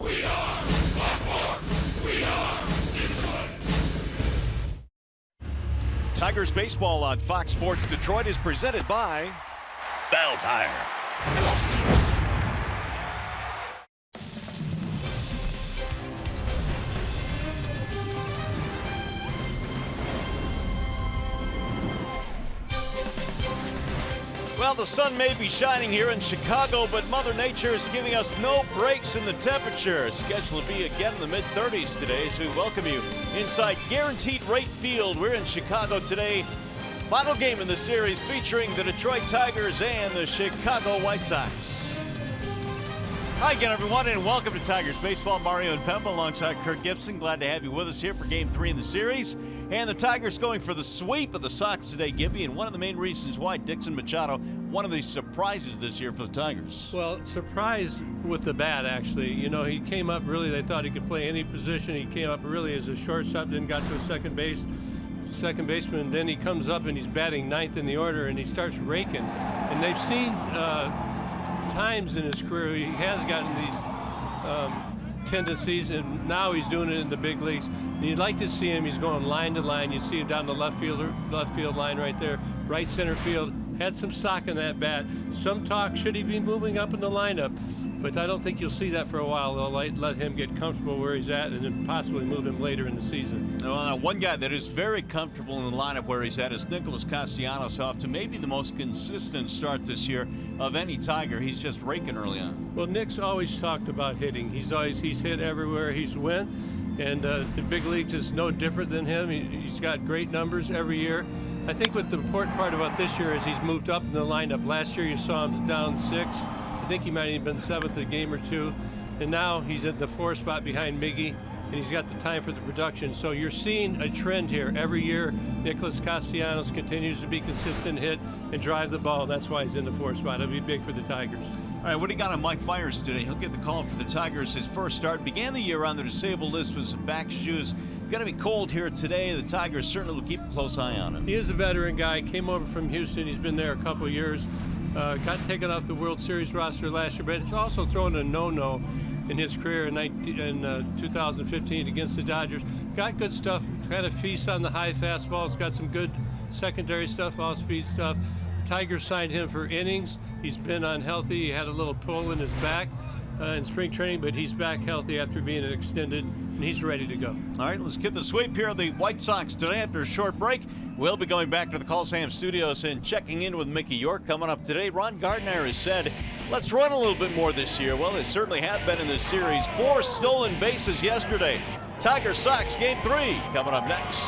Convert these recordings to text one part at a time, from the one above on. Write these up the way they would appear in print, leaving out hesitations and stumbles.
We are North. We are Detroit. Tigers baseball on Fox Sports Detroit is presented by Bell Tire. Well, the sun may be shining here in Chicago, but Mother Nature is giving us no breaks in the temperature. Scheduled to be again in the mid-30s today, so we welcome you inside Guaranteed Rate Field. We're in Chicago today. Final game in the series featuring the Detroit Tigers and the Chicago White Sox. Hi again, everyone, and welcome to Tigers Baseball. Mario and Pemba alongside Kirk Gibson. Glad to have you with us here for Game 3 in the series. And the Tigers going for the sweep of the Sox today, Gibby, and one of the main reasons why Dixon Machado, one of the surprises this year for the Tigers. Well, surprised with the bat, actually. You know, he came up really, they thought he could play any position. He came up really as a shortstop, then got to a second baseman, then he comes up and he's batting ninth in the order and he starts raking. And they've seen times in his career he has gotten these tendencies, and now he's doing it in the big leagues. And you'd like to see him. He's going line to line. You see him down the left field line right there, right center field. Had some sock in that bat. Some talk, should he be moving up in the lineup? But I don't think you'll see that for a while. They'll let him get comfortable where he's at and then possibly move him later in the season. Well, now, one guy that is very comfortable in the lineup where he's at is Nicolas Castellanos, off to maybe the most consistent start this year of any Tiger. He's just raking early on. Well, Nick's always talked about hitting. He's hit everywhere he's went, and the big leagues is no different than him. He's got great numbers every year. I think what the important part about this year is he's moved up in the lineup. Last year you saw him down 6. I think he might have been 7th a game or 2, and now he's in the 4th spot behind Miggy, and he's got the time for the production. So you're seeing a trend here. Every year, Nicolas Castellanos continues to be consistent, hit, and drive the ball. That's why he's in the 4th spot. It'll be big for the Tigers. All right, what do you got on Mike Fiers today? He'll get the call for the Tigers. His first start began the year on the disabled list with some back issues. Going to be cold here today. The Tigers certainly will keep a close eye on him. He is a veteran guy. Came over from Houston. He's been there a couple of years. Got taken off the World Series roster last year, but he's also thrown a no-no in his career in 2015 against the Dodgers. Got good stuff. Had a feast on the high fastballs. Got some good secondary stuff, off-speed stuff. The Tigers signed him for innings. He's been unhealthy. He had a little pull in his back in spring training, but he's back healthy after being extended, and he's ready to go. All right, let's get the sweep here of the White Sox today after a short break. We'll be going back to the Coliseum Studios and checking in with Mickey York coming up today. Ron Gardner has said, let's run a little bit more this year. Well, they certainly have been in this series. 4 stolen bases yesterday. Tiger Sox Game 3 coming up next.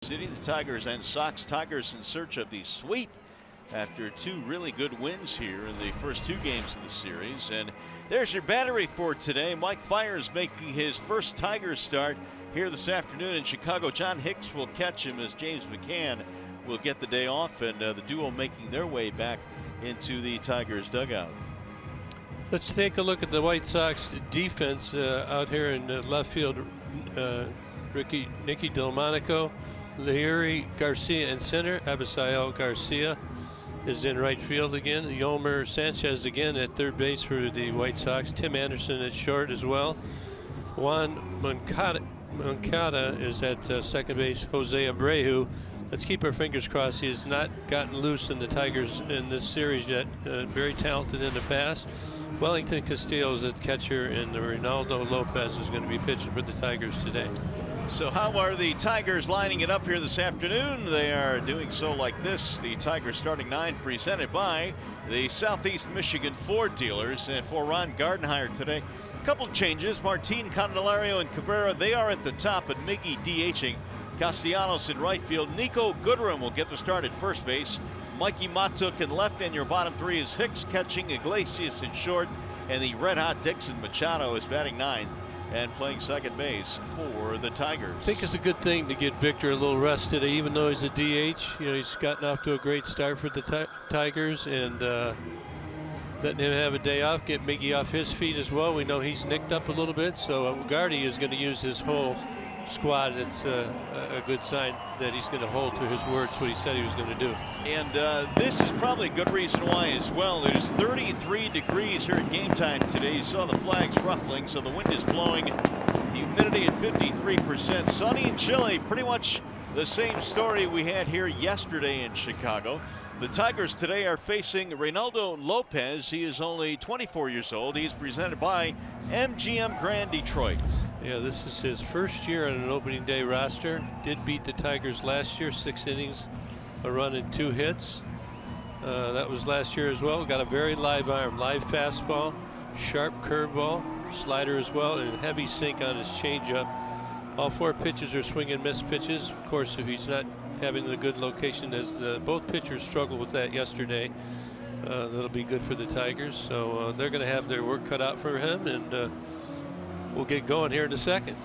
City, the Tigers and Sox. Tigers in search of the sweep after 2 really good wins here in the first 2 games of the series. And there's your battery for today. Mike Fiers making his first Tigers start here this afternoon in Chicago. John Hicks will catch him as James McCann will get the day off, and the duo making their way back into the Tigers dugout. Let's take a look at the White Sox defense out here in left field. Nicky Delmonico, Lahiri Garcia in center. Abisail Garcia is in right field again. Yomer Sanchez again at third base for the White Sox. Tim Anderson at short as well. Juan Moncada is at second base. Jose Abreu. Let's keep our fingers crossed. He has not gotten loose in the Tigers in this series yet. Very talented in the past. Wellington Castillo is at catcher, and Ronaldo Lopez is going to be pitching for the Tigers today. So how are the Tigers lining it up here this afternoon? They are doing so like this. The Tigers starting 9 presented by the Southeast Michigan Ford dealers. And for Ron Gardenhire today, a couple changes. Martin, Candelario, and Cabrera, they are at the top, and Miggy DHing. Castellanos in right field. Nico Goodrum will get the start at first base. Mikey Matuk in left, and your bottom 3 is Hicks catching, Iglesias in short, and the red-hot Dixon Machado is batting 9th and playing second base for the Tigers. I think it's a good thing to get Victor a little rest today, even though he's a DH. You know, he's gotten off to a great start for the Tigers, and letting him have a day off, get Miggy off his feet as well. We know he's nicked up a little bit, so Gardy is going to use his whole squad. It's a good sign that he's going to hold to his words, what he said he was going to do. And this is probably a good reason why as well. It is 33 degrees here at game time today. You saw the flags ruffling, so the wind is blowing. Humidity at 53%. Sunny and chilly, pretty much the same story we had here yesterday in Chicago. The Tigers today are facing Ronaldo Lopez. He is only 24 years old. He's presented by MGM Grand Detroit. Yeah, this is his first year on an opening day roster. Did beat the Tigers last year, 6 innings, a run and 2 hits. That was last year as well. Got a very live arm, live fastball, sharp curveball, slider as well, and heavy sink on his changeup. All 4 pitches are swing and miss pitches. Of course, if he's not having a good location, as both pitchers struggled with that yesterday, that'll be good for the Tigers. So they're going to have their work cut out for him, and we'll get going here in a second.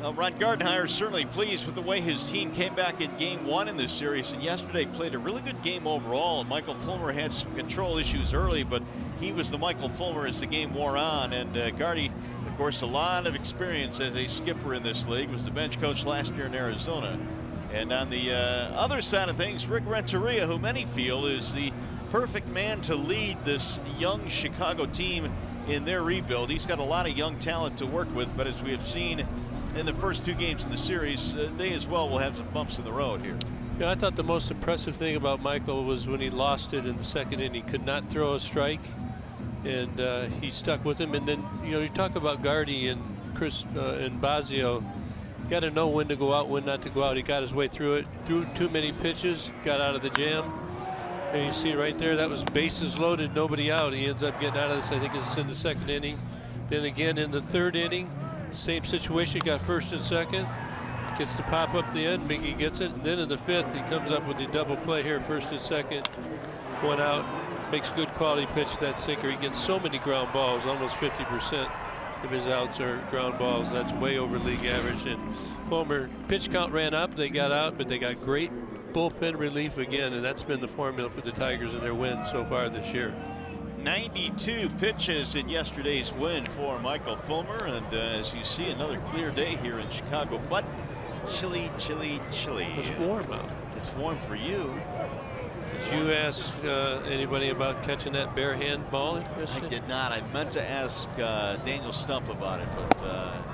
Ron Gardenhire is certainly pleased with the way his team came back in game 1 in this series, and yesterday played a really good game overall. Michael Fulmer had some control issues early, but he was the Michael Fulmer as the game wore on. And Gardy, of course, a lot of experience as a skipper in this league, was the bench coach last year in Arizona. And on the other side of things, Rick Renteria, who many feel is the perfect man to lead this young Chicago team in their rebuild. He's got a lot of young talent to work with, but as we have seen in the first 2 games in the series, they as well will have some bumps in the road here. Yeah, I thought the most impressive thing about Michael was when he lost it in the second inning. He could not throw a strike, and he stuck with him. And then, you know, you talk about Gardy and Chris and Bazio. Got to know when to go out, when not to go out. He got his way through it, threw too many pitches, got out of the jam. And you see right there, that was bases loaded, nobody out. He ends up getting out of this. I think it's in the second inning. Then again in the third inning, same situation, got first and second. Gets the pop up the end, Miggy gets it. And then in the 5th, he comes up with the double play here, first and second. 1 out, makes good quality pitch to that sinker. He gets so many ground balls, almost 50% of his outs are ground balls. That's way over league average. And Fulmer, pitch count ran up, they got out, but they got great bullpen relief again, and that's been the formula for the Tigers in their wins so far this year. 92 pitches in yesterday's win for Michael Fulmer, and as you see, another clear day here in Chicago, but chilly, chilly, chilly. It's warm out. It's warm for you. Did you ask anybody about catching that bare hand ball yesterday? I did not. I meant to ask Daniel Stump about it, but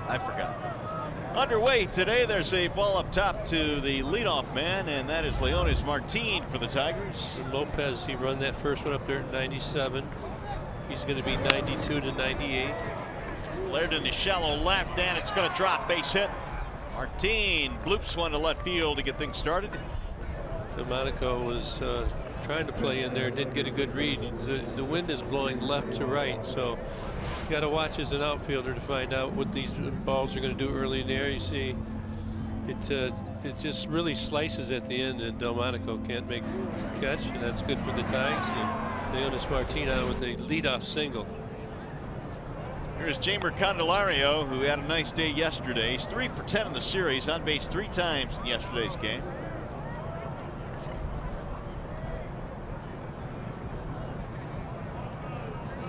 I forgot. Underway today, there's a ball up top to the leadoff man, and that is Leonis Martin for the Tigers. And Lopez, he run that first one up there at 97. He's going to be 92 to 98. Flared into shallow left, and it's going to drop, base hit. Martin bloops one to left field to get things started. Monaco was trying to play in there, didn't get a good read. The wind is blowing left to right, so you got to watch as an outfielder to find out what these balls are going to do early in the air. You see it it just really slices at the end, and Delmonico can't make the catch, and that's good for the Tigers. And Leonis Martina with a leadoff single. Here's Jeimer Candelario, who had a nice day yesterday. He's 3 for 10 in the series, on base 3 times in yesterday's game.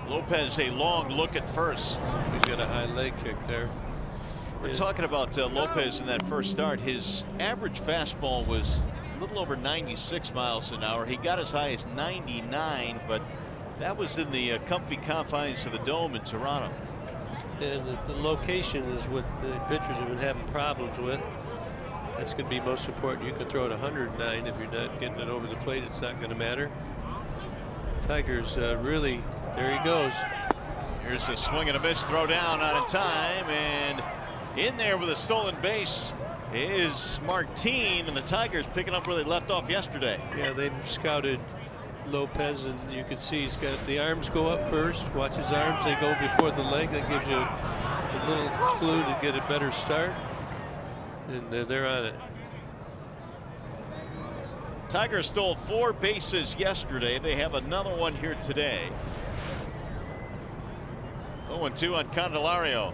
Lopez a long look at first. He's got a high leg kick there. We're talking about Lopez in that first start. His average fastball was a little over 96 miles an hour. He got as high as 99, but that was in the comfy confines of the Dome in Toronto. And the location is what the pitchers have been having problems with. That's going to be most important. You can throw it 109. If you're not getting it over the plate, it's not going to matter. Tigers really, there he goes. Here's a swing and a miss, throw down, out of time, and in there with a stolen base is Martin, and the Tigers picking up where they left off yesterday. Yeah, they've scouted Lopez, and you can see he's got the arms go up first. Watch his arms, they go before the leg. That gives you a little clue to get a better start, and they're on it. Tigers stole 4 bases yesterday. They have another one here today. 0-2 on Candelario.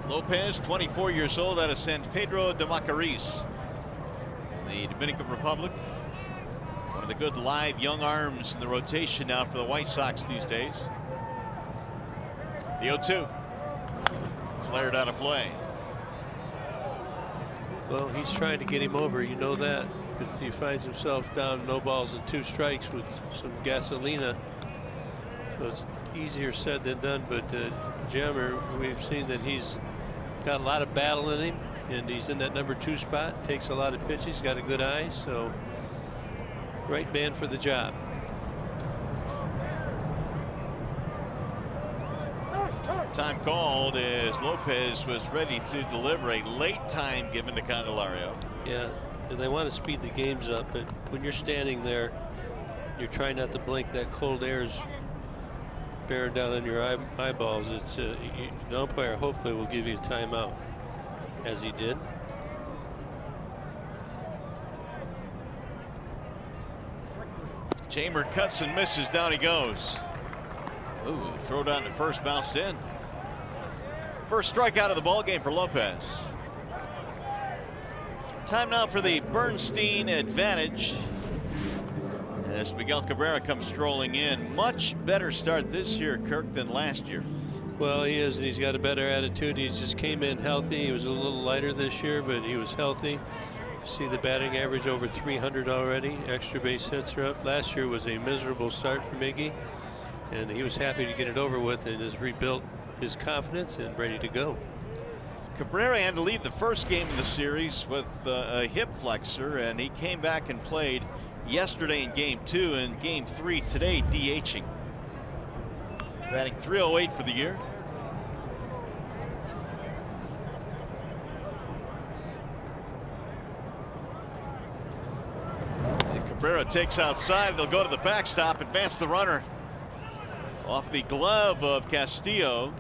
Lopez, 24 years old, out of San Pedro de Macorís, the Dominican Republic. One of the good live young arms in the rotation now for the White Sox these days. The 0-2. Flared out of play. Well, he's trying to get him over, you know that. But he finds himself down no balls and 2 strikes with some gasolina. So it's easier said than done. But Jeimer, we've seen that he's got a lot of battle in him, and he's in that number 2 spot. Takes a lot of pitches, got a good eye, so right man for the job. Time called as Lopez was ready to deliver. A late time given to Candelario. Yeah, and they want to speed the games up, but when you're standing there, you're trying not to blink. That cold air's bearing down on your eyeballs. It's the umpire hopefully will give you a timeout, as he did. Jeimer cuts and misses. Down he goes. Ooh, the throw down to first, bounced in. First strikeout of the ball game for Lopez. Time now for the Bernstein advantage as Miguel Cabrera comes strolling in. Much better start this year, Kirk, than last year. Well, he is, and he's got a better attitude. He just came in healthy. He was a little lighter this year, but he was healthy. See the batting average over 300 already. Extra base hits are up. Last year was a miserable start for Miggy, and he was happy to get it over with and has rebuilt his confidence and ready to go. Cabrera had to leave the first game of the series with a hip flexor, and he came back and played yesterday in game 2 and game 3 today, DHing. Batting .308 for the year. And Cabrera takes outside. They'll go to the backstop, advance the runner off the glove of Castillo.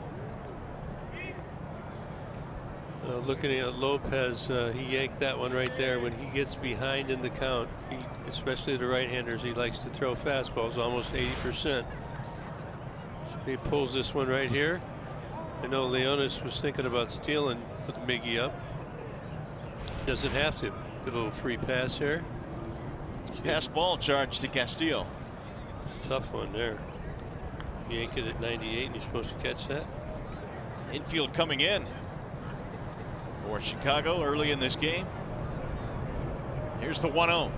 Looking at Lopez, he yanked that one right there. When he gets behind in the count, especially the right-handers, he likes to throw fastballs almost 80%. So he pulls this one right here. I know Leonis was thinking about stealing with Miggy up. Doesn't have to. Good little free pass here. Pass ball charge to Castillo. It's a tough one there. Yank it at 98, and you're supposed to catch that. Infield coming in for Chicago early in this game. Here's the 1-0.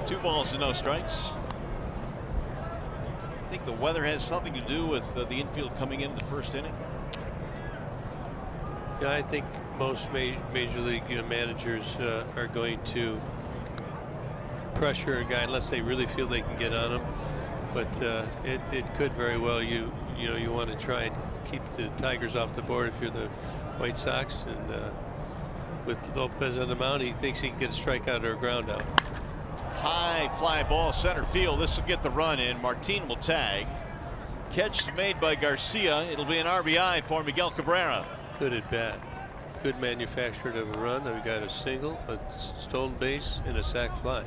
2 balls and no strikes. I think the weather has something to do with the infield coming in the first inning. Yeah, I think most major league managers are going to pressure a guy unless they really feel they can get on him. But it could very well, you want to try and keep the Tigers off the board if you're the White Sox. And with Lopez on the mound, he thinks he can get a strikeout or a ground out. High fly ball center field. This will get the run in. Martin will tag. Catch made by Garcia. It'll be an RBI for Miguel Cabrera. Good at bat. Good manufacturer of a run. We got a single, a stolen base, and a sac fly.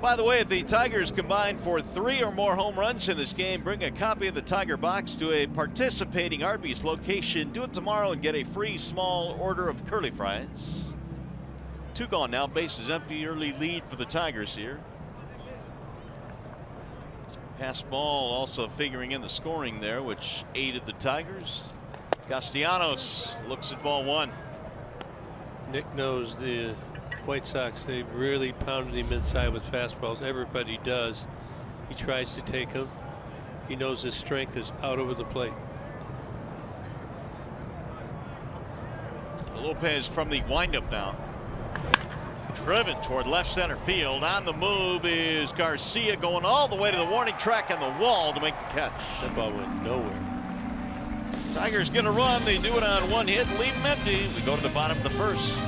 By the way, if the Tigers combine for 3 or more home runs in this game, bring a copy of the Tiger Box to a participating Arby's location. Do it tomorrow and get a free small order of curly fries. 2 gone now. Bases empty. Early lead for the Tigers here. Pass ball also figuring in the scoring there, which aided the Tigers. Castellanos looks at ball 1. Nick knows the White Sox, they really pounded him inside with fastballs. Everybody does. He tries to take them. He knows his strength is out over the plate. Lopez from the windup now. Driven toward left center field. On the move is Garcia, going all the way to the warning track and the wall to make the catch. That ball went nowhere. Tigers gonna run. They do it on 1 hit, leave them empty. We go to the bottom of the first.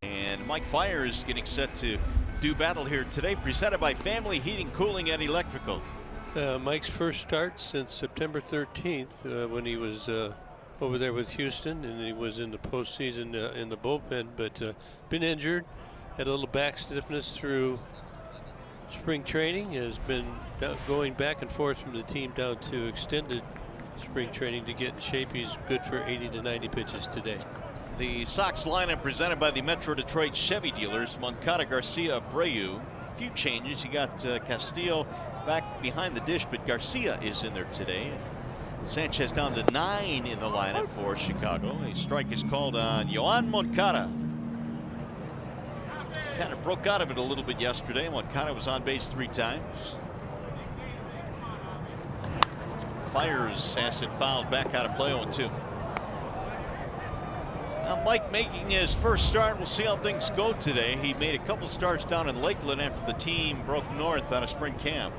And Mike Fiers getting set to do battle here today, presented by Family Heating, Cooling, and Electrical. Mike's first start since September 13th when he was over there with Houston, and he was in the postseason in the bullpen, but been injured, had a little back stiffness through spring training, has been going back and forth from the team down to extended spring training to get in shape. He's good for 80 to 90 pitches today. The Sox lineup presented by the Metro Detroit Chevy dealers, Moncada, Garcia, Abreu. A few changes. You got Castillo back behind the dish, but Garcia is in there today. Sanchez down to 9 in the lineup for Chicago. A strike is called on Yoan Moncada. Kind of broke out of it a little bit yesterday. Moncada was on base 3 times. Fiers has it fouled back out of play 0-2. Now Mike making his first start. We'll see how things go today. He made a couple starts down in Lakeland after the team broke north out of spring camp.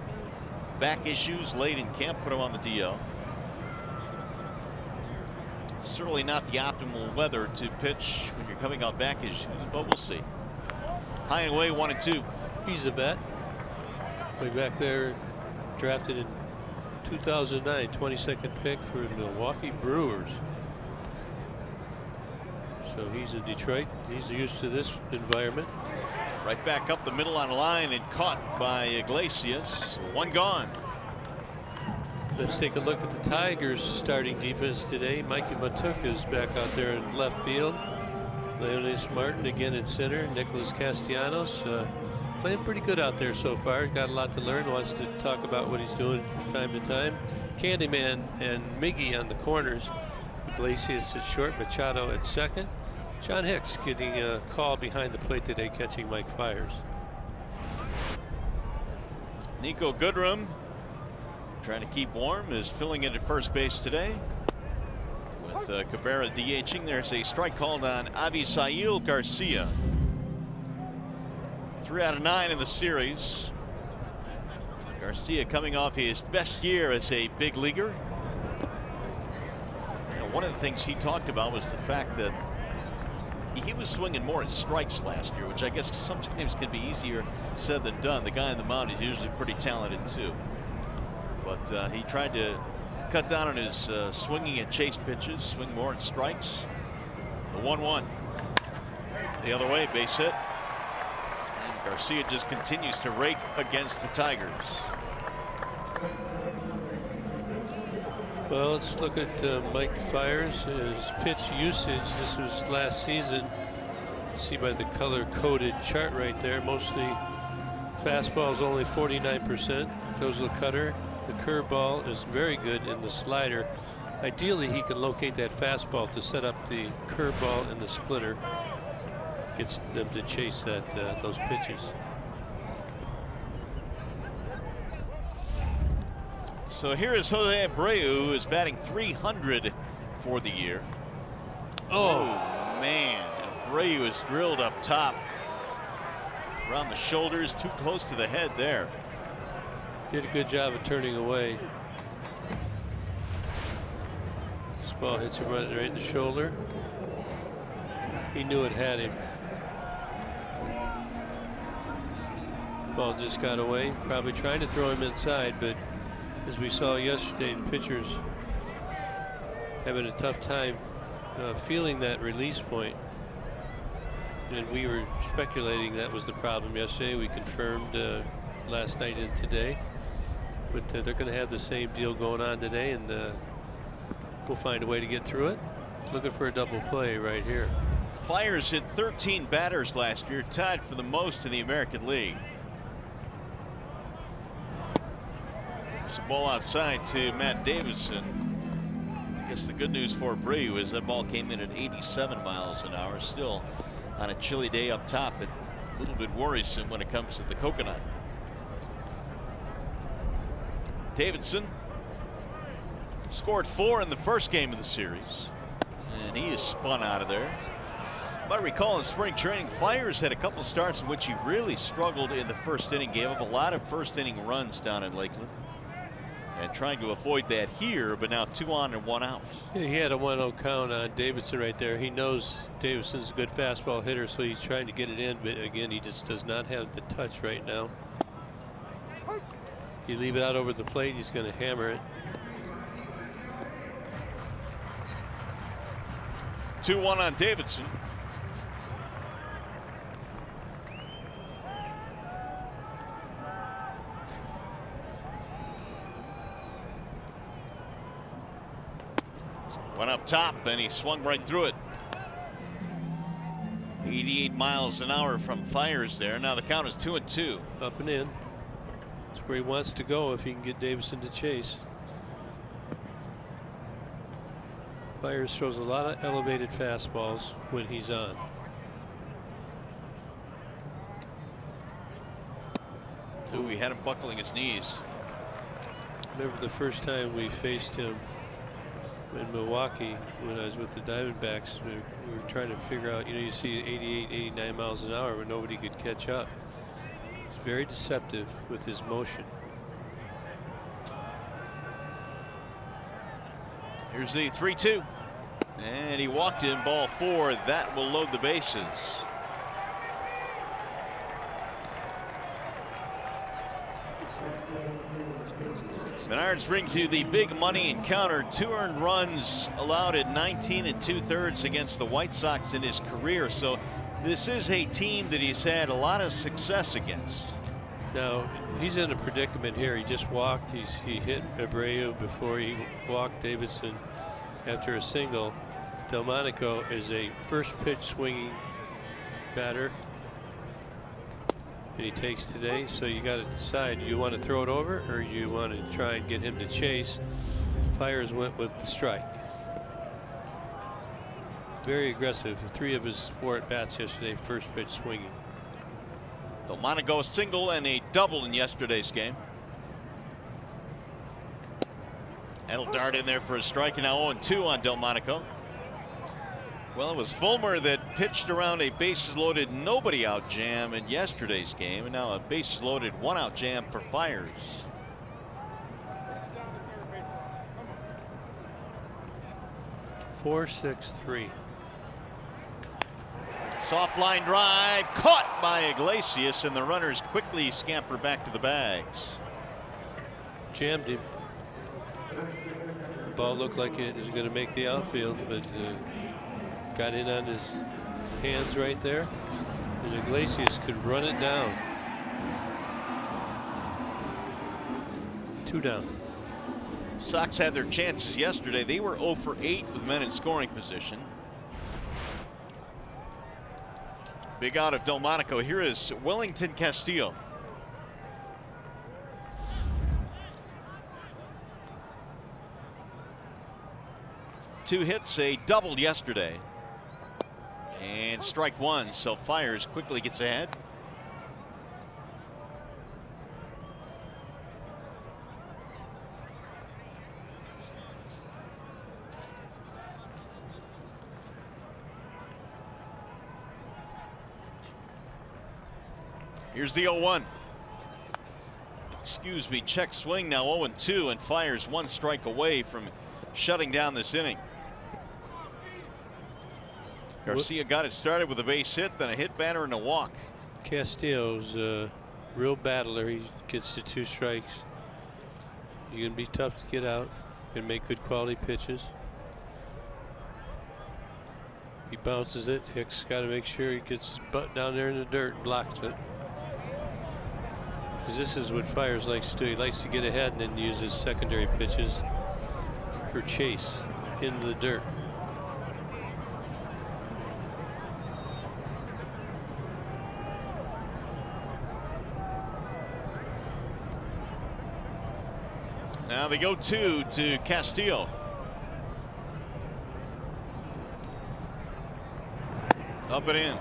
Back issues late in camp put him on the DL. Certainly not the optimal weather to pitch when you're coming out back issues, but we'll see. High and away, 1-2. He's a vet. Way back there, drafted in 2009, 22nd pick for the Milwaukee Brewers. So he's in Detroit. He's used to this environment. Right back up the middle on a line and caught by Iglesias. 1 gone. Let's take a look at the Tigers starting defense today. Mikey Matuk is back out there in left field. Leonis Martin again in center. Nicolas Castellanos playing pretty good out there so far. Got a lot to learn. Wants to talk about what he's doing from time to time. Candyman and Miggy on the corners. Iglesias at short, Machado at second. John Hicks getting a call behind the plate today, catching Mike Fiers. Nico Goodrum, trying to keep warm, is filling in at first base today. With Cabrera DHing, there's a strike called on Abisail Garcia. 3 out of 9 in the series. Garcia coming off his best year as a big leaguer. One of the things he talked about was the fact that he was swinging more at strikes last year, which I guess sometimes can be easier said than done. The guy on the mound is usually pretty talented too. But he tried to cut down on his swinging at chase pitches, swing more at strikes. The 1-1. The other way, base hit. And Garcia just continues to rake against the Tigers. Well, let's look at Mike Fiers. His pitch usage, this was last season. See by the color-coded chart right there, mostly fastballs only 49%. Those are the cutter. The curveball is very good in the slider. Ideally, he can locate that fastball to set up the curveball and the splitter. Gets them to chase those pitches. So here is Jose Abreu, who is batting .300 for the year. Oh man, Abreu is drilled up top. Around the shoulders, too close to the head there. Did a good job of turning away. This ball hits him right in the shoulder. He knew it had him. Ball just got away. Probably trying to throw him inside, but as we saw yesterday, the pitchers having a tough time feeling that release point. And we were speculating that was the problem yesterday. We confirmed last night and today. But they're going to have the same deal going on today, and we'll find a way to get through it. Looking for a double play right here. Fiers hit 13 batters last year, tied for the most in the American League. There's a ball outside to Matt Davidson. I guess the good news for Abreu is that ball came in at 87 miles an hour. Still on a chilly day up top, but a little bit worrisome when it comes to the coconut. Davidson scored 4 in the first game of the series, and he is spun out of there. You might recall in spring training, Fiers had a couple starts in which he really struggled in the first inning, gave up a lot of first inning runs down in Lakeland, and trying to avoid that here, but now 2 on and 1 out. Yeah, he had a 1-0 count on Davidson right there. He knows Davidson's a good fastball hitter, so he's trying to get it in, but again, he just does not have the touch right now. You leave it out over the plate, he's going to hammer it. 2-1 on Davidson. Went up top and he swung right through it. 88 miles an hour from Fiers there. Now the count is 2-2. Up and in. That's where he wants to go if he can get Davidson to chase. Fiers throws a lot of elevated fastballs when he's on. Ooh, he had him buckling his knees. Remember the first time we faced him in Milwaukee when I was with the Diamondbacks, we were trying to figure out, you know, you see 88, 89 miles an hour, but nobody could catch up. He's very deceptive with his motion. Here's the 3-2. And he walked in ball 4. That will load the bases. Menards brings you the big money encounter. 2 earned runs allowed at 19 2/3 against the White Sox in his career. So this is a team that he's had a lot of success against. Now he's in a predicament here. He just walked. He hit Abreu before he walked Davidson after a single. Delmonico is a first pitch swinging batter, and he takes today. So you got to decide, do you want to throw it over or you want to try and get him to chase? Fiers went with the strike. Very aggressive. 3 of his 4 at bats yesterday, first pitch swinging. Delmonico a single and a double in yesterday's game. That'll dart in there for a strike, and now 0-2 on Delmonico. Well, it was Fulmer that pitched around a bases loaded nobody out jam in yesterday's game, and now a bases loaded 1-out jam for Fiers. Four, 6-3. Soft line drive caught by Iglesias, and the runners quickly scamper back to the bags. Jammed him. The ball looked like it was going to make the outfield, but got in on his hands right there, and Iglesias could run it down. 2 down. Sox had their chances yesterday. They were 0 for 8 with men in scoring position. Big out of Delmonico. Here is Wellington Castillo. Two hits, a double yesterday. And strike one, so Fiers quickly gets ahead. Here's the 0-1. Excuse me, check swing now 0-2, and Fiers 1 strike away from shutting down this inning. Garcia got it started with a base hit, then a hit, batter, and a walk. Castillo's a real battler. He gets to 2 strikes. He's going to be tough to get out and make good quality pitches. He bounces it. Hicks got to make sure he gets his butt down there in the dirt and blocks it. Because this is what Fiers likes to do. He likes to get ahead and then use his secondary pitches for chase into the dirt. Now they go 2 to Castillo. Up and in.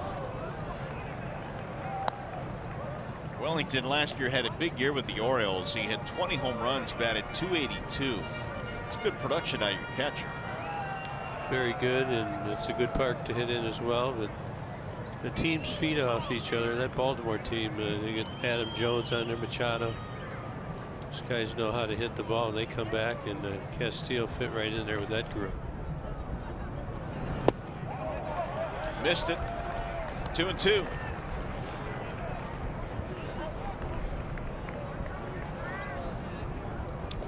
Wellington last year had a big year with the Orioles. He had 20 home runs, batted .282. It's good production out of your catcher. Very good, and it's a good park to hit in as well. But the teams feed off each other. That Baltimore team, they get Adam Jones on there, Machado. These guys know how to hit the ball, and they come back, and Castillo fit right in there with that group. Missed it. 2-2.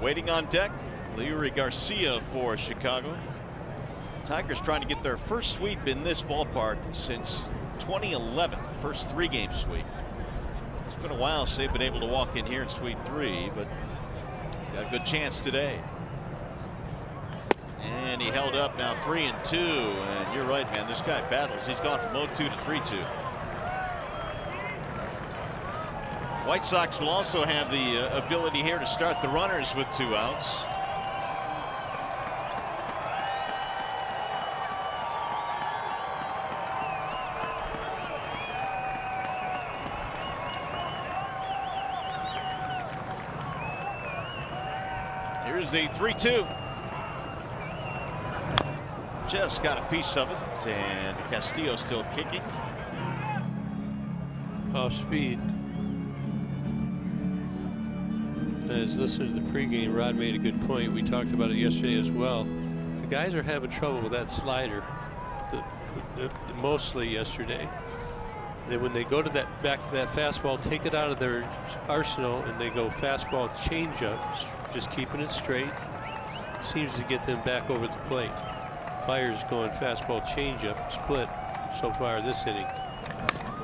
Waiting on deck, Leury Garcia for Chicago. Tigers trying to get their first sweep in this ballpark since 2011, first 3-game sweep. It's been a while since they've been able to walk in here and sweep 3, but got a good chance today. And he held up now 3-2, and you're right, man, this guy battles. He's gone from 0-2 to 3-2. White Sox will also have the ability here to start the runners with 2 outs. Here's the 3-2. Just got a piece of it, and Castillo still kicking. Off speed. As listening to the pregame, Rod made a good point. We talked about it yesterday as well. The guys are having trouble with that slider, mostly yesterday. Then when they go to that back to that fastball, take it out of their arsenal, and they go fastball changeup, just keeping it straight. Seems to get them back over the plate. Fiers going fastball changeup split so far this inning.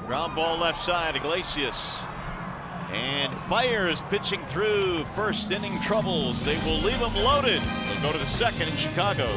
Ground ball left side, Iglesias. And Fiers pitching through first inning troubles. They will leave him loaded. They'll go to the second in Chicago.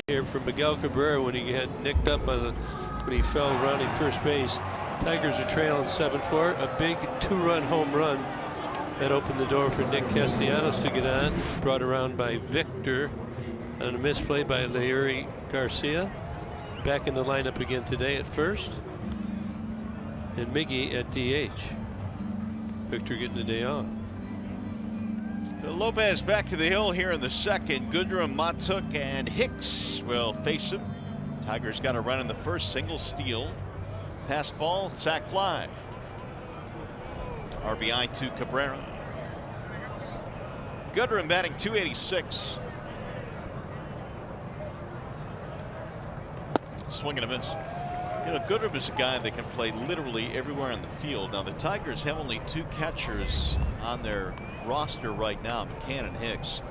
here from Miguel Cabrera when he had nicked up on when he fell rounding first base. Tigers are trailing 7-4. A big 2-run home run that opened the door for Nick Castellanos to get on. Brought around by Victor on a misplay by Larry Garcia. Back in the lineup again today at first. And Miggy at DH. Victor getting the day off. Lopez back to the hill here in the second. Goodrum, Matuk, and Hicks will face him. Tigers got a run in the first, single steal. Pass ball, sac fly. RBI to Cabrera. Goodrum batting .286. Swing and a miss. You know, Goodrum is a guy that can play literally everywhere on the field. Now, the Tigers have only 2 catchers on their roster right now, McCann and Hicks.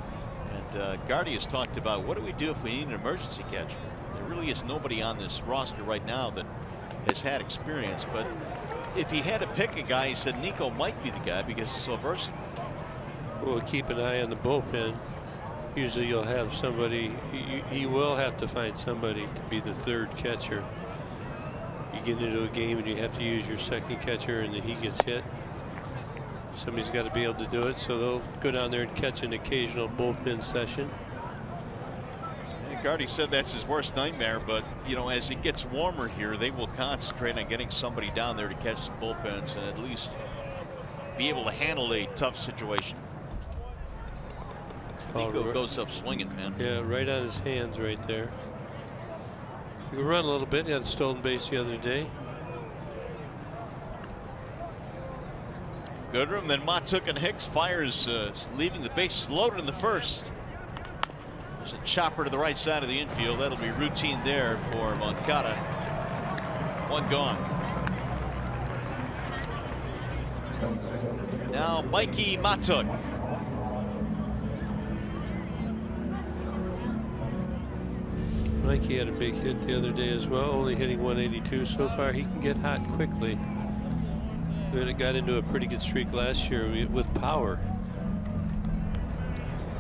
And Gardy has talked about, what do we do if we need an emergency catcher? There really is nobody on this roster right now that has had experience. But if he had to pick a guy, he said Nico might be the guy because he's so versatile. We'll keep an eye on the bullpen. Usually you'll have somebody, you will have to find somebody to be the 3rd catcher. You get into a game and you have to use your 2nd catcher and he gets hit. Somebody's got to be able to do it, so they'll go down there and catch an occasional bullpen session. Gardy said that's his worst nightmare, but you know, as it gets warmer here, they will concentrate on getting somebody down there to catch some bullpens and at least be able to handle a tough situation. Nico goes up swinging, man. Yeah, right on his hands right there. He can run a little bit. He had a stolen base the other day. Goodrum, then Matuk and Hicks. Fiers leaving the bases loaded in the first. There's a chopper to the right side of the infield. That'll be routine there for Moncada. 1 gone. Now Mikey Matuk. Mikey had a big hit the other day as well, only hitting 182 so far. He can get hot quickly. It got into a pretty good streak last year with power.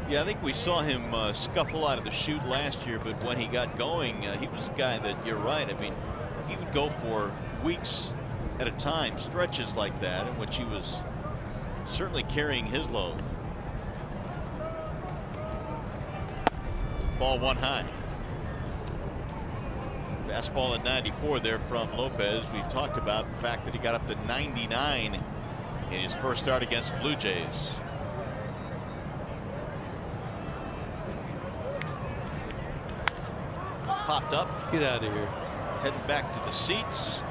Yeah, I think we saw him scuffle out of the chute last year, but when he got going, he was a guy that, you're right, I mean, he would go for weeks at a time, stretches like that, in which he was certainly carrying his load. Ball 1 high. Fastball at 94 there from Lopez. We talked about the fact that he got up to 99 in his first start against the Blue Jays. Popped up. Get out of here. Heading back to the seats.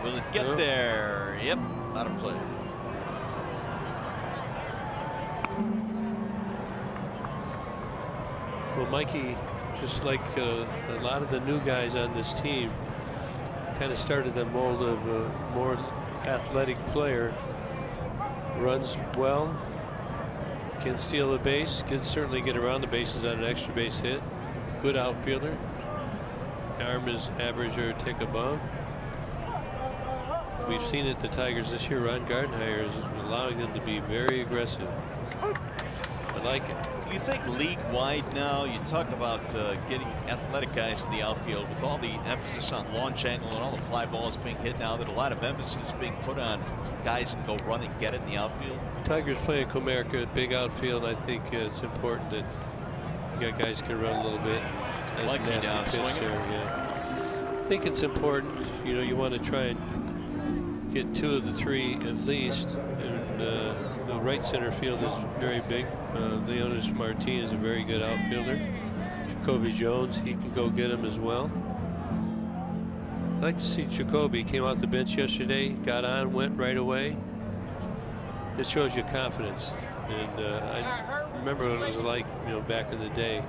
Will it get there? Yep, out of play. Well, Mikey, just like a lot of the new guys on this team, kind of started the mold of a more athletic player. Runs well, can steal a base, can certainly get around the bases on an extra base hit. Good outfielder. Arm is average or a tick above. We've seen it, the Tigers this year. Ron Gardenhire is allowing them to be very aggressive. I like it. You think league-wide now, you talk about getting athletic guys in the outfield with all the emphasis on launch angle and all the fly balls being hit now, that a lot of emphasis is being put on guys and go run and get it in the outfield? Tigers playing Comerica at big outfield. I think it's important that you got guys can run a little bit. Like me down swinging. Yeah. I think it's important. You know, you want to try and get 2 of the 3 at least. And the right center field is very big. Leonis Martin is a very good outfielder. Jacoby Jones, he can go get him as well. I like to see Jacoby. Came off the bench yesterday, got on, went right away. It shows you confidence. And I remember what it was like, you know, back in the day.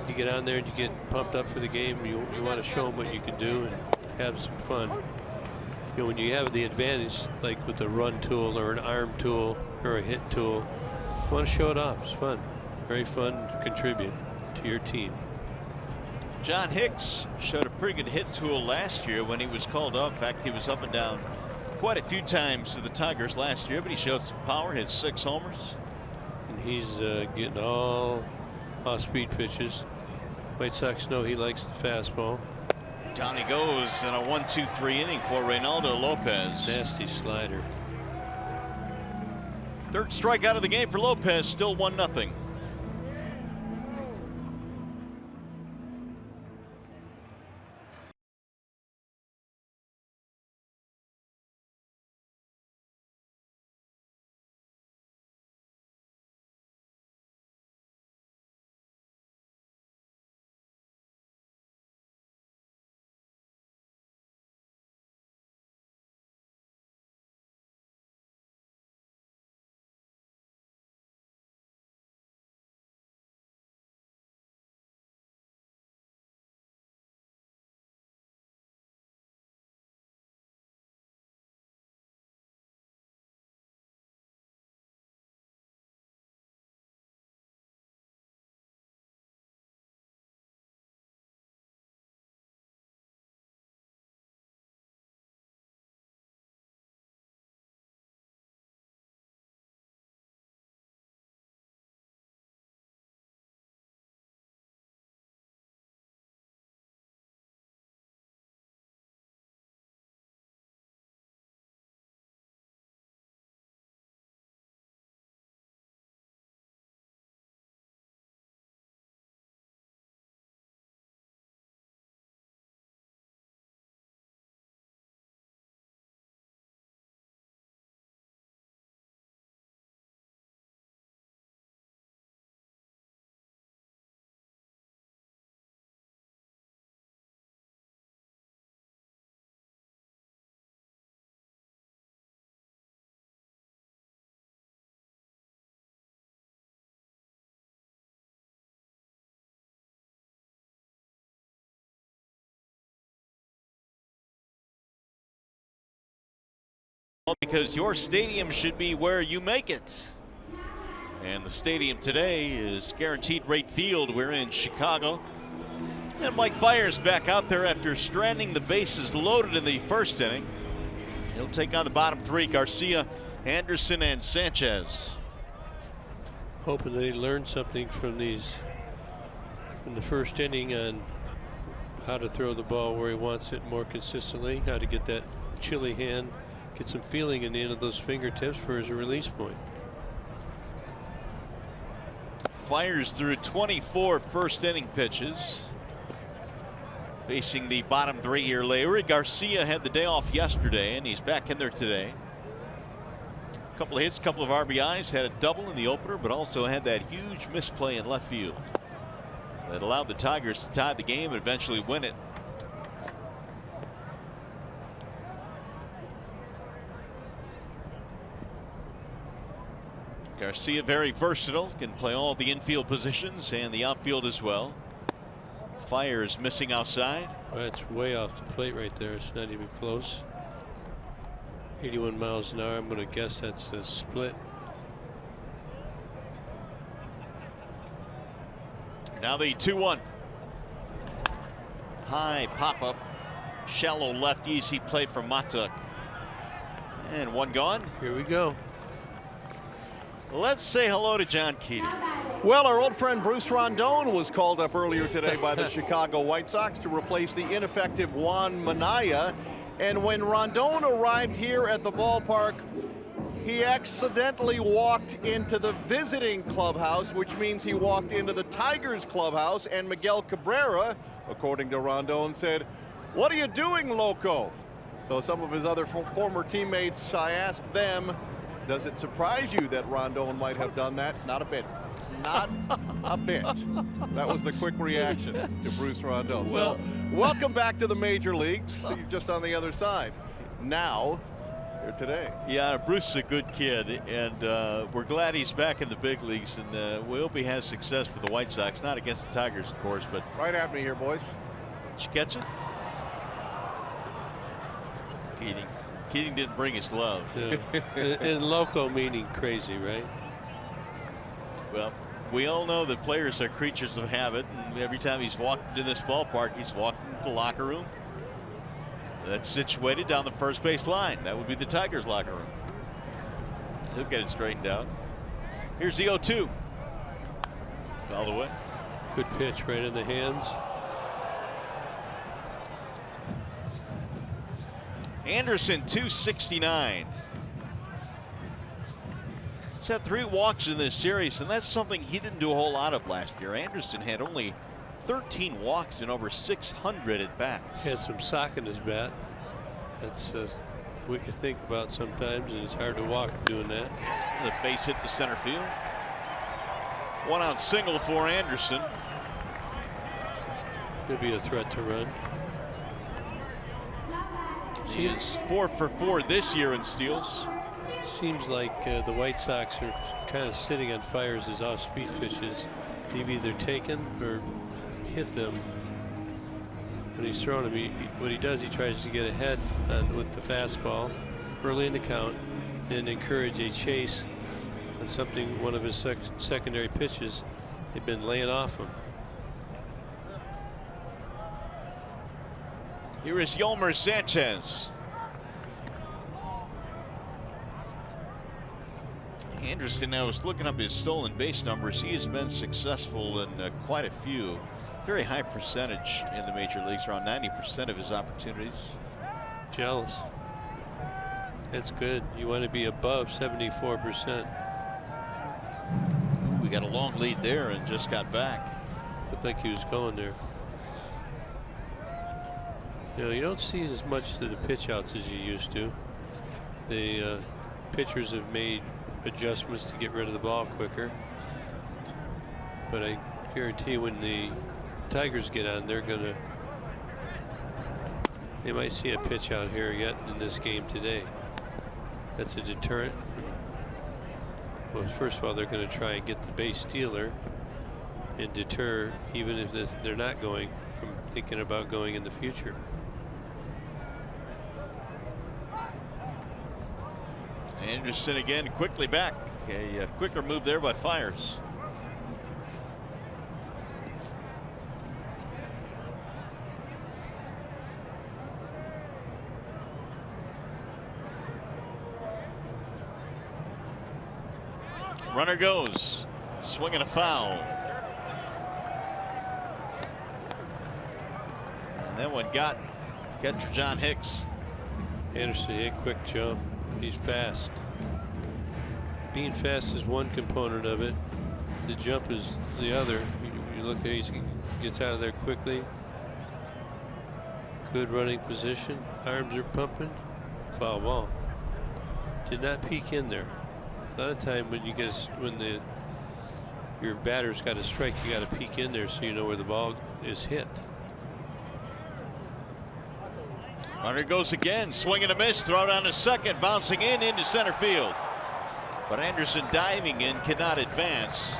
You get on there and you get pumped up for the game. You want to show them what you can do and have some fun. You know, when you have the advantage, like with a run tool or an arm tool or a hit tool, you want to show it off. It's fun. Very fun to contribute to your team. John Hicks showed a pretty good hit tool last year when he was called up. In fact, he was up and down quite a few times for the Tigers last year, but he showed some power, hit 6 homers. And he's getting all off-speed pitches. White Sox know he likes the fastball. Down he goes in a 1-2-3 inning for Ronaldo Lopez. Nasty slider. Third strikeout of the game for Lopez, still 1-0. Because your stadium should be where you make it. And the stadium today is Guaranteed Rate Field. We're in Chicago. And Mike Fiers back out there after stranding the bases loaded in the first inning. He'll take on the bottom three, Garcia, Anderson, and Sanchez. Hoping they learn something from the first inning on how to throw the ball where he wants it more consistently, how to get that chilly hand, get some feeling in the end of those fingertips for his release point. Fiers through 24 first inning pitches. Facing the bottom three here. Larry Garcia had the day off yesterday, and he's back in there today. A couple of hits, couple of RBIs, had a double in the opener, but also had that huge misplay in left field that allowed the Tigers to tie the game and eventually win it. Garcia very versatile, can play all the infield positions and the outfield as well. Fiers missing outside. Well, that's way off the plate right there. It's not even close. 81 miles an hour. I'm going to guess that's a split. Now the 2-1. High pop up, shallow left, easy play from Matuk. And one gone. Here we go. Let's say hello to John Keating. Well, our old friend Bruce Rondon was called up earlier today by the Chicago White Sox to replace the ineffective Juan Minaya. And when Rondon arrived here at the ballpark, he accidentally walked into the visiting clubhouse, which means he walked into the Tigers clubhouse, and Miguel Cabrera, according to Rondon, said, "What are you doing, loco?" So some of his other former teammates, I asked them, does it surprise you that Rondon might have done that? Not a bit. Not a bit. That was the quick reaction to Bruce Rondon. Well, so, welcome back to the major leagues. You're just on the other side. Now, here today. Yeah, Bruce is a good kid, and we're glad he's back in the big leagues, and we hope he has success for the White Sox. Not against the Tigers, of course, but. Right at me here, boys. Did you catch it? Keating didn't bring his glove. Yeah. And loco meaning crazy, right? Well, we all know that players are creatures of habit, and every time he's walked into this ballpark, he's walked into the locker room. That's situated down the first base line. That would be the Tigers locker room. He'll get it straightened out. Here's the 0-2. Fouled away. Good pitch right in the hands. Anderson, 269. He's had 3 walks in this series, and that's something he didn't do a whole lot of last year. Anderson had only 13 walks in over 600 at bats. Had some sock in his bat. That's what you think about sometimes, and it's hard to walk doing that. The base hit to center field. 1 out single for Anderson. Could be a threat to run. He is 4 for 4 this year in steals. Seems like the White Sox are kind of sitting on Fiers' off-speed pitches. They've either taken or hit them when he's throwing them. What he does, he tries to get ahead with the fastball early in the count and encourage a chase on something, one of his secondary pitches. They've been laying off him. Here is Yolmer Sanchez. Anderson, now was looking up his stolen base numbers. He has been successful in quite a few. Very high percentage in the major leagues, around 90% of his opportunities. Jealous. That's good. You want to be above 74%. Ooh, we got a long lead there and just got back. Looked like he was going there. You know, you don't see as much to the pitch outs as you used to. The pitchers have made adjustments to get rid of the ball quicker. But I guarantee when the Tigers get on, they might see a pitch out here yet in this game today. That's a deterrent. Well, first of all, they're going to try and get the base stealer and deter, even if they're not going, from thinking about going in the future. Anderson again quickly back. A quicker move there by Fiers. Runner goes, swinging a foul. And that one got catcher John Hicks. Anderson, a quick jump. He's fast. Being fast is one component of it. The jump is the other. You look at it, he gets out of there quickly. Good running position. Arms are pumping. Foul ball. Did not peek in there. A lot of time when you get your batter's got a strike, you got to peek in there so you know where the ball is hit. Runner goes again, swing and a miss, throw down to second, bouncing into center field. But Anderson diving in, cannot advance.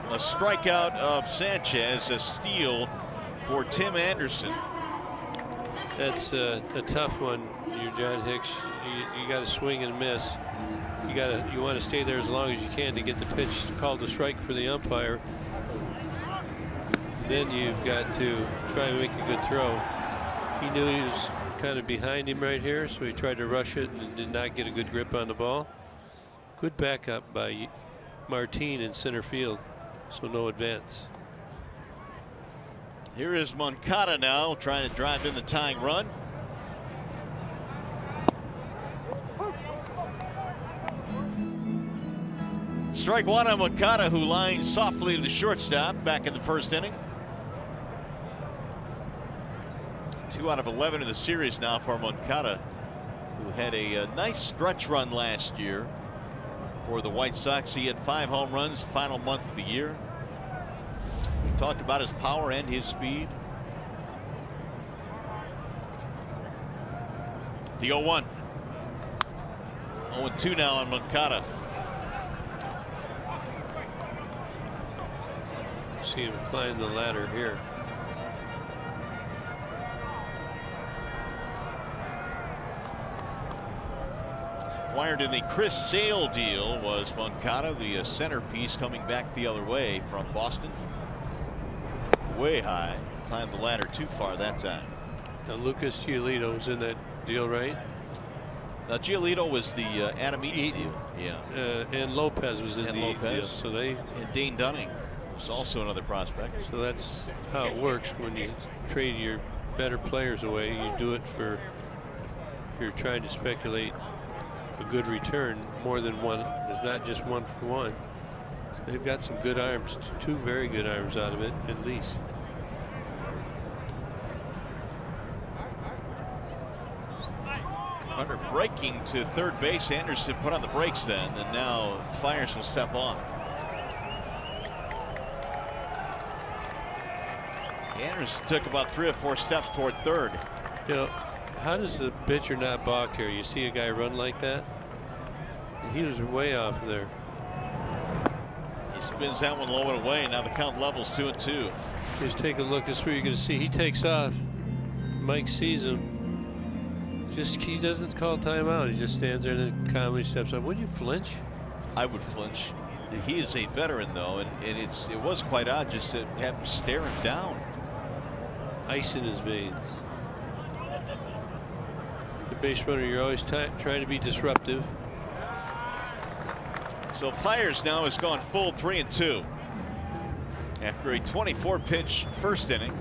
A strikeout of Sanchez, a steal for Tim Anderson. That's a tough one. You're John Hicks. You got to swing and miss. You want to stay there as long as you can to get the pitch called a strike for the umpire. Then you've got to try and make a good throw. He knew he was kind of behind him right here, so he tried to rush it and did not get a good grip on the ball. Good backup by Martin in center field, so no advance. Here is Moncada now trying to drive in the tying run. Strike one on Moncada, who lines softly to the shortstop back in the first inning. 2 out of 11 in the series now for Moncada, who had a nice stretch run last year for the White Sox. He had 5 home runs final month of the year. We talked about his power and his speed. The 0-1. 0-2 now on Moncada. See him climb the ladder here. Acquired in the Chris Sale deal was Moncada, the centerpiece coming back the other way from Boston. Way high, climbed the ladder too far that time. Now Lucas Giolito was in that deal, right? Now Giolito was the Adam Eaton deal. Yeah. And Lopez was in the Lopez. deal. So they. And Dane Dunning Hicks, also another prospect. So that's how it works when you trade your better players away. You do it for, you're trying to speculate a good return more than one. It's not just 1 for 1. So they've got some good arms, 2 very good arms out of it at least. Runner breaking to third base. Anderson put on the brakes then, and now Fiers will step off. Anderson took about 3 or 4 steps toward third. You know, how does the pitcher not balk here? You see a guy run like that? He was way off there. He spins that one low and away. Now the count levels 2-2. Just take a look. This is where you're going to see he takes off. Mike sees him. He doesn't call timeout. He just stands there and then calmly steps up. Would you flinch? I would flinch. He is a veteran though, and it was quite odd just to have him stare him down. Ice in his veins. The base runner, you're always trying to be disruptive. So Fiers now has gone full 3-2 after a 24-pitch first inning.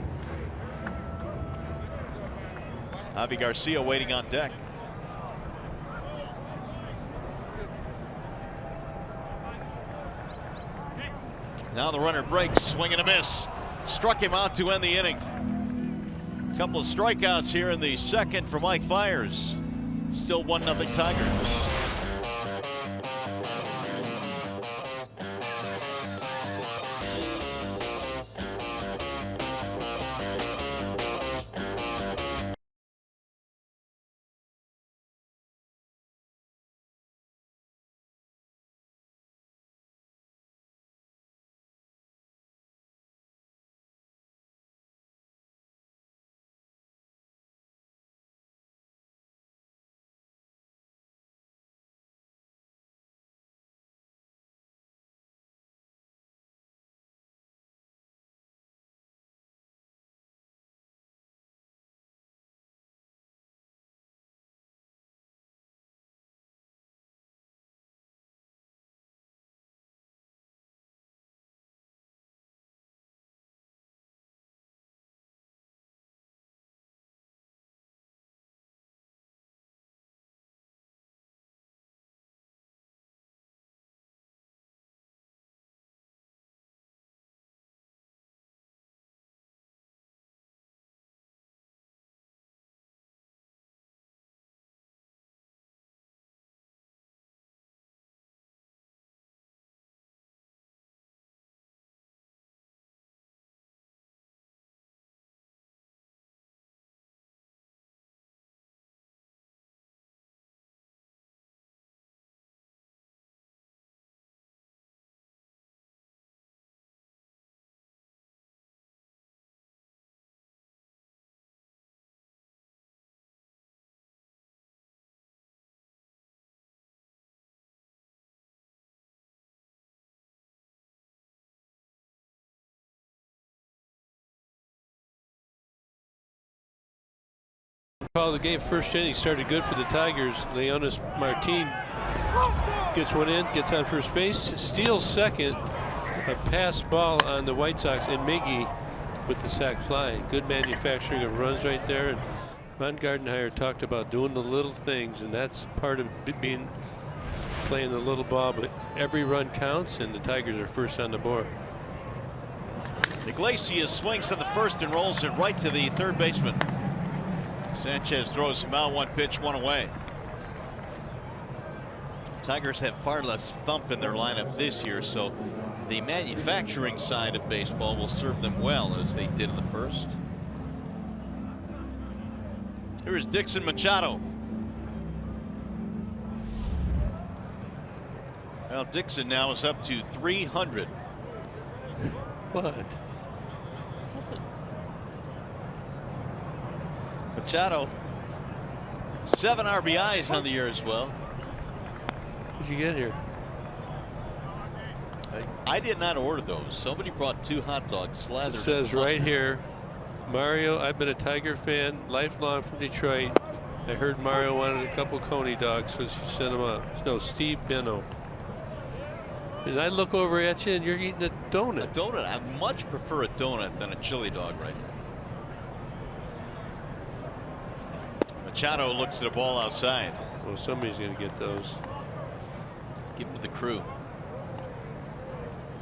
Javi Garcia waiting on deck. Now the runner breaks, swing and a miss. Struck him out to end the inning. A couple of strikeouts here in the second for Mike Fiers. Still 1-0 Tigers. Call the game first inning started good for the Tigers. Leonis Martin gets one in, gets on first base, steals second. A pass ball on the White Sox, and Miggy with the sac fly. Good manufacturing of runs right there. And Ron Gardenhire talked about doing the little things, and that's part of playing the little ball. But every run counts, and the Tigers are first on the board. Iglesias swings on the first and rolls it right to the third baseman. Sanchez throws him out, 1 pitch, 1 away. Tigers have far less thump in their lineup this year, so the manufacturing side of baseball will serve them well, as they did in the first. Here is Dixon Machado. Well, Dixon now is up to 300. What? Machado, 7 RBIs on the year as well. What'd you get here? I did not order those. Somebody brought 2 hot dogs slathered. It says right here, Mario, I've been a Tiger fan lifelong from Detroit. I heard Mario wanted a couple Coney dogs, so she sent them up. No, Steve Benno. And I look over at you and you're eating a donut. A donut. I much prefer a donut than a chili dog right now. Machado looks at the ball outside. Well, somebody's going to get those. Give them to the crew.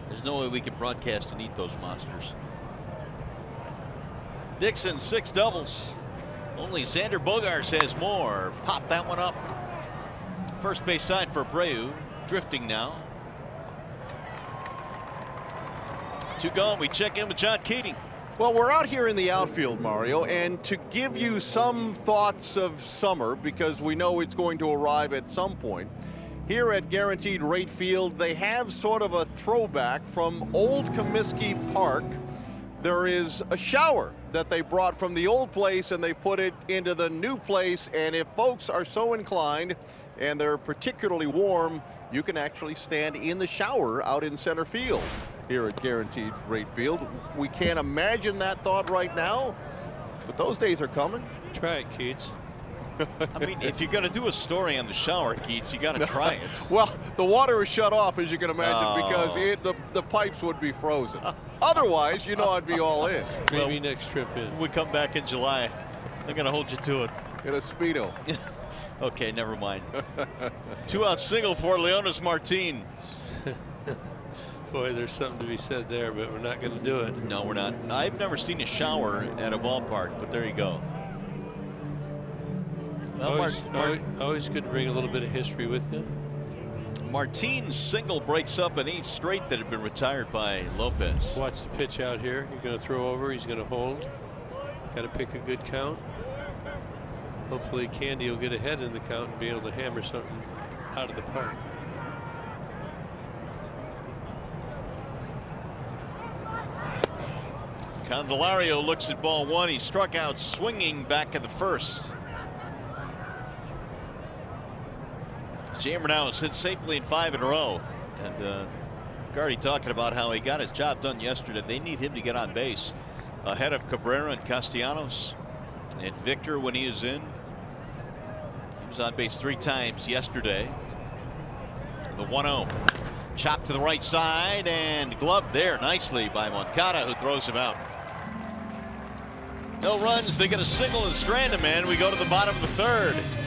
There's no way we can broadcast and eat those monsters. Dixon, 6 doubles. Only Xander Bogaerts has more. Pop that one up. First base side for Abreu. Drifting now. 2 gone. We check in with John Keating. Well, we're out here in the outfield, Mario, and to give you some thoughts of summer, because we know it's going to arrive at some point, here at Guaranteed Rate Field, they have sort of a throwback from old Comiskey Park. There is a shower that they brought from the old place and they put it into the new place, and if folks are so inclined and they're particularly warm, you can actually stand in the shower out in center field here at Guaranteed Rate Field. We can't imagine that thought right now, but those days are coming. Try it, Keats. I mean, if you're going to do a story on the shower, Keats, you got to try it. Well, the water is shut off, as you can imagine, because the pipes would be frozen. Otherwise, you know, I'd be all in. Maybe next trip in. We come back in July. They're going to hold you to it. In a Speedo. Okay, never mind. 2-out single for Leonis Martin. Boy, there's something to be said there, but we're not going to do it. No, we're not. I've never seen a shower at a ballpark, but there you go. Well, always good to bring a little bit of history with you. Martin's single breaks up an 8th straight that had been retired by Lopez. Watch the pitch out here. You're going to throw over. He's going to hold. Got to pick a good count. Hopefully Candy will get ahead in the count and be able to hammer something out of the park. Candelario looks at ball 1. He struck out swinging back at the first. Jammer now has hit safely in 5 in a row. And Gardy talking about how he got his job done yesterday. They need him to get on base ahead of Cabrera and Castellanos and Victor when he is in. He was on base 3 times yesterday. The 1-0. Chopped to the right side and gloved there nicely by Moncada, who throws him out. No runs. They get a single and strand him in. We go to the bottom of the 3rd.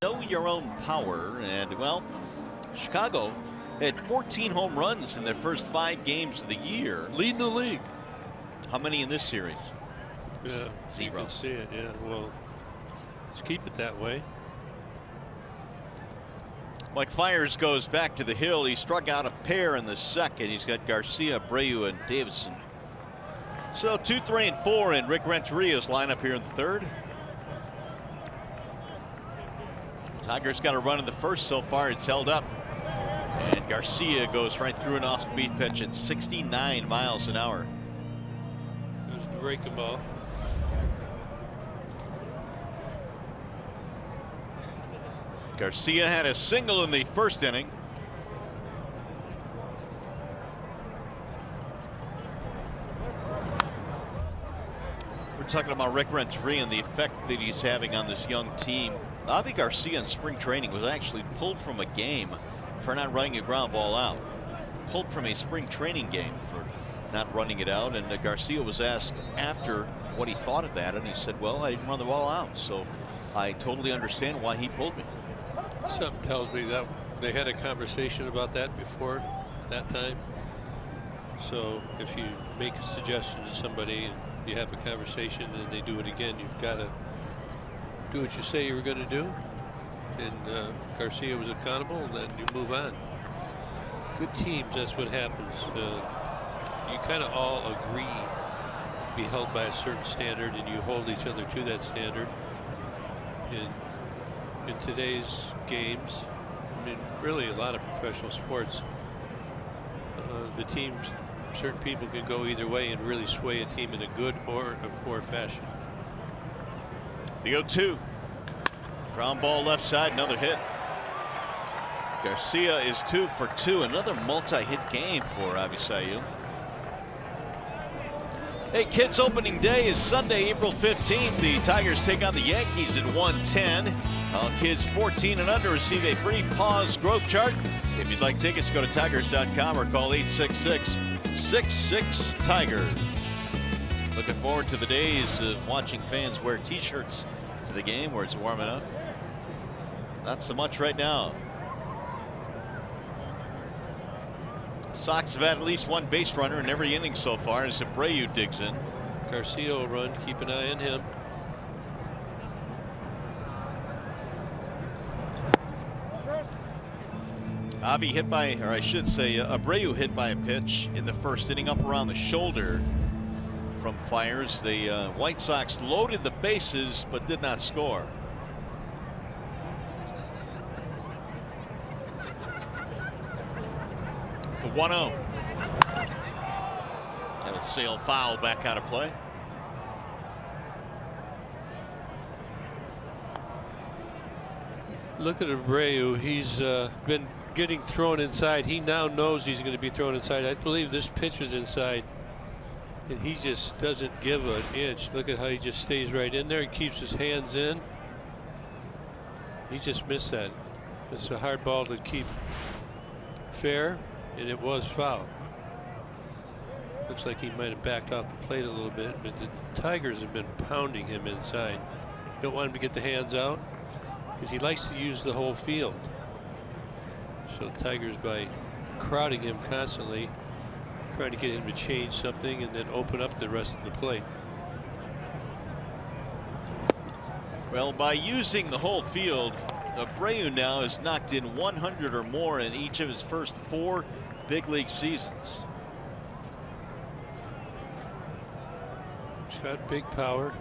Know your own power, and well, Chicago had 14 home runs in their first 5 games of the year. Leading the league. How many in this series? Yeah, 0. You can see it. Yeah, well, let's keep it that way. Mike Fiers goes back to the hill. He struck out a pair in the 2nd. He's got Garcia, Abreu, and Davison. So 2, 3, and 4 in Rick Renteria's lineup here in the third. Tigers got a run in the first so far. It's held up. And Garcia goes right through an off-speed pitch at 69 miles an hour. There's the breaking ball. Garcia had a single in the first inning. We're talking about Rick Renteria and the effect that he's having on this young team. Avi Garcia in spring training was actually pulled from a game for not running a ground ball out. Pulled from a spring training game for not running it out. And Garcia was asked after what he thought of that, and he said, well, I didn't run the ball out, so I totally understand why he pulled me. Something tells me that they had a conversation about that before that time. So if you make a suggestion to somebody and you have a conversation and they do it again, you've got to do what you say you were going to do. And Garcia was accountable, and then you move on. Good teams, that's what happens. You kind of all agree to be held by a certain standard, and you hold each other to that standard. In today's games, I mean, really a lot of professional sports, the teams, certain people can go either way and really sway a team in a good or a poor fashion. The 0-2. Ground ball left side, another hit. Garcia is 2 for 2, another multi-hit game for Avisayu. Hey kids, opening day is Sunday, April 15th. The Tigers take on the Yankees at 1:10. All kids 14 and under receive a free pause growth chart. If you'd like tickets, go to tigers.com or call 866-66-TIGER. Looking forward to the days of watching fans wear t-shirts to the game where it's warming up. Not so much right now. Sox have had at least one base runner in every inning so far as Abreu digs in. Garcia will run. Keep an eye on him. Avi hit by, or I should say, Abreu hit by a pitch in the first inning up around the shoulder from Fiers. The White Sox loaded the bases but did not score. The 1-0. That'll sail foul back out of play. Look at Abreu. He's been getting thrown inside. He now knows he's going to be thrown inside. I believe this pitch was inside, and he just doesn't give an inch. Look at how he just stays right in there and keeps his hands in. He just missed that. It's a hard ball to keep fair, and it was foul. Looks like he might have backed off the plate a little bit, but the Tigers have been pounding him inside. Don't want him to get the hands out because he likes to use the whole field. So the Tigers, by crowding him constantly, trying to get him to change something and then open up the rest of the plate. Well, by using the whole field, Abreu now has knocked in 100 or more in each of his first 4 big league seasons. He's got big power.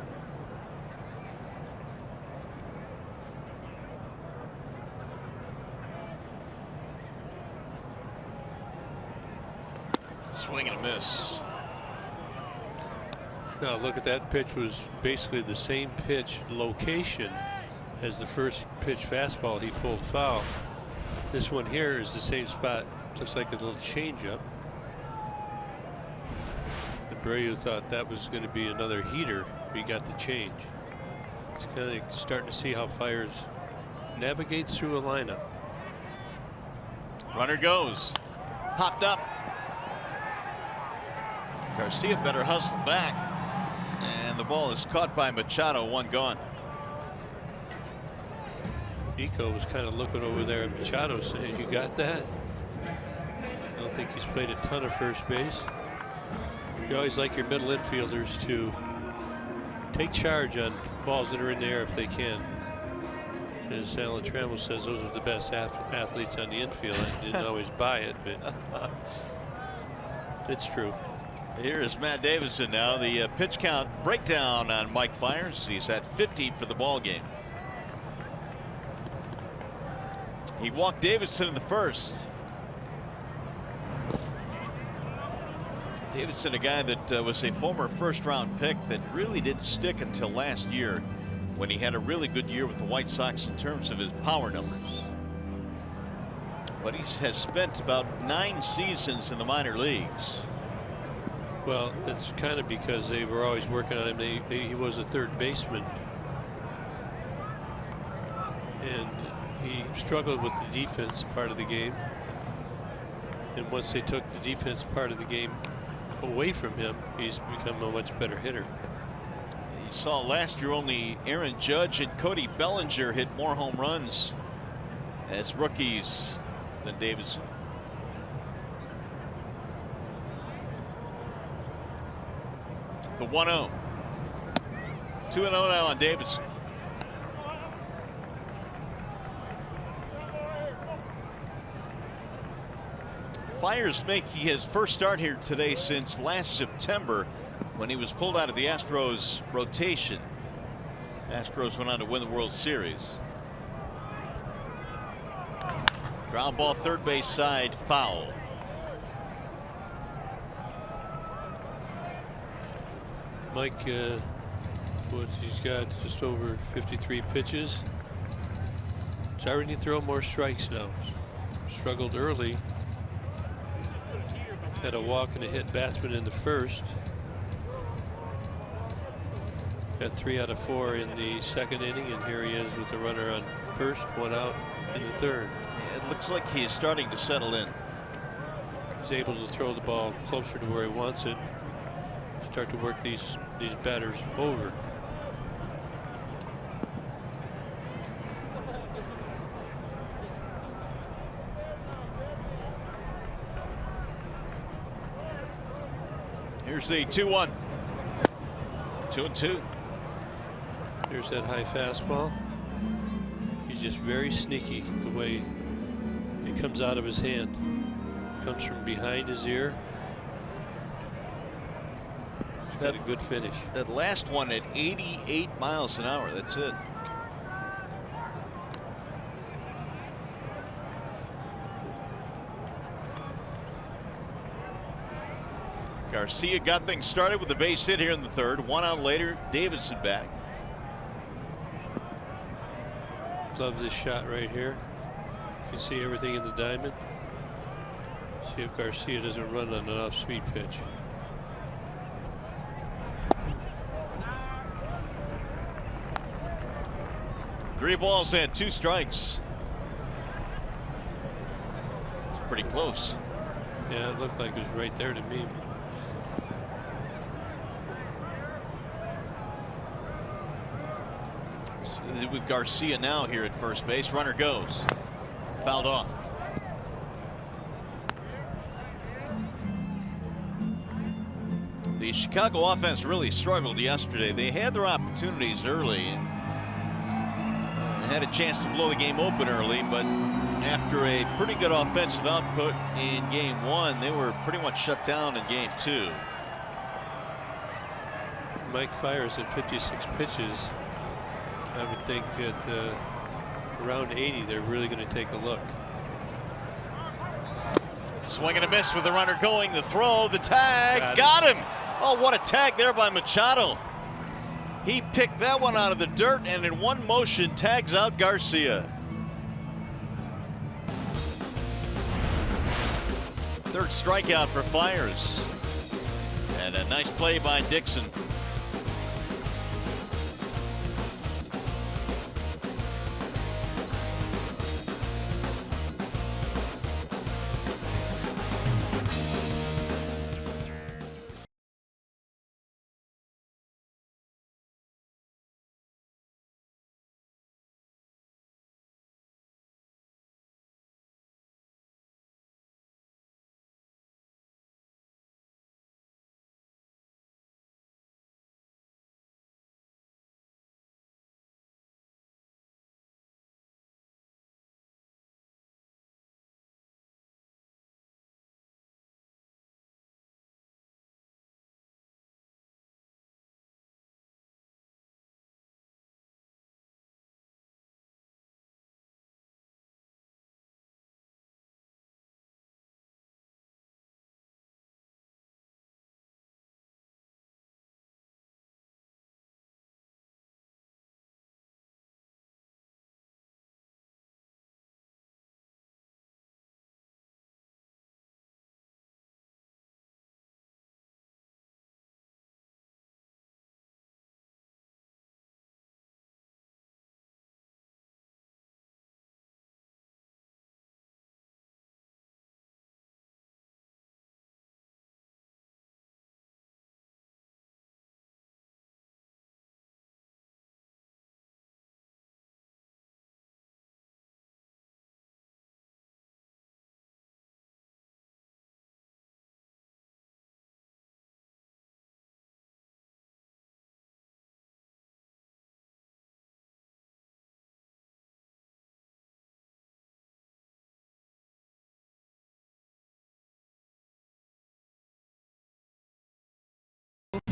Swing and a miss. Now look at that pitch. Was basically the same pitch location as the first pitch fastball he pulled foul. This one here is the same spot. Looks like a little changeup. Abreu thought that was going to be another heater. He got the change. It's kind of starting to see how Fiers navigates through a lineup. Runner goes. Popped up. Garcia better hustle back. And the ball is caught by Machado. 1 gone. Nico was kind of looking over there at Machado saying, you got that? I don't think he's played a ton of first base. You always like your middle infielders to take charge on balls that are in the air if they can. As Alan Trammell says, those are the best athletes on the infield. I didn't always buy it, but it's true. Here's Matt Davidson now. The pitch count breakdown on Mike Fiers. He's at 50 for the ball game. He walked Davidson in the first. Davidson, a guy that was a former first-round pick that really didn't stick until last year, when he had a really good year with the White Sox in terms of his power numbers. But he has spent about 9 seasons in the minor leagues. Well, it's kind of because they were always working on him. He was a third baseman, and he struggled with the defense part of the game. And once they took the defense part of the game away from him, he's become a much better hitter. You saw last year only Aaron Judge and Cody Bellinger hit more home runs as rookies than Davidson. The 1-0. 2-0 now on Davidson. Fiers making his first start here today since last September, when he was pulled out of the Astros rotation. Astros went on to win the World Series. Ground ball, third base side, foul. Mike, he's got just over 53 pitches. Starting to throw more strikes now. Struggled early. Had a walk and a hit batsman in the first. Got 3 out of 4 in the second inning, and here he is with the runner on first, 1 out in the third. Yeah, it looks like he is starting to settle in. He's able to throw the ball closer to where he wants it. Start to work these batters over. Here's the 2-1. 2-2. There's that high fastball. He's just very sneaky the way it comes out of his hand. Comes from behind his ear. He's got a good finish. That last one at 88 miles an hour. That's it. Garcia got things started with a base hit here in the third. 1 out later, Davidson batting. Love this shot right here. You can see everything in the diamond. See if Garcia doesn't run on an off-speed pitch. Three balls and 2 strikes. It's pretty close. Yeah, it looked like it was right there to me. With Garcia now here at first base. Runner goes. Fouled off. The Chicago offense really struggled yesterday. They had their opportunities early and had a chance to blow the game open early, but after a pretty good offensive output in game 1, they were pretty much shut down in game 2. Mike Fiers at 56 pitches. I would think that around 80, they're really going to take a look. Swing and a miss with the runner going. The throw, the tag, got him. Oh, what a tag there by Machado. He picked that one out of the dirt and in one motion tags out Garcia. Third strikeout for Fiers. And a nice play by Dixon.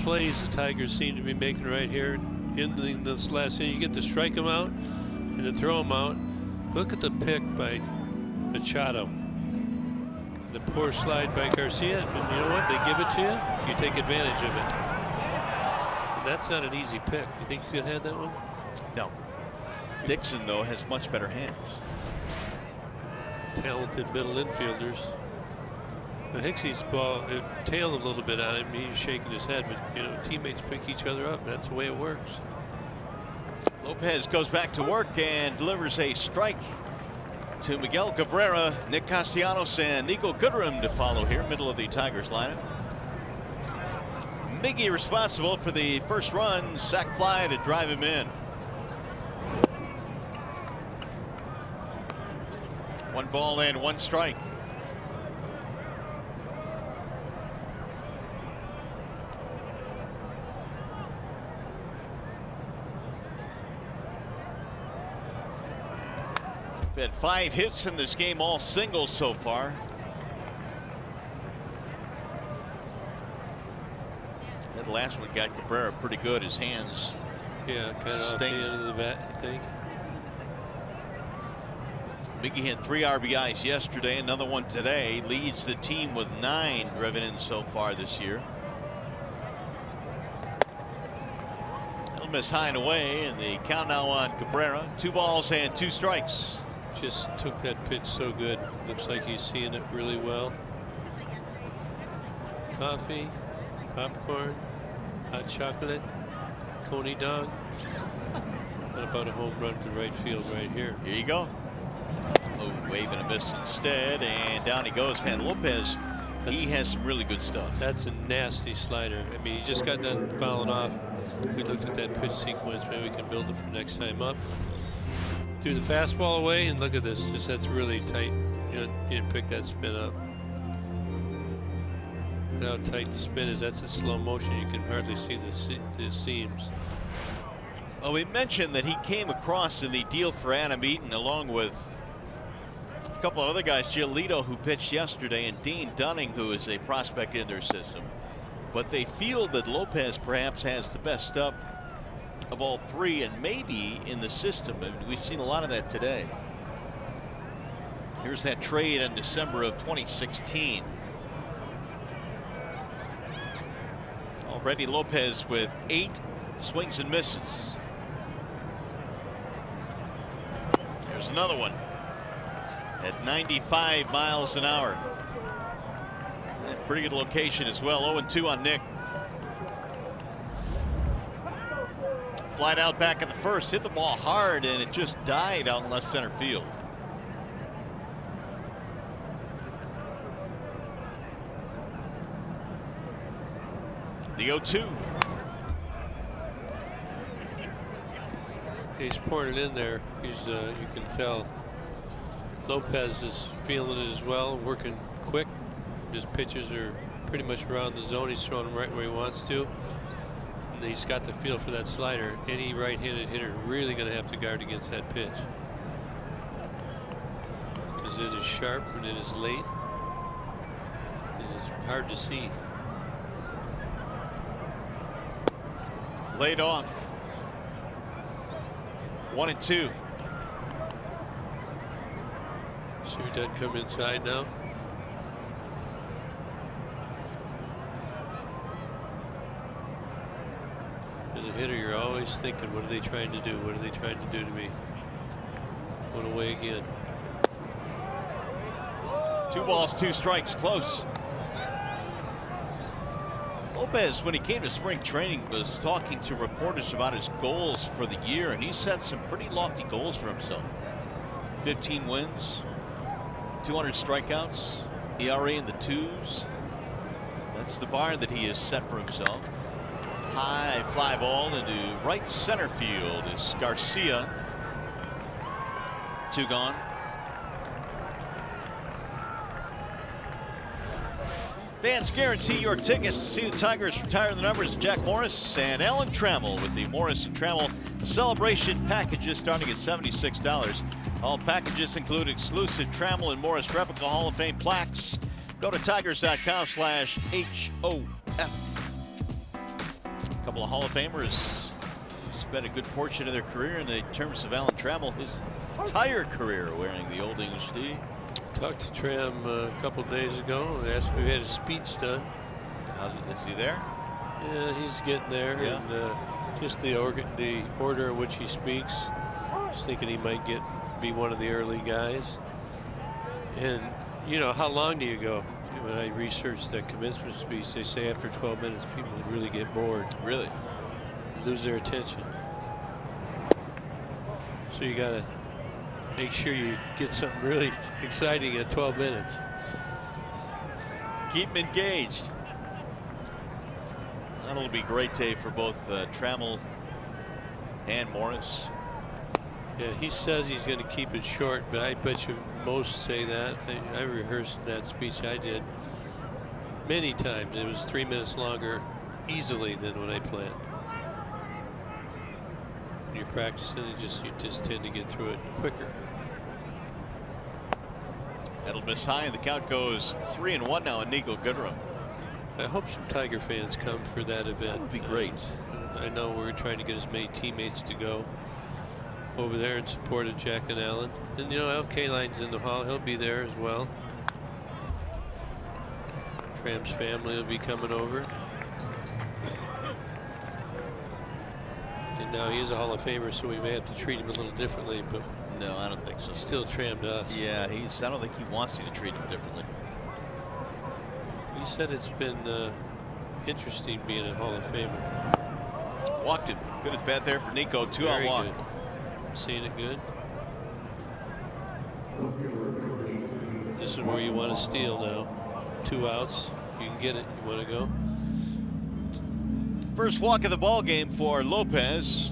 plays the Tigers seem to be making right here in this last inning. You get to strike them out and to throw them out. Look at the pick by Machado. And the poor slide by Garcia. And you know what? They give it to you. You take advantage of it. And that's not an easy pick. You think you could have had that one? No. Dixon, though, has much better hands. Talented middle infielders. The Hicksy's ball, it tailed a little bit on him. He's shaking his head, but you know, teammates pick each other up. That's the way it works. Lopez goes back to work and delivers a strike to Miguel Cabrera, Nick Castellanos, and Nico Goodrum to follow here, middle of the Tigers lineup. Miggy responsible for the first run, sac fly to drive him in. 1 ball and 1 strike. Had 5 hits in this game, all singles so far. That last one got Cabrera pretty good. His hands. Yeah, kind of off the end of the bat, I think. Miggy had 3 RBIs yesterday, another one today. Leads the team with 9 driven in so far this year. He'll miss high and away, and the count now on Cabrera. 2 balls and 2 strikes. Just took that pitch so good. Looks like he's seeing it really well. Coffee, popcorn, hot chocolate, coney dog. How about a home run to right field right here? Here you go. Oh, wave and a miss instead, and down he goes. Man, Lopez, he has some really good stuff. That's a nasty slider. I mean, he just got done fouling off. We looked at that pitch sequence. Maybe we can build it for next time up. Threw the fastball away, and look at this. Just that's really tight. You didn't pick that spin up. Look how tight the spin is. That's a slow motion. You can hardly see the seams. Well, we mentioned that he came across in the deal for Adam Eaton, along with a couple of other guys, Giolito, who pitched yesterday, and Dean Dunning, who is a prospect in their system. But they feel that Lopez perhaps has the best stuff of all 3, and maybe in the system. And we've seen a lot of that today. Here's that trade in December of 2016. Already Lopez with 8 swings and misses. There's another one at 95 miles an hour. Pretty good location as well. 0-2 on Nick. Flied out back in the first, hit the ball hard, and it just died out in left center field. The 0-2. He's pouring it in there. He's you can tell Lopez is feeling it as well, working quick. His pitches are pretty much around the zone. He's throwing them right where he wants to. And he's got the feel for that slider. Any right-handed hitter really going to have to guard against that pitch, because it is sharp and it is late. It is hard to see. Laid off. 1-2. See if he doesn't come inside now. As a hitter, you're always thinking, what are they trying to do? What are they trying to do to me? One away again. 2 balls, 2 strikes, close. Lopez, when he came to spring training, was talking to reporters about his goals for the year, and he set some pretty lofty goals for himself. 15 wins, 200 strikeouts, ERA in the 2s. That's the bar that he has set for himself. High fly ball into right center field is Garcia. 2 gone. Fans guarantee your tickets to see the Tigers retire the numbers. Jack Morris and Alan Trammell with the Morris and Trammell celebration packages starting at $76. All packages include exclusive Trammell and Morris replica Hall of Fame plaques. Go to tigers.com/HOF. couple of Hall of Famers spent a good portion of their career in the terms of Alan Trammell, his entire career wearing the Old English D. Talked to Tram a couple days ago and asked if we had his speech done. Is he there? Yeah, he's getting there. Yeah. And just the order in which he speaks. Just thinking he might be one of the early guys. And you know, how long do you go? When I researched that commencement speech, they say after 12 minutes people really get bored. Really? Lose their attention. So you got to make sure you get something really exciting at 12 minutes. Keep them engaged. That'll be a great day for both Trammell and Morris. Yeah, he says he's going to keep it short, but I bet you most say that. I rehearsed that speech I did many times. It was 3 minutes longer easily than what I planned. When you're practicing, you just tend to get through it quicker. That'll miss high, and the count goes 3-1 now on Nico Goodrum. I hope some Tiger fans come for that event. That would be great. I know we're trying to get as many teammates to go over there in support of Jack and Alan. And you know, Al Kaline's in the hall. He'll be there as well. Tram's family will be coming over. And now he is a Hall of Famer, so we may have to treat him a little differently, but No, I don't think so. he's still Tram to us. Yeah, I don't think he wants you to treat him differently. He said it's been interesting being a Hall of Famer. Walked it. Good at bat there for Nico. 2 out Very walk. good. Seeing it good. This is where you want to steal now. 2 outs. You can get it. You want to go. First walk of the ball game for Lopez.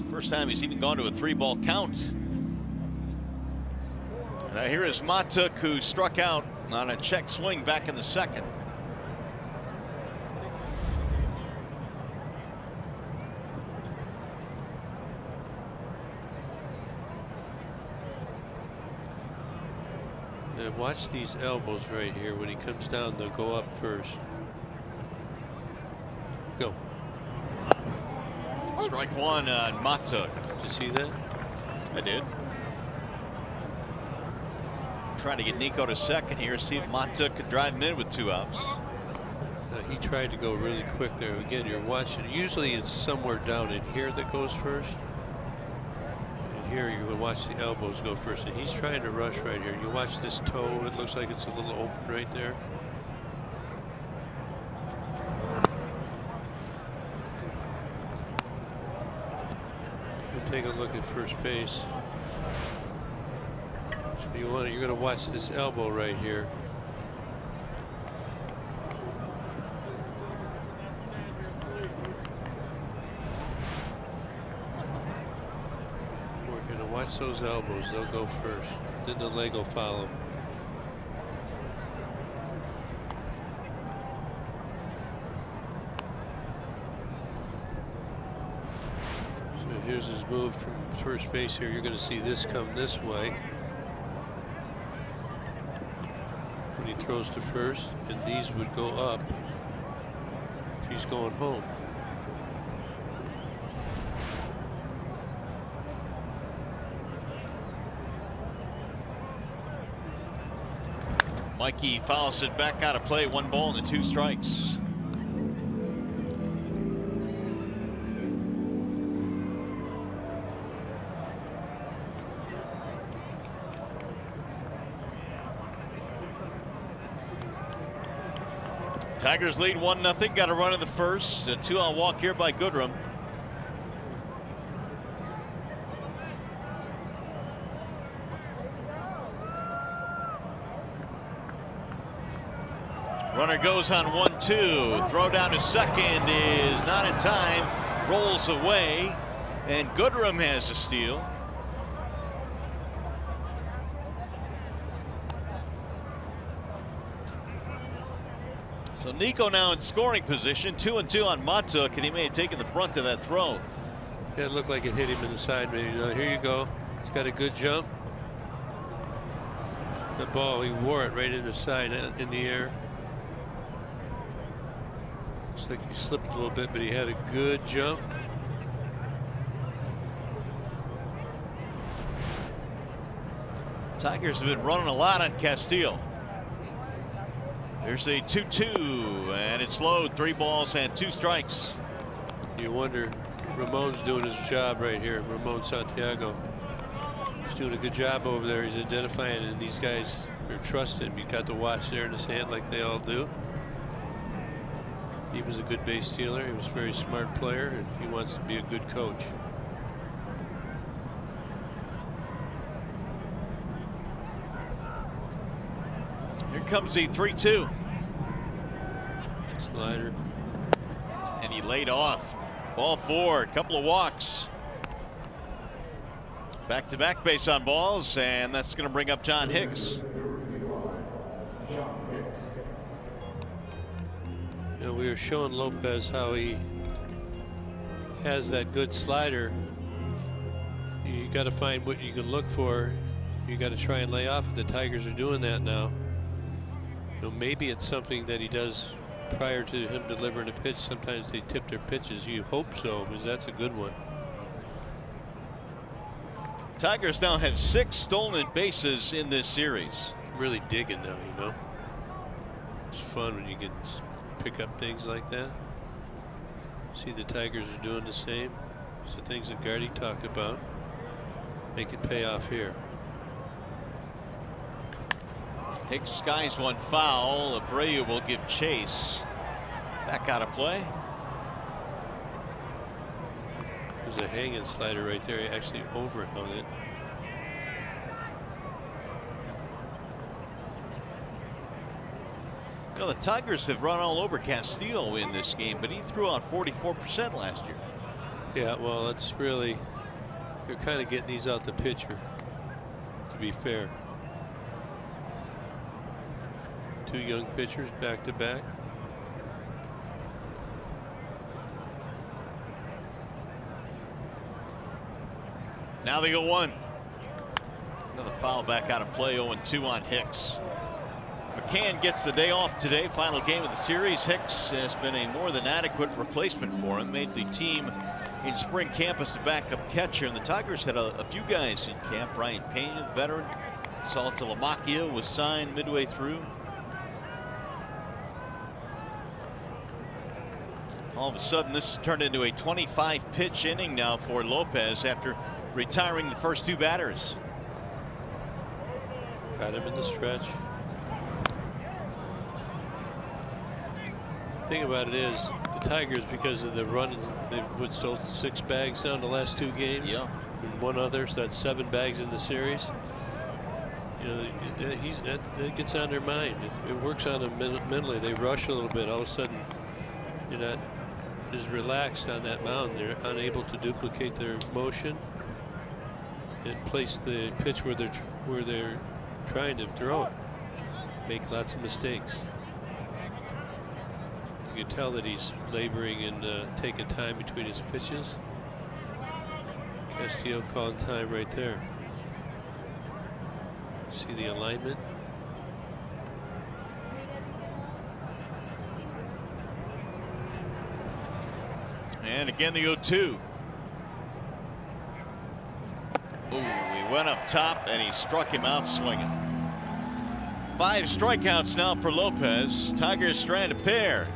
First time he's even gone to a 3-ball count. Now here is Matuk, who struck out on a check swing back in the second. Now watch these elbows right here. When he comes down, they'll go up first. Go. Strike one on Matuk. Did you see that? I did. Trying to get Nico to second here. See if Matuk could drive him in with 2 outs. He tried to go really quick there. Again, you're watching. Usually it's somewhere down in here that goes first. And here you will watch the elbows go first. And he's trying to rush right here. You watch this toe. It looks like it's a little open right there. We'll take a look at first base. So you're going to watch this elbow right here. We're going to watch those elbows. They'll go first. Then the leg will follow. So here's his move from first base here. You're going to see this come this way when he throws to first, and these would go up if he's going home. Mikey fouls it back out of play. 1 ball and 2 strikes. Tigers lead 1-0. Got a run in the first. A 2-out walk here by Goodrum. Runner goes on 1-2. Throw down to second is not in time. Rolls away. And Goodrum has a steal. So Nico now in scoring position. 2-2 on Matuk, and he may have taken the brunt of that throw. Yeah, it looked like it hit him in the side. Maybe. Here you go. He's got a good jump. The ball, he wore it right in the side in the air. Looks like he slipped a little bit, but he had a good jump. Tigers have been running a lot on Castillo. There's a 2-2, and it's low. 3 balls and 2 strikes. You wonder, Ramon's doing his job right here. Ramon Santiago. He's doing a good job over there. He's identifying, and these guys are trusting him. He's got the watch there in his hand like they all do. He was a good base stealer. He was a very smart player, and he wants to be a good coach. Here comes the 3-2. Slider. And he laid off. Ball 4, couple of walks. Back-to-back base on balls, and that's going to bring up John Hicks. You know, we were showing Lopez how he has that good slider. You got to find what you can look for. You got to try and lay off it. The Tigers are doing that now. You know, maybe it's something that he does prior to him delivering a pitch. Sometimes they tip their pitches. You hope so, because that's a good one. Tigers now have 6 stolen bases in this series. Really digging now, you know. It's fun when you can pick up things like that. See, the Tigers are doing the same. It's the things that Gardy talked about. Make it pay off here. Hicks skies one foul. Abreu will give chase. Back out of play. There's a hanging slider right there. He actually overhung it. You know, the Tigers have run all over Castillo in this game, but he threw out 44% last year. Yeah, well, that's really, you're kind of getting these out the pitcher, to be fair. 2 young pitchers back to back. Now they go 1. Another foul back out of play. 0-2 on Hicks. McCann gets the day off today. Final game of the series. Hicks has been a more than adequate replacement for him. Made the team in spring camp as the backup catcher. And the Tigers had a few guys in camp. Brian Pena, the veteran. Saltalamacchia was signed midway through. All of a sudden, this has turned into a 25-pitch inning now for Lopez after retiring the first 2 batters. Got him in the stretch. The thing about it is, the Tigers, because of the run, they've stole 6 bags down the last 2 games. Yeah. And 1 other, so that's 7 bags in the series. You know, that gets on their mind. It works on them mentally. They rush a little bit. All of a sudden, you're not as relaxed on that mound. They're unable to duplicate their motion and place the pitch where they're trying to throw it. Make lots of mistakes. You can tell that he's laboring and taking time between his pitches. Castillo calling time right there. See the alignment. And again, the 0-2. Ooh, he went up top and he struck him out swinging. 5 strikeouts now for Lopez. Tigers strand a pair.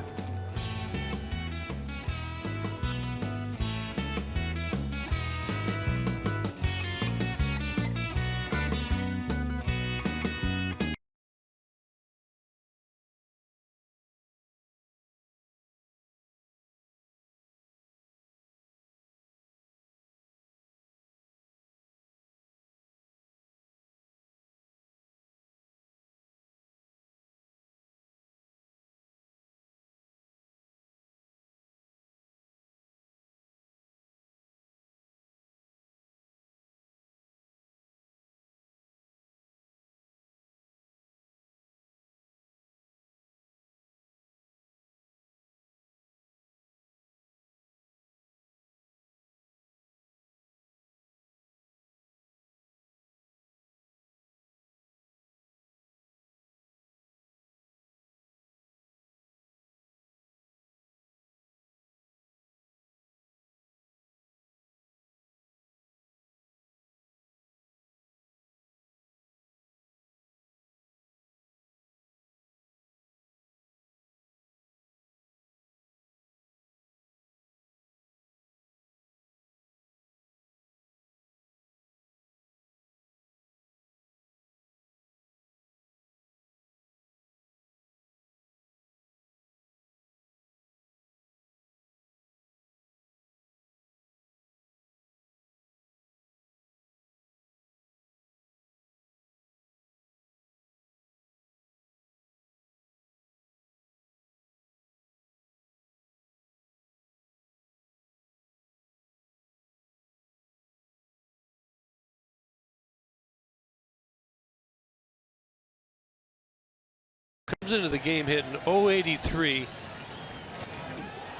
Comes into the game hitting .083.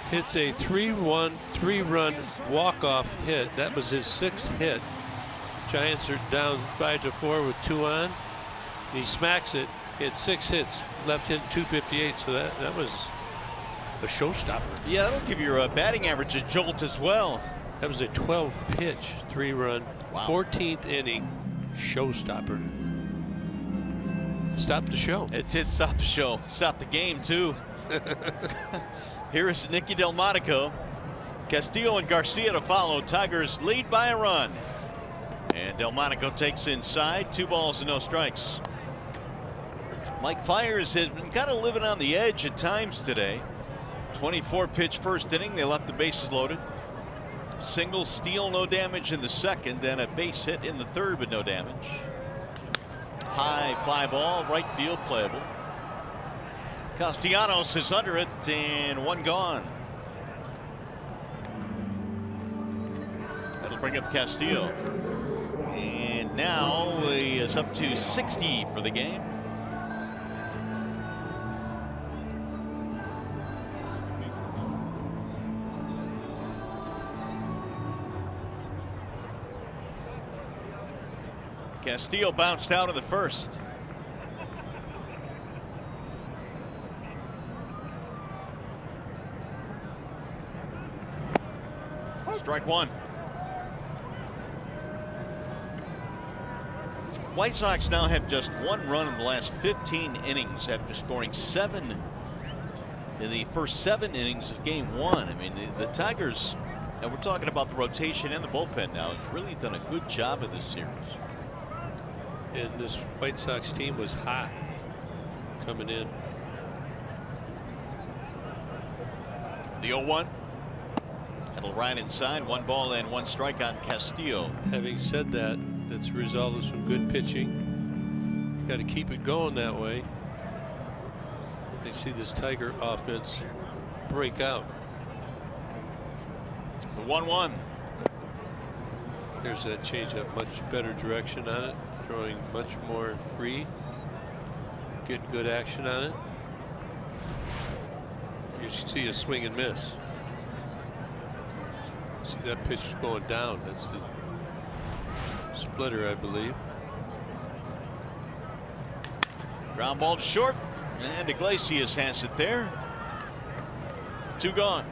Hits a 3-run walk-off hit. That was his 6th hit. Giants are down 5-4 with 2 on. He smacks it. He had 6 hits. Left hit 258. So that was a showstopper. Yeah, that'll give your batting average a jolt as well. That was a 12-pitch, 3-run, wow. 14th inning showstopper. Stopped the show. It did stop the show. Stopped the game, too. Here is Nicky Delmonico. Castillo and Garcia to follow. Tigers lead by a run. And Delmonico takes inside. 2 balls and no strikes. Mike Fiers has been kind of living on the edge at times today. 24-pitch first inning. They left the bases loaded. Single, steal, no damage in the second, and a base hit in the third, but no damage. High fly ball, right field, playable. Castellanos is under it, and 1 gone. That'll bring up Castillo. And now he is up to 60 for the game. Castillo bounced out in the first. Strike 1. White Sox now have just 1 run in the last 15 innings after scoring 7 in the first 7 innings of game 1. I mean, the Tigers, and we're talking about the rotation and the bullpen now, has really done a good job of this series. And this White Sox team was hot coming in. The 0-1. That'll ride inside. 1 ball and 1 strike on Castillo. Having said that, that's a result of some good pitching. Got to keep it going that way. I see this Tiger offense break out. The 1-1. There's that changeup, much better direction on it. Throwing much more free, getting good action on it. You see a swing and miss. See that pitch is going down. That's the splitter, I believe. Ground ball to short, and Iglesias has it there. 2 gone.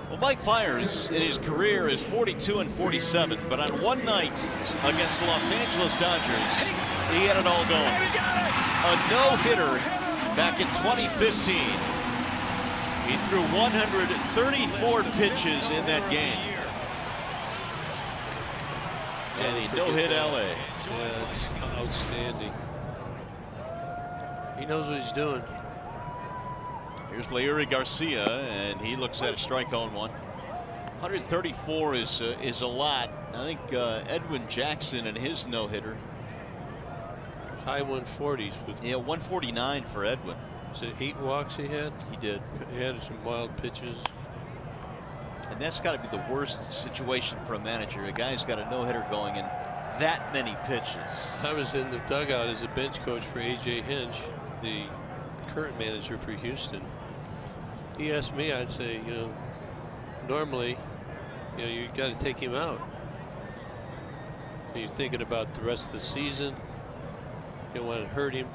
Well, Mike Fiers in his career is 42 and 47, but on one night against the Los Angeles Dodgers, he had it all going. A no-hitter back in 2015. He threw 134 pitches in that game. And he no-hit LA. Yeah, that's outstanding. He knows what he's doing. Here's Leury Garcia, and he looks at a strike on 1. 134 is a lot. I think Edwin Jackson and his no-hitter. High 140s. With 149 for Edwin. Was it 8 walks he had? He did. He had some wild pitches. And that's got to be the worst situation for a manager. A guy's got a no-hitter going in that many pitches. I was in the dugout as a bench coach for A.J. Hinch, the current manager for Houston. He asked me, I'd say, normally, you got to take him out. You're thinking about the rest of the season. You don't want to hurt him.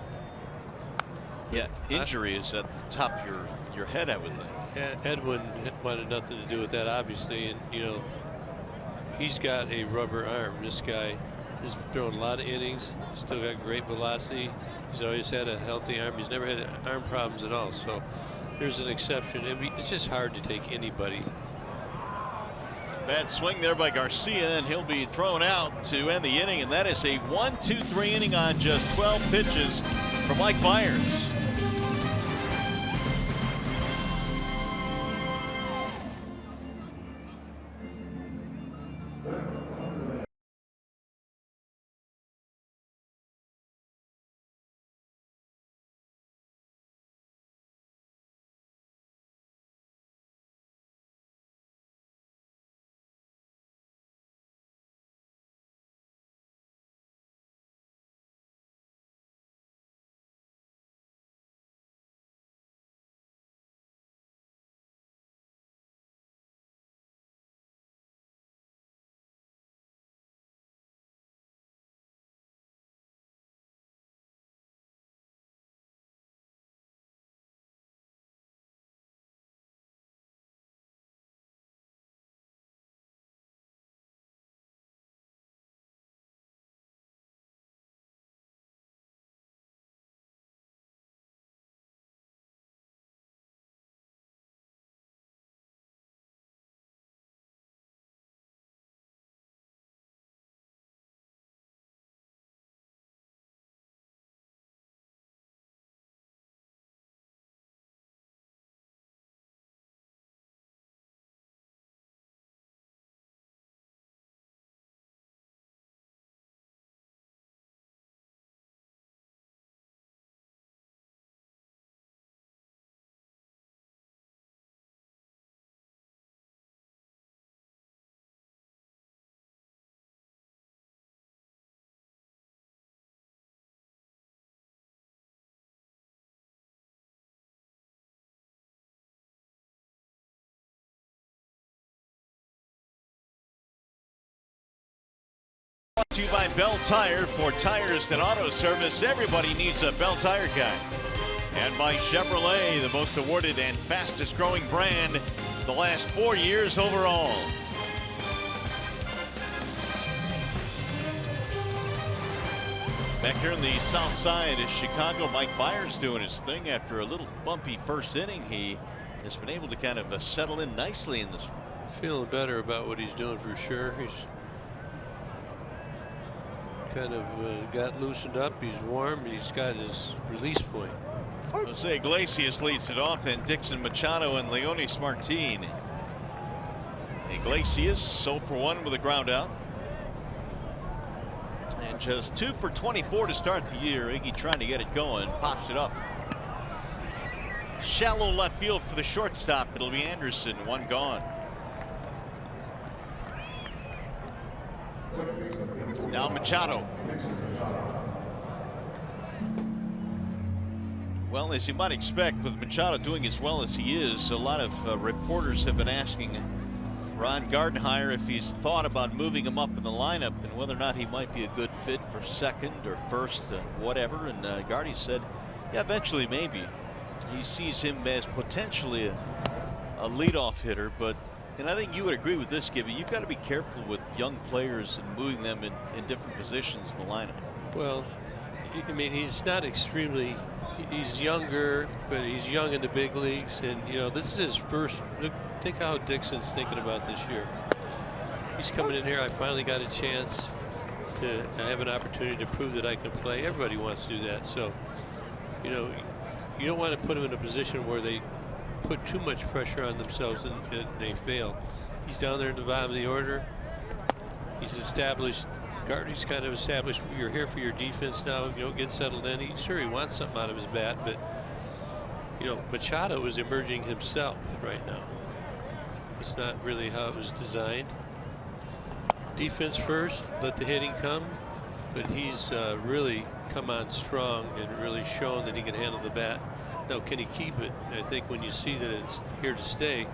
Yeah, injury is at the top of your head, I would think. Edwin wanted nothing to do with that, obviously, and he's got a rubber arm. This guy has thrown a lot of innings. Still got great velocity. He's always had a healthy arm. He's never had arm problems at all. So there's an exception. It's just hard to take anybody. Bad swing there by Garcia, and he'll be thrown out to end the inning. And that is a 1-2-3 inning on just 12 pitches for Mike Fiers. To you by Bell Tire. For tires and auto service, everybody needs a Bell Tire guy. And by Chevrolet, the most awarded and fastest growing brand the last 4 years overall. Back here in the south side of Chicago, Mike Fiers doing his thing after a little bumpy first inning. He has been able to kind of settle in nicely in this. Feeling better about what he's doing for sure. He's kind of got loosened up. He's warm. He's got his release point. Jose Iglesias leads it off, then Dixon Machado and Leonis Martin. Iglesias 0 for 1 with a ground out. And just 2 for 24 to start the year. Iggy trying to get it going, pops it up. Shallow left field for the shortstop. It'll be Anderson, 1 gone. Now Machado. Well, as you might expect, with Machado doing as well as he is, a lot of reporters have been asking Ron Gardenhire if he's thought about moving him up in the lineup and whether or not he might be a good fit for second or first, whatever. And Gardy said, yeah, eventually maybe. He sees him as potentially a leadoff hitter, but and I think you would agree with this, Gibby. You've got to be careful with young players and moving them in different positions in the lineup. Well, I mean, he's not extremely. He's younger, but he's young in the big leagues, and you know this is his first. Look, think how Dixon's thinking about this year. He's coming in here. I finally got a chance to have an opportunity to prove that I can play. Everybody wants to do that, so you know you don't want to put him in a position where they put too much pressure on themselves and they fail. He's down there in the bottom of the order. He's established. Gardy's kind of established. You're here for your defense now. You know, get settled in. He wants something out of his bat, but you know, Machado is emerging himself right now. It's not really how it was designed. Defense first, let the hitting come, but he's really come on strong and really shown that he can handle the bat. Now, can he keep it? I think when you see that it's here to stay,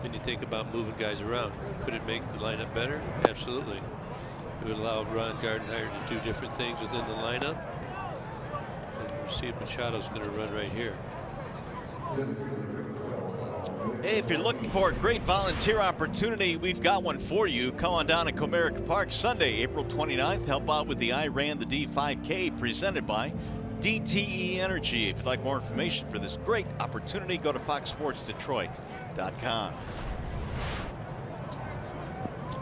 and you think about moving guys around, could it make the lineup better? Absolutely. It would allow Ron Gardenhire to do different things within the lineup. And see if Machado's going to run right here. Hey, if you're looking for a great volunteer opportunity, we've got one for you. Come on down to Comerica Park Sunday, April 29th. Help out with the I Ran the D 5K presented by DTE Energy. If you'd like more information for this great opportunity, go to foxsportsdetroit.com.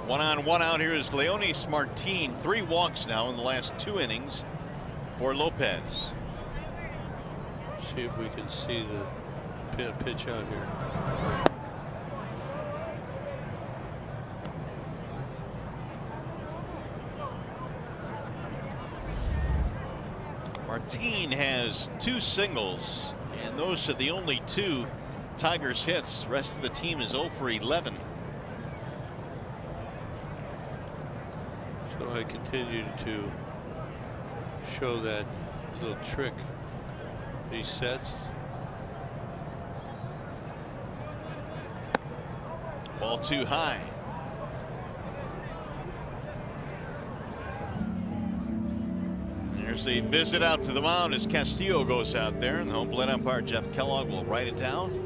1 on 1 out here is Leonis Martin. 3 walks now in the last 2 innings for Lopez. See if we can see the pitch out here. Martin has 2 singles, and those are the only 2 Tigers hits. The rest of the team is 0 for 11. So I continue to show that little trick. He sets. Ball too high. There's the visit out to the mound as Castillo goes out there, and the home plate umpire Jeff Kellogg will write it down.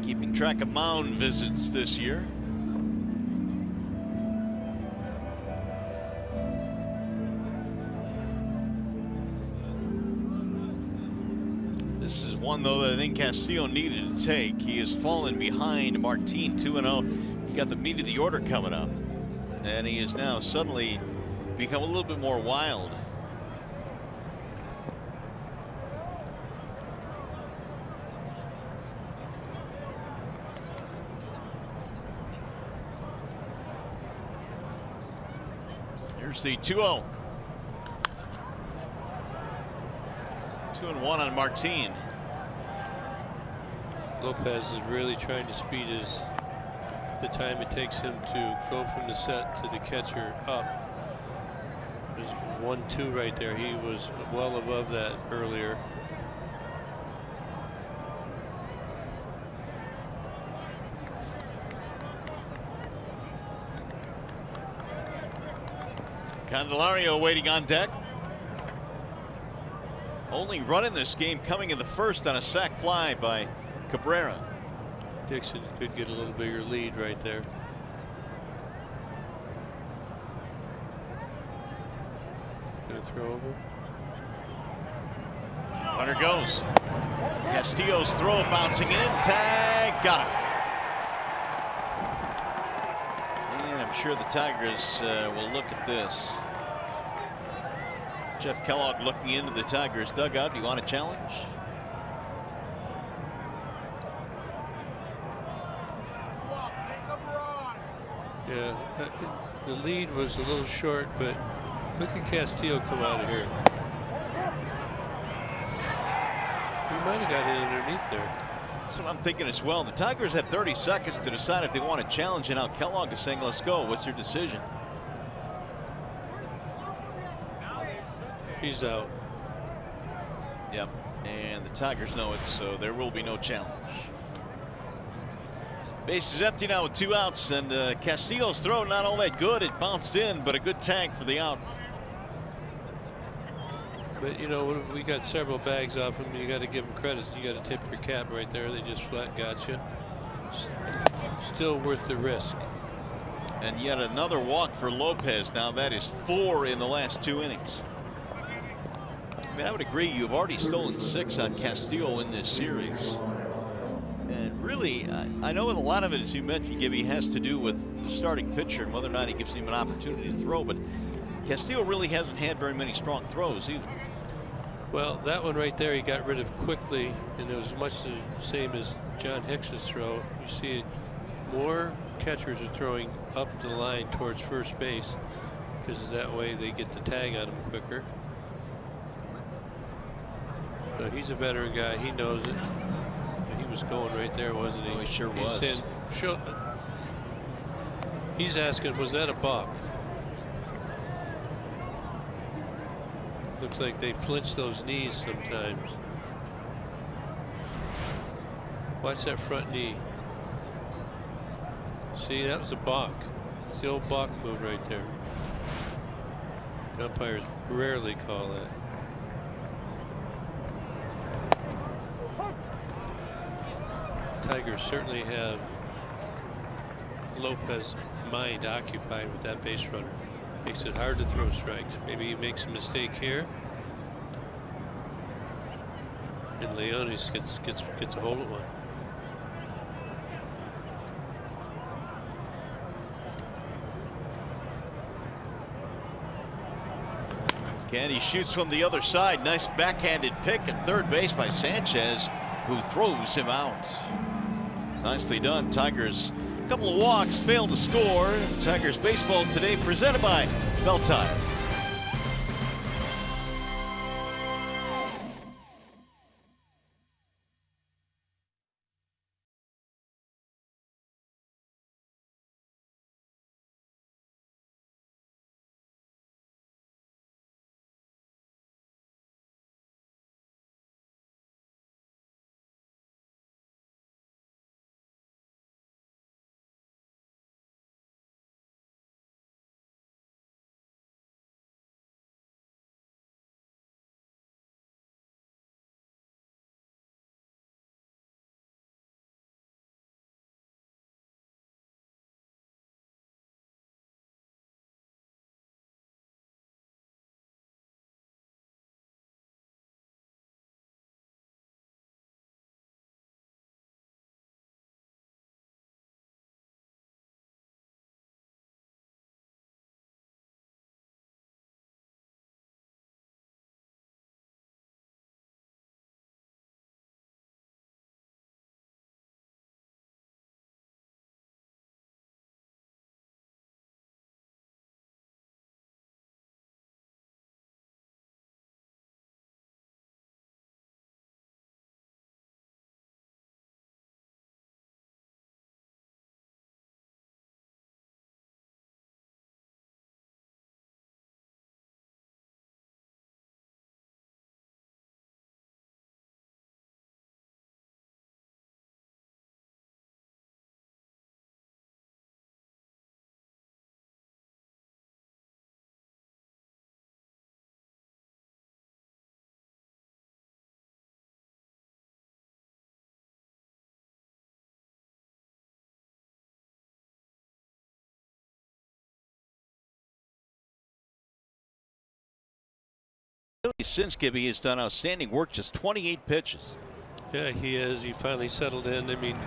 Keeping track of mound visits this year. This is one, though, that I think Castillo needed to take. He has fallen behind Martin 2-0. He got the meat of the order coming up, and he is now suddenly become a little bit more wild. Here's the 2-0. 2-1 on Martin. Lopez is really trying to speed the time it takes him to go from the set to the catcher up. There's 1-2 right there. He was well above that earlier. Candelario waiting on deck. Only run in this game coming in the first on a sac fly by Cabrera. Dixon could get a little bigger lead right there. Gonna throw over. Runner goes. Castillo's throw bouncing in. Tag. Got him. And I'm sure the Tigers will look at this. Jeff Kellogg looking into the Tigers dugout. Do you want a challenge? Yeah, the lead was a little short, but look at Castillo come out of here. He might have got it underneath there. That's what I'm thinking as well. The Tigers have 30 seconds to decide if they want to challenge, and now Kellogg is saying, let's go. What's your decision? He's out. Yep, and the Tigers know it, so there will be no challenge. Base is empty now with 2 outs, and Castillo's throw not all that good. It bounced in, but a good tag for the out. But you know, we got several bags off him. You got to give him credit. You got to tip your cap right there. They just flat got you. Still worth the risk. And yet another walk for Lopez. Now that is 4 in the last 2 innings. I mean, I would agree. You've already stolen 6 on Castillo in this series. And really, I know a lot of it, as you mentioned, Gibby, has to do with the starting pitcher and whether or not he gives him an opportunity to throw. But Castillo really hasn't had very many strong throws either. Well, that one right there he got rid of quickly, and it was much the same as John Hicks's throw. You see more catchers are throwing up the line towards first base because that way they get the tag on him quicker. So he's a veteran guy. He knows it. He was going right there, wasn't he? Oh, he sure was. Saying, he's asking, was that a balk? Looks like they flinch those knees sometimes. Watch that front knee. See, that was a balk. It's the old balk move right there. The umpires rarely call that. Tigers certainly have Lopez's mind occupied with that base runner. Makes it hard to throw strikes. Maybe he makes a mistake here, and Leonis gets a hold of one. He shoots from the other side. Nice backhanded pick at third base by Sanchez, who throws him out. Nicely done. Tigers, a couple of walks, failed to score. Tigers baseball today presented by Bell Tire. Really, since Gibby has done outstanding work, just 28 pitches. Yeah, he is. He finally settled in. I mean,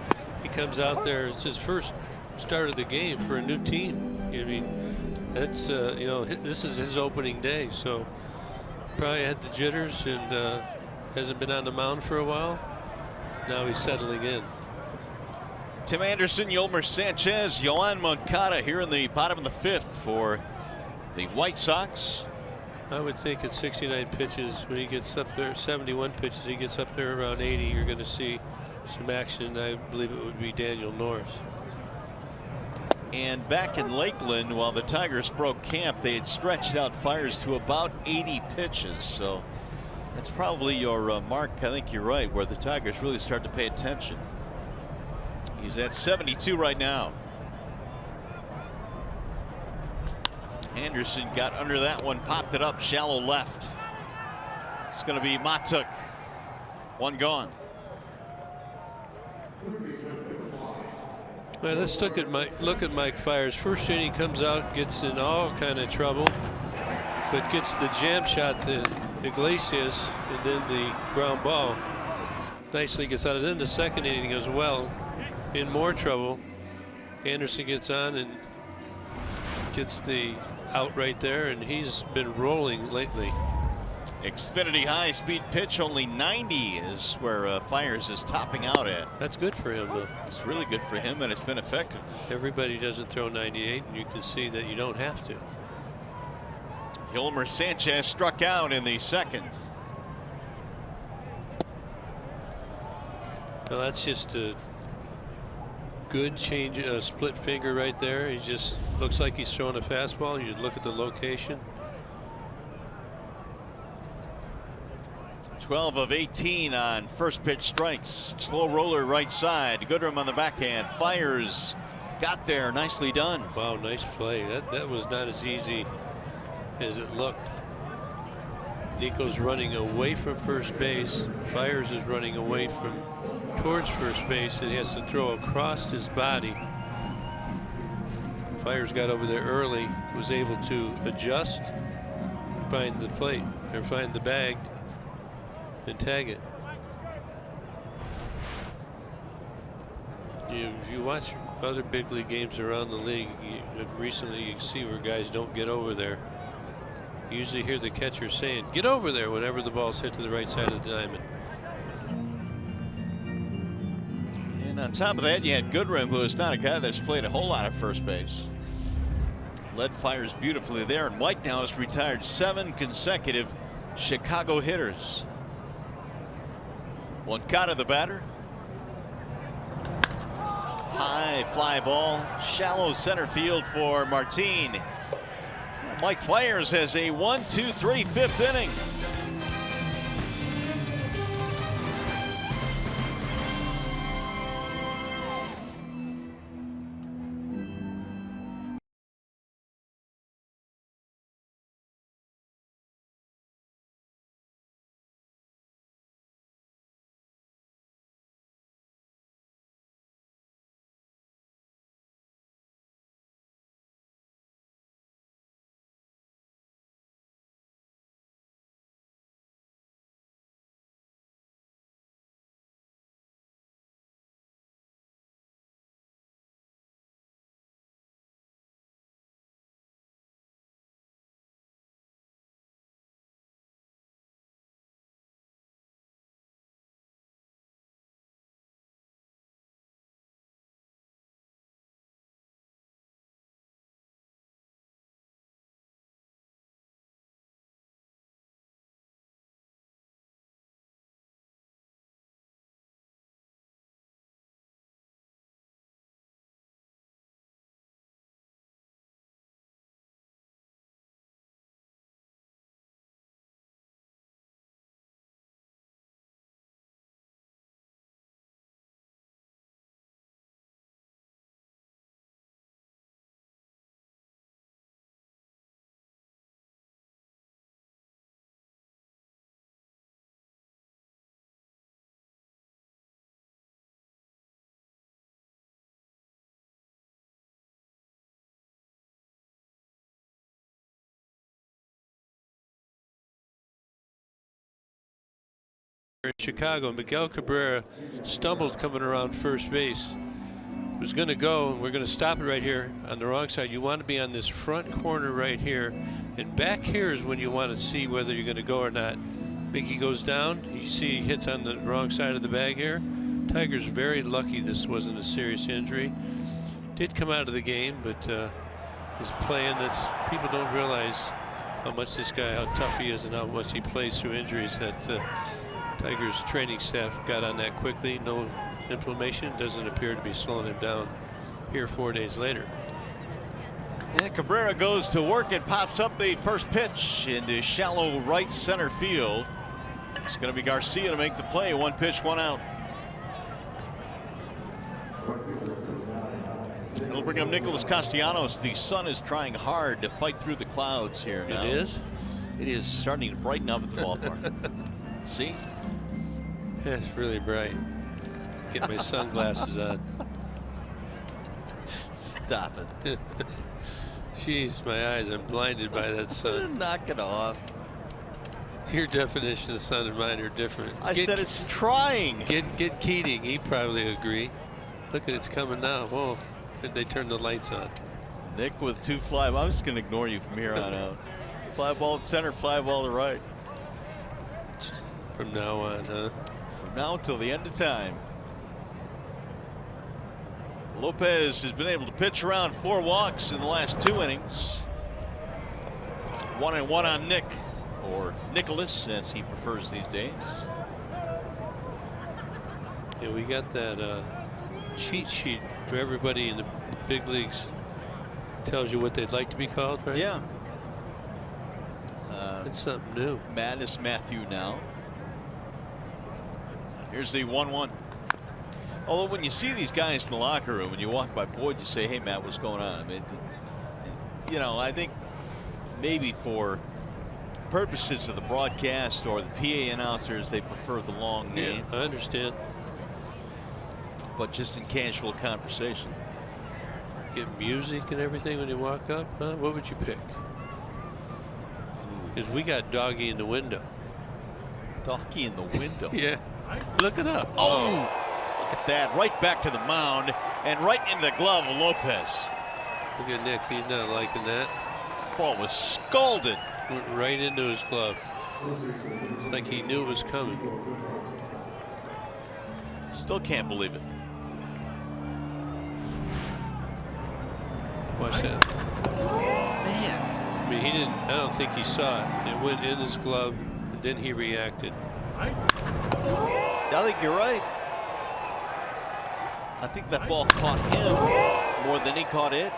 he comes out there. It's his first start of the game for a new team. I mean, that's you know, this is his opening day, so probably had the jitters and hasn't been on the mound for a while. Now he's settling in. Tim Anderson, Yolmer Sanchez, Yoan Moncada here in the bottom of the 5th for the White Sox. I would think at 69 pitches, when he gets up there, 71 pitches, he gets up there around 80, you're going to see some action. I believe it would be Daniel Norris. And back in Lakeland, while the Tigers broke camp, they had stretched out Fiers to about 80 pitches. So that's probably your mark. I think you're right, where the Tigers really start to pay attention. He's at 72 right now. Anderson got under that one, popped it up, shallow left. It's going to be Matuk. One gone. Well, let's look at Mike Fiers. First inning, comes out, gets in all kind of trouble, but gets the jam shot to Iglesias and then the ground ball. Nicely gets out of it. Then the second inning goes well, in more trouble. Anderson gets on and gets the out right there, and he's been rolling lately. Xfinity high-speed pitch, only 90 is where Fiers is topping out at. That's good for him, though. It's really good for him, and it's been effective. Everybody doesn't throw 98, and you can see that you don't have to. Yolmer Sanchez struck out in the 2nd. Well, that's just a good change, a split finger right there. He just looks like he's throwing a fastball. You look at the location. 12 of 18 on first pitch strikes. Slow roller right side. Goodrum on the backhand. Fiers got there. Nicely done. Wow, nice play. That was not as easy as it looked. Nico's running away from first base. Fiers is running away from towards first base, and he has to throw across his body. Fiers got over there early, was able to adjust, find the plate, or find the bag, and tag it. If you watch other big league games around the league, recently you see where guys don't get over there. You usually hear the catcher saying, "Get over there," whenever the ball's hit to the right side of the diamond. And on top of that, you had Goodrum, who is not a guy that's played a whole lot of first base. Led Fiers beautifully there, and White now has retired 7 consecutive Chicago hitters. Moncada the batter. High fly ball, shallow center field for Martin. Mike Fiers has a 1-2-3 5th inning. in Chicago. Miguel Cabrera stumbled coming around first base. Was going to go, and we're going to stop it right here on the wrong side. You want to be on this front corner right here, and back here is when you want to see whether you're going to go or not. Mickey goes down. You see he hits on the wrong side of the bag here. Tiger's very lucky this wasn't a serious injury. Did come out of the game, but is playing. That's, people don't realize how much this guy, how tough he is, and how much he plays through injuries. That Tiger's training staff got on that quickly. No inflammation, doesn't appear to be slowing him down here 4 days later. And Cabrera goes to work and pops up the first pitch into shallow right center field. It's going to be Garcia to make the play. 1 pitch, 1 out. It'll bring up Nicolas Castellanos. The sun is trying hard to fight through the clouds here now. It is? It is starting to brighten up at the ballpark. See? Yeah, it's really bright. Get my sunglasses on. Stop it. Jeez, my eyes, I'm blinded by that sun. Knock it off. Your definition of sun and mine are different. I said it's trying. Get Keating, he probably agree. Look at it's coming now. Whoa, they turned the lights on. Nick with 2 fly. I'm just going to ignore you from here on out. Fly ball to center, fly ball to right. From now on, huh? From now till the end of time. Lopez has been able to pitch around 4 walks in the last 2 innings. 1-1 on Nick, or Nicholas as he prefers these days. Yeah, we got that cheat sheet for everybody in the big leagues. Tells you what they'd like to be called, right? Yeah. It's something new. Matt is Matthew now. Here's the 1-1. Although when you see these guys in the locker room and you walk by Boyd, you say, hey, Matt, what's going on? I mean, you know, I think maybe for purposes of the broadcast or the PA announcers, they prefer the long name. Yeah, I understand. But just in casual conversation. Get music and everything when you walk up, huh? What would you pick? Because we got Doggy in the window. Doggy in the window? Yeah. Look it up. Oh, look at that. Right back to the mound and right in the glove of Lopez. Look at Nick. He's not liking that. Ball was scalded. Went right into his glove. It's like he knew it was coming. Still can't believe it. Watch that. Man. I mean, he didn't. I don't think he saw it. It went in his glove, and then he reacted. I think you're right. I think that ball caught him more than he caught it.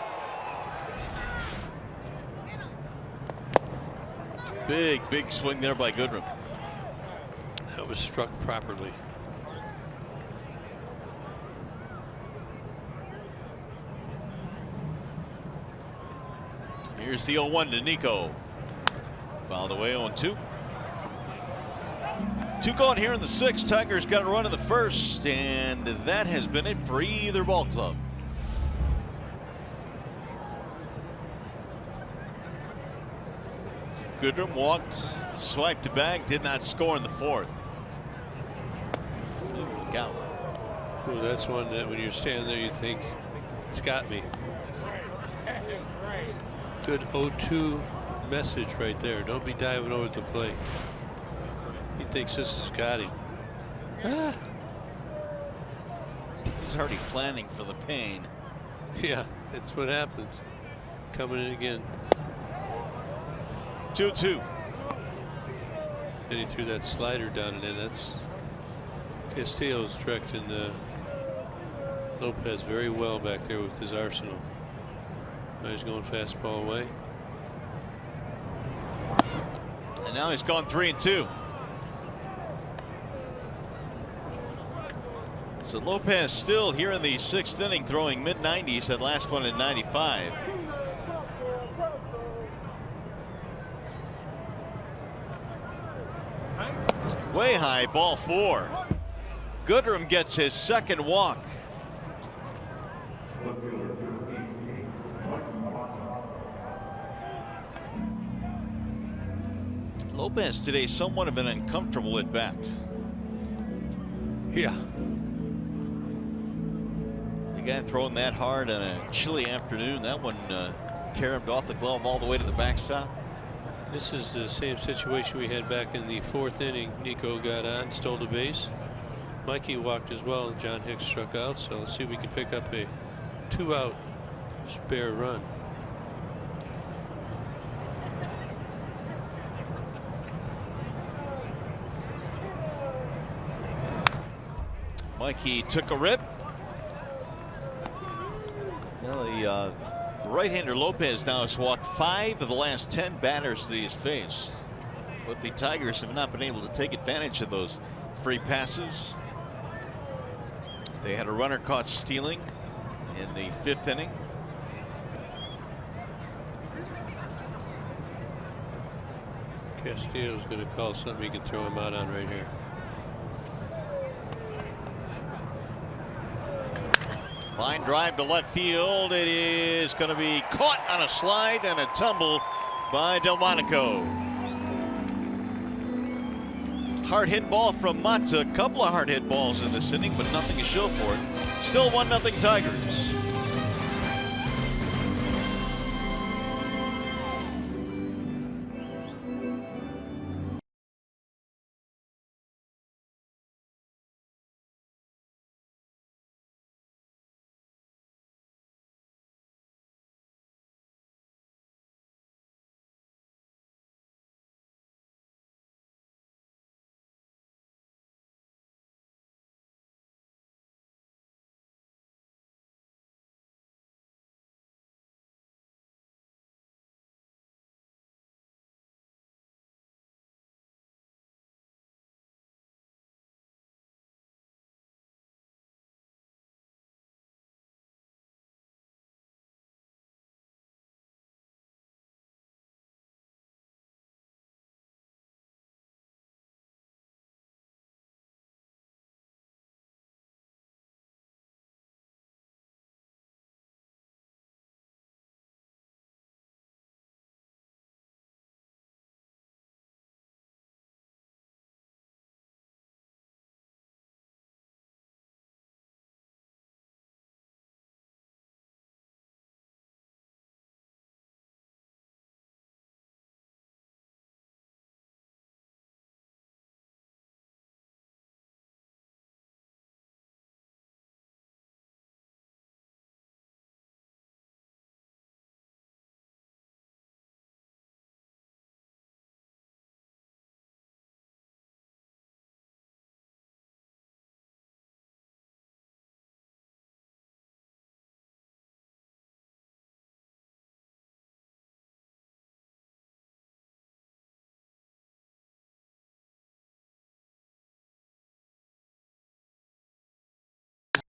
Big swing there by Goodrum. That was struck properly. Here's the 0-1 to Nico. Fouled away on 2. 2 gone here in the 6th. Tigers got a run in the 1st, and that has been it for either ball club. Goodrum walked, swiped the bag, did not score in the 4th. Look out. Ooh, that's one that when you're standing there, you think, it's got me. Good 0-2 message right there. Don't be diving over the plate. He thinks this has got him. Ah. He's already planning for the pain. Yeah, that's what happens. Coming in again. 2-2. And he threw that slider down and in. That's Castillo's directing Lopez very well back there with his arsenal. Now he's going fastball away. And now he's gone 3-2. So Lopez still here in the 6th inning throwing mid-90s, that last one in 95. Way high, ball 4. Goodrum gets his 2nd walk. Lopez today somewhat of an uncomfortable at bat. Yeah. The guy throwing that hard on a chilly afternoon, that one caromed off the glove all the way to the backstop. This is the same situation we had back in the 4th inning. Nico got on, stole the base. Mikey walked as well, and John Hicks struck out. So let's see if we can pick up a 2-out spare run. Mikey took a rip. Well, the right-hander Lopez now has walked 5 of the last 10 batters that he's faced. But the Tigers have not been able to take advantage of those free passes. They had a runner caught stealing in the 5th inning. Castillo's going to call something he can throw him out on right here. Line drive to left field. It is going to be caught on a slide and a tumble by Delmonico. Hard hit ball from Mata. A couple of hard hit balls in this inning, but nothing to show for it. Still 1-0 Tigers.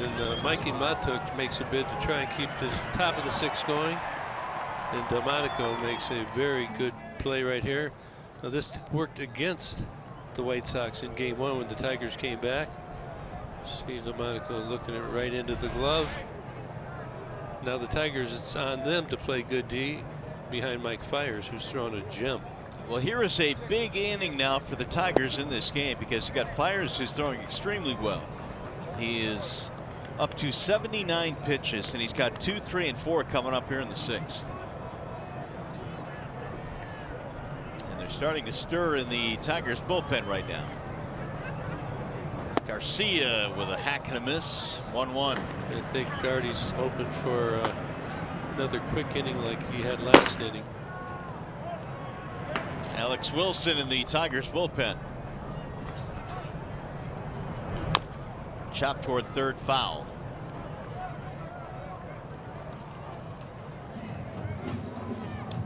And Mikey Matuk makes a bid to try and keep this top of the 6th going. And Delmonico makes a very good play right here. Now this worked against the White Sox in game 1 when the Tigers came back. See Delmonico looking it right into the glove. Now the Tigers, it's on them to play good D behind Mike Fiers, who's thrown a gem. Well, here is a big inning now for the Tigers in this game because you got Fiers who's throwing extremely well. He is up to 79 pitches, and he's got 2, 3, and 4 coming up here in the 6th. And they're starting to stir in the Tigers bullpen right now. Garcia with a hack and a miss, 1-1. I think Gardy's hoping for another quick inning like he had last inning. Alex Wilson in the Tigers bullpen. Chop toward third, foul.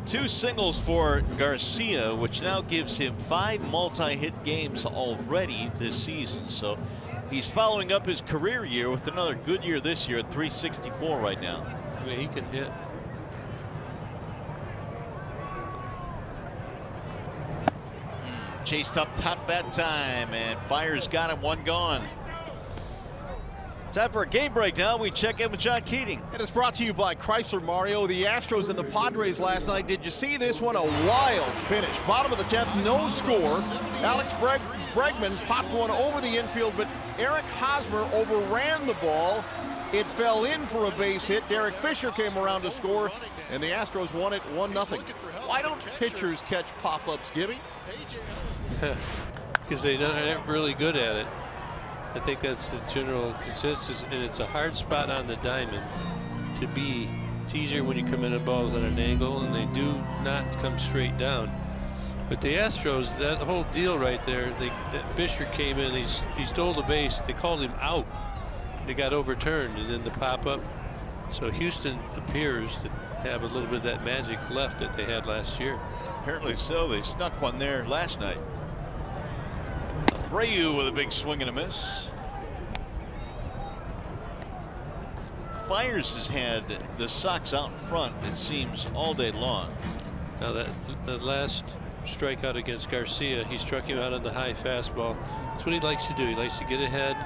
Two singles for Garcia, which now gives him 5 multi-hit games already this season. So he's following up his career year with another good year this year at 364 right now. I mean, he can hit. Chased up top that time, and Fiers got him, 1 gone. Time for a game break now. We check in with John Keating. And it's brought to you by Chrysler. Mario, the Astros and the Padres last night. Did you see this one? A wild finish. Bottom of the 10th, no score. Alex Bregman popped one over the infield, but Eric Hosmer overran the ball. It fell in for a base hit. Derek Fisher came around to score, and the Astros won it 1-0. Why don't pitchers catch pop-ups, Gibby? Because they're not really good at it. I think that's the general consensus, and it's a hard spot on the diamond to be. It's easier when you come in on balls at an angle, and they do not come straight down. But the Astros, that whole deal right there, that Fisher came in, he stole the base. They called him out. They got overturned, and then the pop-up. So Houston appears to have a little bit of that magic left that they had last year. Apparently so. They snuck one there last night. Abreu with a big swing and a miss. Fiers has had the Sox out front, it seems, all day long. Now the last strikeout against Garcia, he struck him out on the high fastball. That's what he likes to do. He likes to get ahead,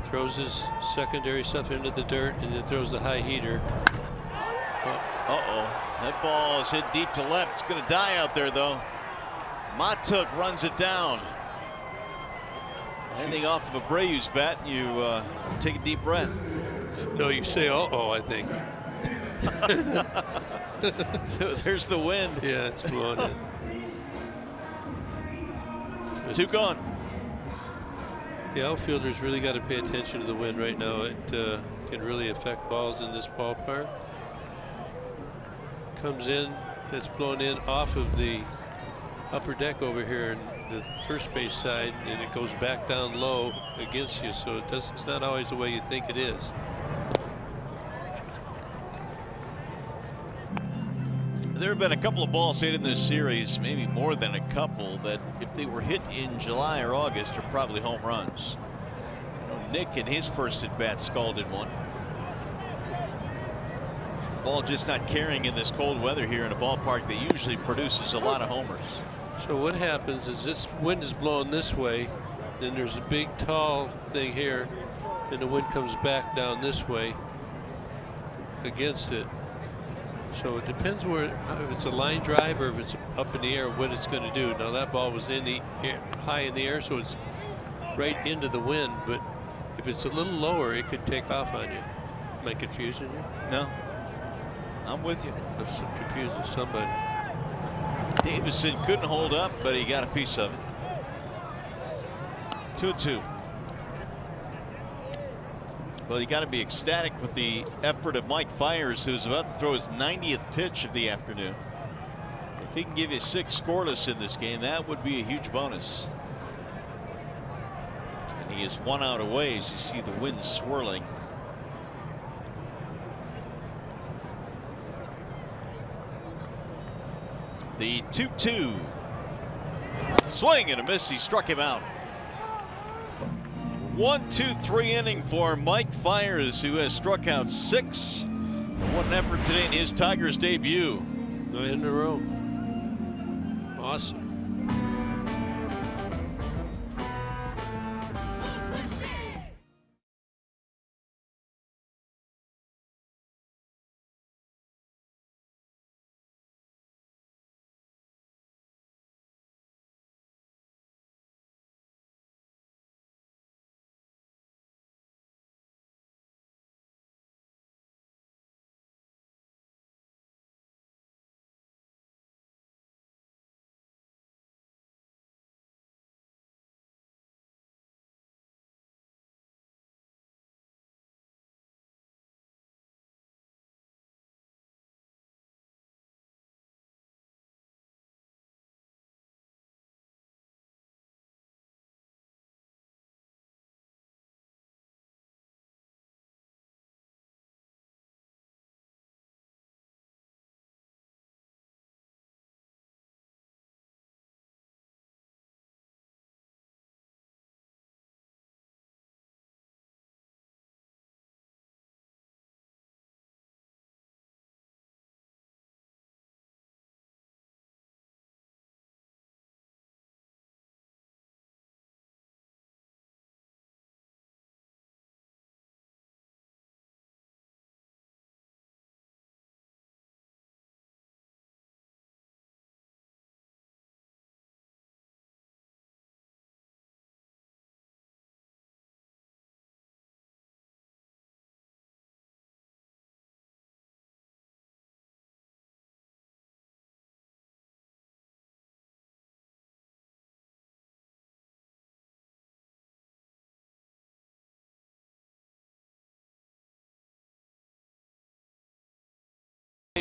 throws his secondary stuff into the dirt, and then throws the high heater. Uh-oh. That ball is hit deep to left. It's going to die out there, though. Matuk runs it down. Anything off of Abreu's bat, you take a deep breath. No, you say, uh-oh, I think. There's the wind. Yeah, it's blowing in. 2 gone. The outfielders really got to pay attention to the wind right now. It can really affect balls in this ballpark. Comes in, that's blown in off of the upper deck over here in the first base side, and it goes back down low against you. So it's not always the way you think it is. There have been a couple of balls hit in this series, maybe more than a couple, that if they were hit in July or August are probably home runs. Nick in his first at bat scalded one. Ball just not carrying in this cold weather here in a ballpark that usually produces a lot of homers. So what happens is this wind is blowing this way, then there's a big tall thing here, and the wind comes back down this way against it. So it depends where, if it's a line drive or if it's up in the air, what it's going to do. Now that ball was in the air, high in the air, so it's right into the wind. But if it's a little lower, it could take off on you. Am I confusing you? No, I'm with you. I'm confusing somebody. Davison couldn't hold up, but he got a piece of it. 2-2. Well, you got to be ecstatic with the effort of Mike Fiers, who's about to throw his 90th pitch of the afternoon. If he can give you 6 scoreless in this game, that would be a huge bonus. And he is 1 out away as you see the wind swirling. The 2-2. Swing and a miss. He struck him out. 1-2-3 inning for Mike Fiers, who has struck out 6. What an effort today in his Tigers debut. 9 in a row. Awesome.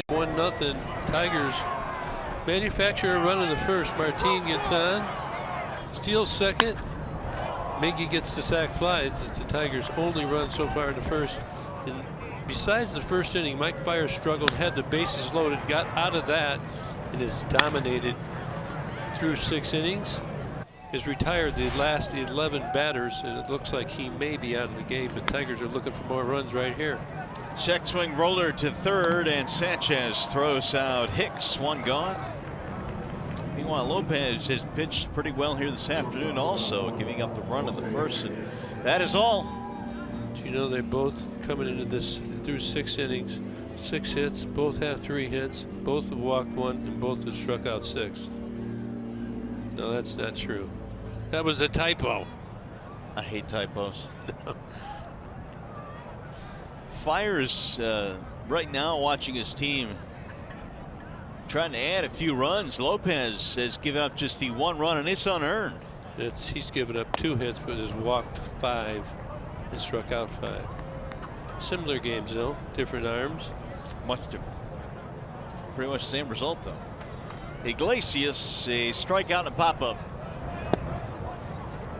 1-0. Tigers manufacture a run in the first. Martin gets on, steals second. Miggy gets the sac fly. It's the Tigers' only run so far in the first. And besides the first inning, Mike Fiers struggled, had the bases loaded, got out of that, and has dominated through 6 innings. Has retired the last 11 batters, and it looks like he may be out of the game, but Tigers are looking for more runs right here. Check swing roller to third, and Sanchez throws out Hicks. 1 gone. Meanwhile, Lopez has pitched pretty well here this afternoon, also giving up the run in the first, and that is all. Do you know they both coming into this through 6 innings, 6 hits, both have 3 hits, both have walked 1, and both have struck out 6. No, that's not true. That was a typo. I hate typos. Fiers right now watching his team trying to add a few runs. Lopez has given up just the 1 run, and it's unearned. He's given up 2 hits, but has walked 5 and struck out 5. Similar games though, different arms. Much different. Pretty much the same result though. Iglesias, a strikeout and a pop-up.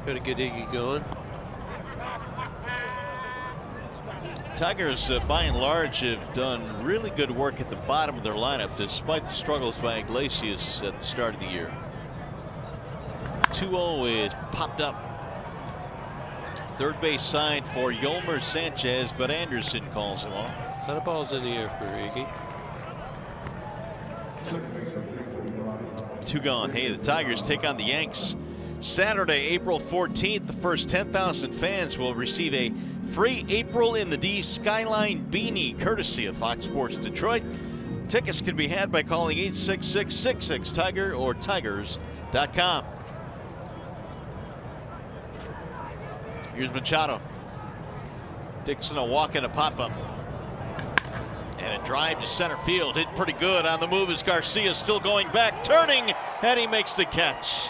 Got to get Iggy going. Tigers, by and large, have done really good work at the bottom of their lineup, despite the struggles by Iglesias at the start of the year. 2-0 is popped up. Third base side for Yolmer Sanchez, but Anderson calls him off. A lot of balls in the air for Iggy. 2 gone. Hey, the Tigers take on the Yanks Saturday, April 14th. The first 10,000 fans will receive a free April in the D Skyline beanie, courtesy of Fox Sports Detroit. Tickets can be had by calling 866-66-TIGER or tigers.com. Here's Machado. Dixon a walk and a pop-up. And a drive to center field. Hit pretty good on the move as Garcia still going back, turning, and he makes the catch.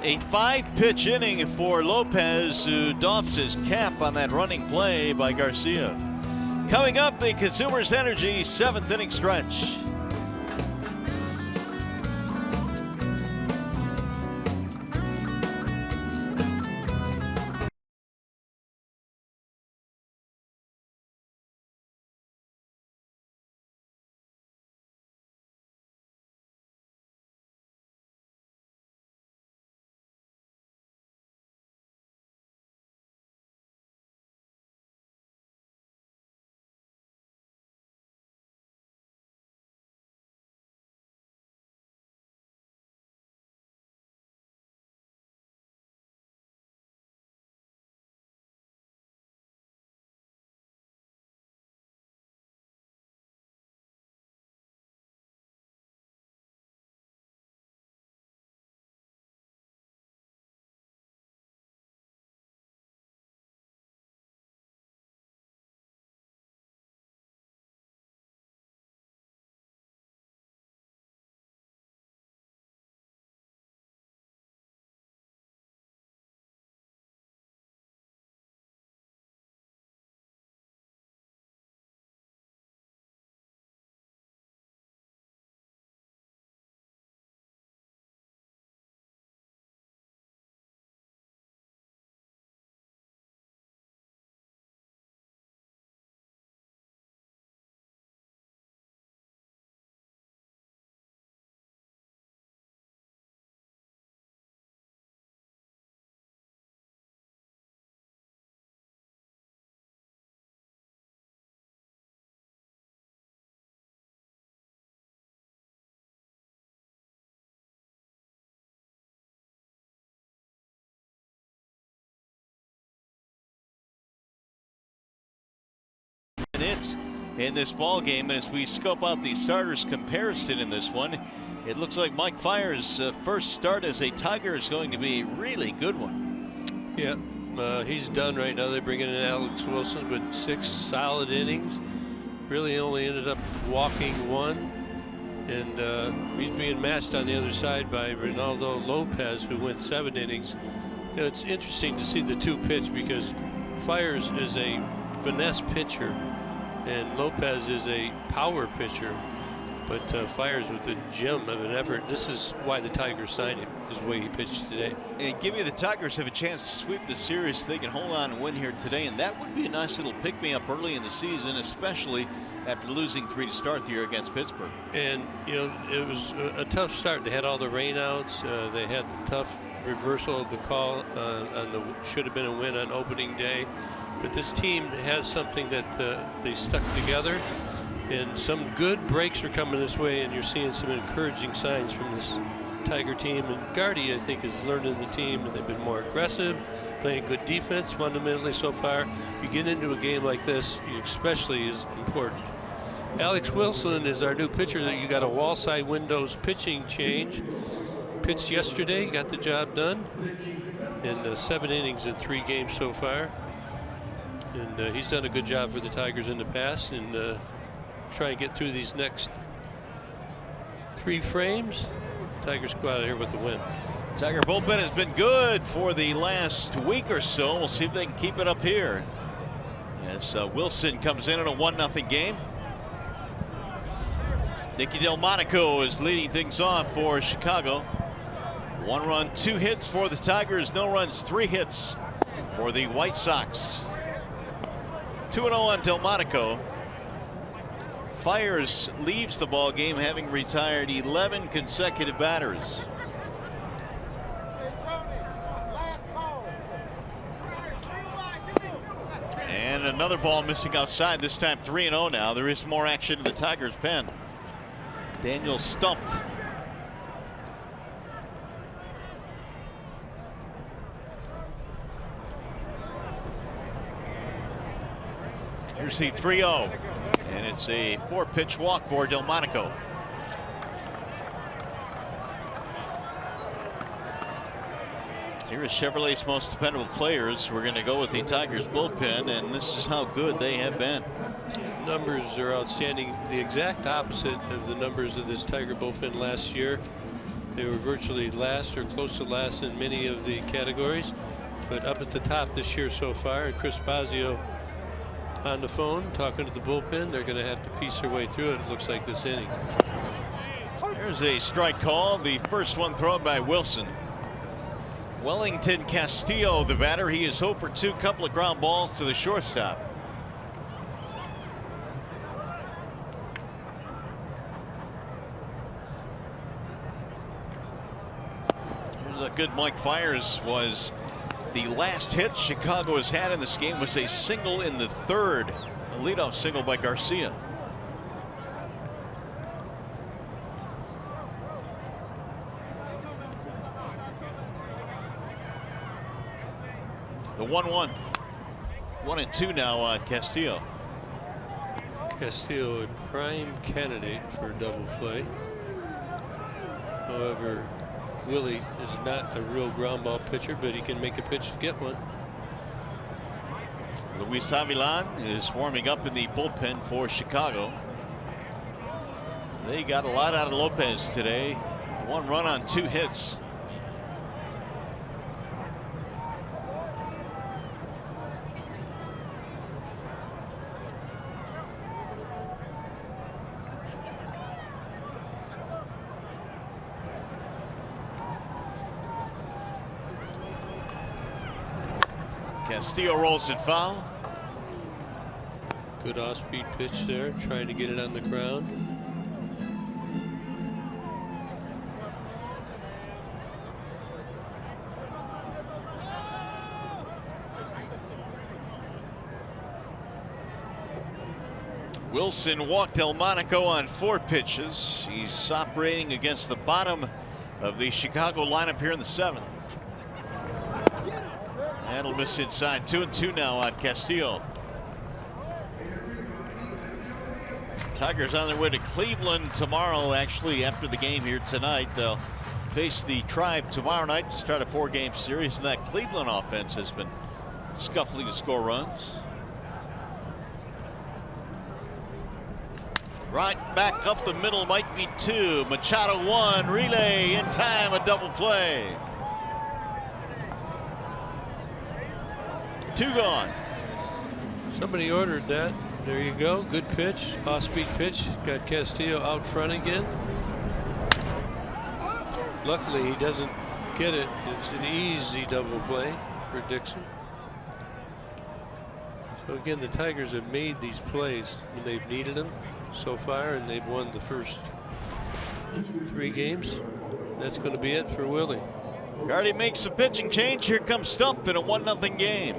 A 5-pitch inning for Lopez, who doffs his cap on that running play by Garcia. Coming up, the Consumers Energy 7th inning stretch. Minutes in this ball game, and as we scope out the starters comparison in this one, it looks like Mike Fiers' first start as a Tiger is going to be a really good one. Yeah, he's done right now. They bring in Alex Wilson with 6 solid innings. Really only ended up walking 1, and he's being matched on the other side by Ronaldo Lopez, who went 7 innings. You know, it's interesting to see the 2 pitch because Fiers is a finesse pitcher. And Lopez is a power pitcher, but Fiers with a gem of an effort. This is why the Tigers signed him, is the way he pitched today. And give me the Tigers have a chance to sweep the series. They can hold on and win here today, and that would be a nice little pick-me-up early in the season, especially after losing 3 to start the year against Pittsburgh. And, you know, it was a tough start. They had all the rainouts. They had the tough reversal of the call on the should have been a win on opening day. But this team has something that they stuck together, and some good breaks are coming this way, and you're seeing some encouraging signs from this Tiger team. And Gardy, I think, is learning the team, and they've been more aggressive, playing good defense fundamentally so far. You get into a game like this, especially is important. Alex Wilson is our new pitcher. That you got a wall side windows pitching change. Pitched yesterday, got the job done in 7 innings in 3 games so far. And he's done a good job for the Tigers in the past, and try and get through these next 3 frames. Tigers go out of here with the win. Tiger bullpen has been good for the last week or so. We'll see if they can keep it up here as Wilson comes in a 1-0 game. Nicky Delmonico is leading things off for Chicago. 1 run, 2 hits for the Tigers. No runs, 3 hits for the White Sox. 2-0 on Delmonico. Fiers leaves the ball game, having retired 11 consecutive batters. And another ball missing outside, this time 3-0 now. There is more action in the Tigers' pen. Daniel stumped. Here's the 3-0, and it's a 4-pitch walk for Delmonico. Here is Chevrolet's most dependable players. We're going to go with the Tigers bullpen, and this is how good they have been. Numbers are outstanding. The exact opposite of the numbers of this Tiger bullpen last year. They were virtually last or close to last in many of the categories, but up at the top this year so far. And Chris Bosio on the phone talking to the bullpen. They're going to have to piece their way through it. It looks like this inning. There's a strike call, the first one thrown by Wilson. Wellington Castillo, the batter. He is 0 for 2, couple of ground balls to the shortstop. Here's a good Mike Fiers. Was the last hit Chicago has had in this game was a single in the 3rd, a leadoff single by Garcia. The 1-1. 1-2 now on Castillo. Castillo, a prime candidate for a double play. However, Willie is not a real ground ball pitcher, but he can make a pitch to get one. Luis Avilan is warming up in the bullpen for Chicago. They got a lot out of Lopez today. 1 run on 2 hits. Castillo rolls it foul. Good off-speed pitch there, trying to get it on the ground. Wilson walked Delmonico on 4 pitches. He's operating against the bottom of the Chicago lineup here in the 7th. That'll miss inside. 2-2 now on Castillo. Tigers on their way to Cleveland tomorrow. Actually, after the game here tonight, they'll face the Tribe tomorrow night to start a 4-game series. And that Cleveland offense has been scuffling to score runs. Right back up the middle, might be 2. Machado 1, relay in time, a double play. 2 gone. Somebody ordered that. There you go. Good pitch. Off-speed pitch. Got Castillo out front again. Luckily, he doesn't get it. It's an easy double play for Dixon. So again, the Tigers have made these plays when they've needed them so far, and they've won the first 3 games. That's going to be it for Willie. Gardy makes a pitching change. Here comes Stump in a 1-0 game.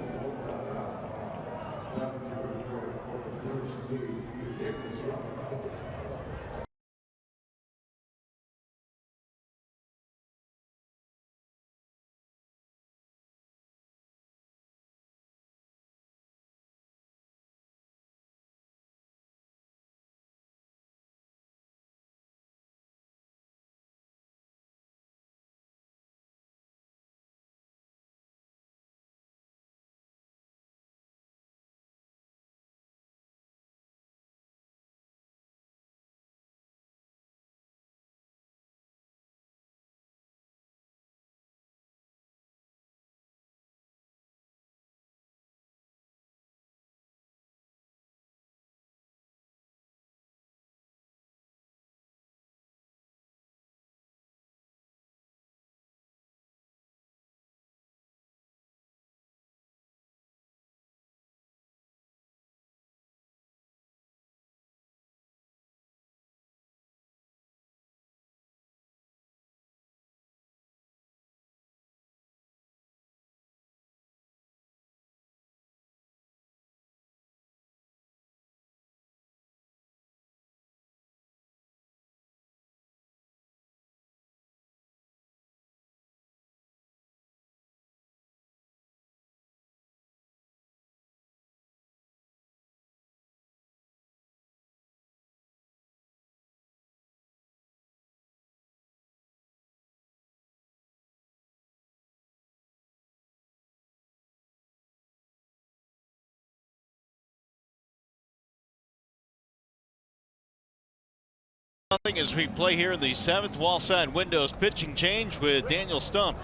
Nothing as we play here in the 7th. Wall side windows pitching change with Daniel Stump.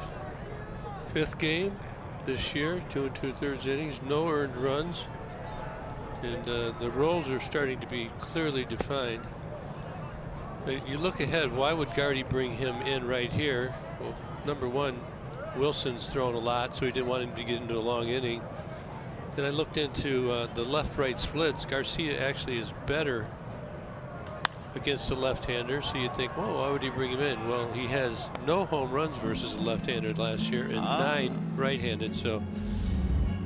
5th game this year, 2 2/3 innings, no earned runs, and the roles are starting to be clearly defined. You look ahead, why would Gardy bring him in right here? Well, number one, Wilson's thrown a lot, so he didn't want him to get into a long inning. Then I looked into the left-right splits. Garcia actually is better against the left-hander, so you'd think, well, why would he bring him in? Well, he has no home runs versus a left-hander last year and 9 right-handed, so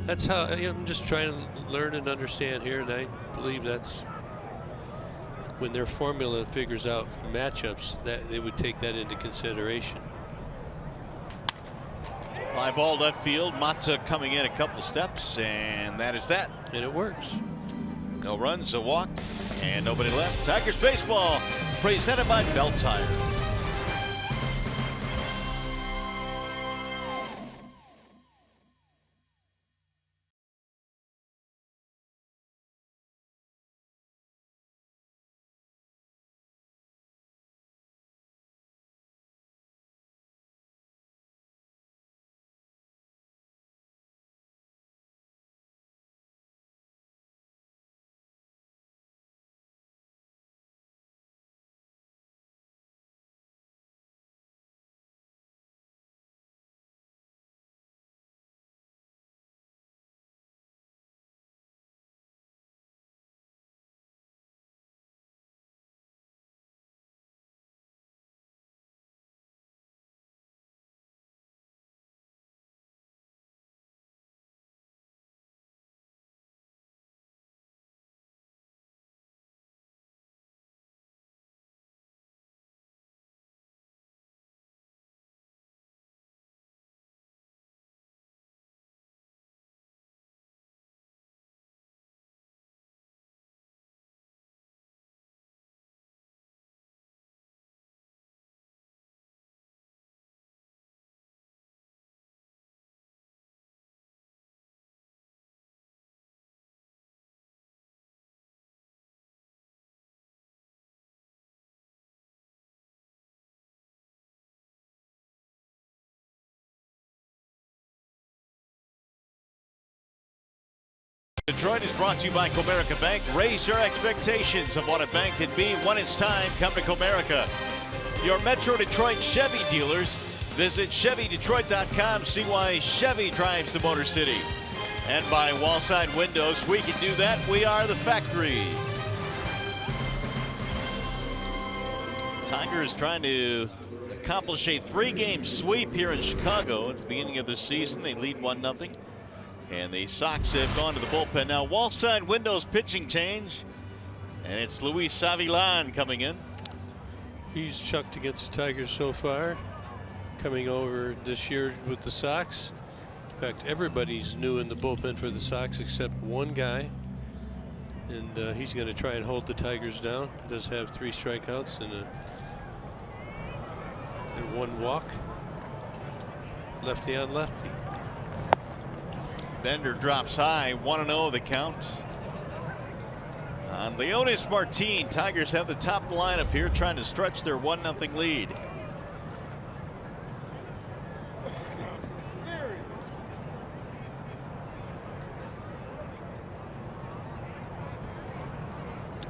that's how, I'm just trying to learn and understand here, and I believe that's when their formula figures out matchups, that they would take that into consideration. Fly ball left field. Mata coming in a couple steps, and that is that. And it works. No runs, a walk, and nobody left. Tigers baseball presented by Bell Tire. Detroit is brought to you by Comerica Bank. Raise your expectations of what a bank can be. When it's time, come to Comerica. Your Metro Detroit Chevy dealers. Visit ChevyDetroit.com. See why Chevy drives the Motor City. And by Wallside Windows, we can do that. We are the factory. Tigers trying to accomplish a 3-game sweep here in Chicago at the beginning of the season. They lead 1-0. And the Sox have gone to the bullpen. Now, Wallside Windows pitching change. And it's Luis Avilan coming in. He's chucked against the Tigers so far. Coming over this year with the Sox. In fact, everybody's new in the bullpen for the Sox except one guy. And he's going to try and hold the Tigers down. Does have 3 strikeouts and 1 walk. Lefty on lefty. Bender drops high, 1-0 the count. On Leonis Martin, Tigers have the top of the lineup here, trying to stretch their 1-0 lead.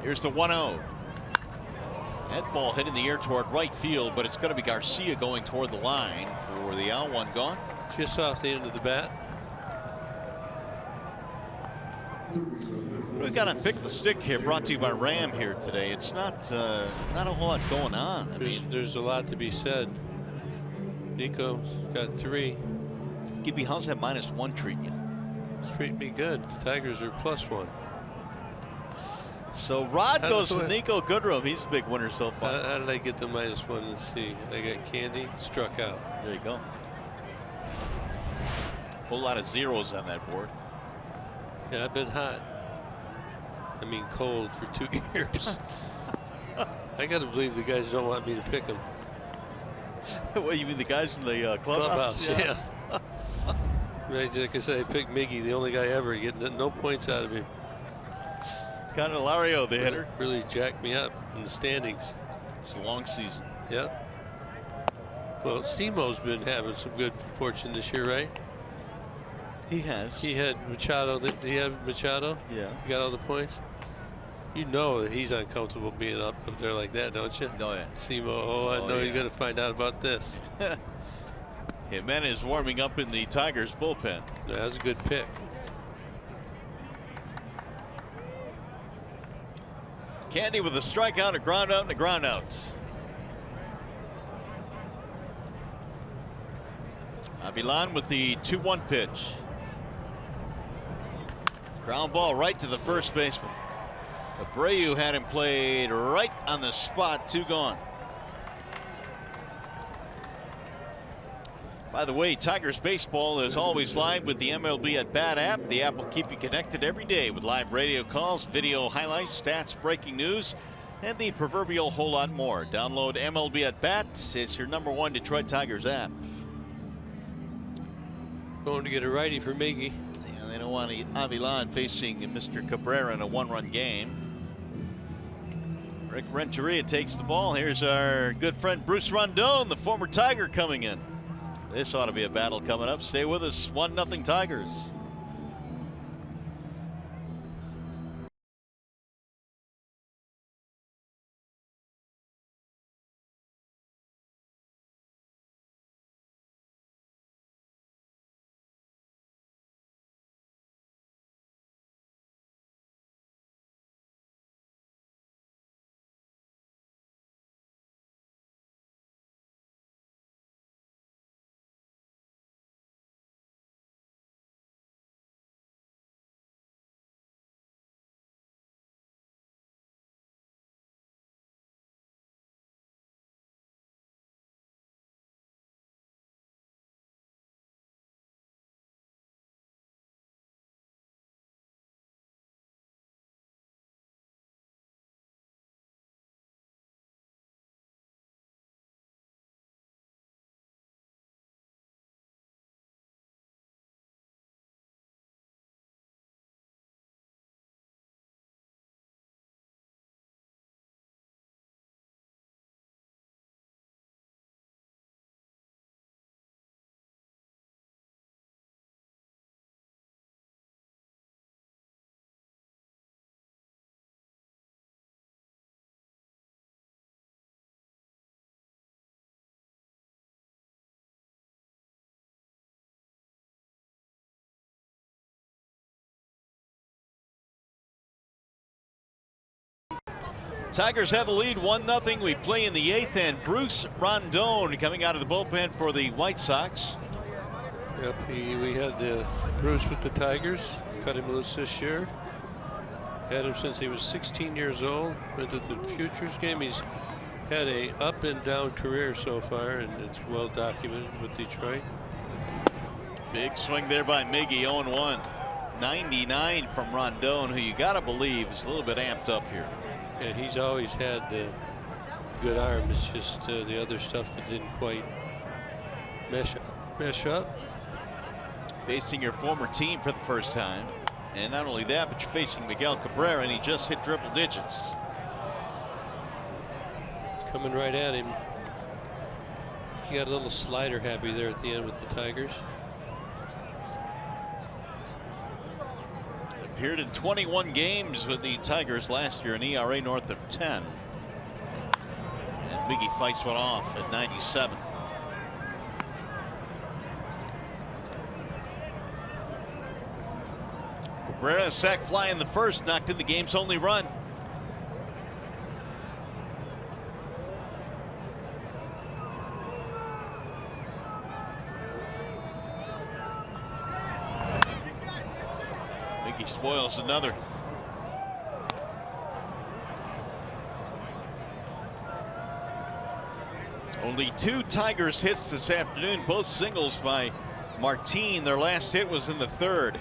Here's the 1-0. That ball hit in the air toward right field, but it's going to be Garcia going toward the line for the out. 1 gone. Just off the end of the bat. We've got a pick the stick here, brought to you by Ram here today. It's not a whole lot going on. There's a lot to be said. Nico's got 3. Gibby, how's that -1 treating you? It's treating me good. The Tigers are +1. So Rod goes with Nico Goodrum. He's the big winner so far. How did I get the -1? Let's see. I got Candy, struck out. There you go. Whole lot of zeros on that board. Yeah, I've been hot. I mean cold for 2 years. I got to believe the guys don't want me to pick them. What, you mean the guys in the clubhouse? Yeah. Like I said, I picked Miggy, the only guy ever getting no points out of him. Candelario, the hitter. Really jacked me up in the standings. It's a long season. Yeah. Well, Simo's been having some good fortune this year, right? He has. He had Machado. Did he have Machado? Yeah. He got all the points? You know that he's uncomfortable being up there like that, don't you? Oh, yeah. Simo, I know you're going to find out about this. Jimenez warming up in the Tigers bullpen. That was a good pick. Candy with a strikeout, a ground out, and a ground out. Avilan with the 2-1 pitch. Ground ball right to the first baseman. Abreu had him played right on the spot. 2 gone. By the way, Tigers baseball is always live with the MLB at Bat app. The app will keep you connected every day with live radio calls, video highlights, stats, breaking news, and the proverbial whole lot more. Download MLB at Bat. It's your #1 Detroit Tigers app. Going to get a righty for Miggy. And they don't want Avilan facing Mr. Cabrera in a 1-run game. Rick Renteria takes the ball. Here's our good friend Bruce Rondon, the former Tiger, coming in. This ought to be a battle coming up. Stay with us. 1-0 Tigers. Tigers have the lead 1-0. We play in the 8th, and Bruce Rondon coming out of the bullpen for the White Sox. Yep, we had Bruce with the Tigers. Cut him loose this year. Had him since he was 16 years old. Went to the Futures game. He's had a up and down career so far, and it's well documented with Detroit. Big swing there by Miggy, 0-1. 99 from Rondon, who you gotta believe is a little bit amped up here. Yeah, he's always had the good arm. It's just the other stuff that didn't quite mesh up. Facing your former team for the first time. And not only that, but you're facing Miguel Cabrera, and he just hit triple digits. Coming right at him. He got a little slider happy there at the end with the Tigers. Appeared in 21 games with the Tigers last year, an ERA north of 10. And Miggy fights one off at 97. Cabrera sack fly in the first, knocked in the game's only run. Miggy spoils another. Only 2 Tigers hits this afternoon, both singles by Martin. Their last hit was in the 3rd.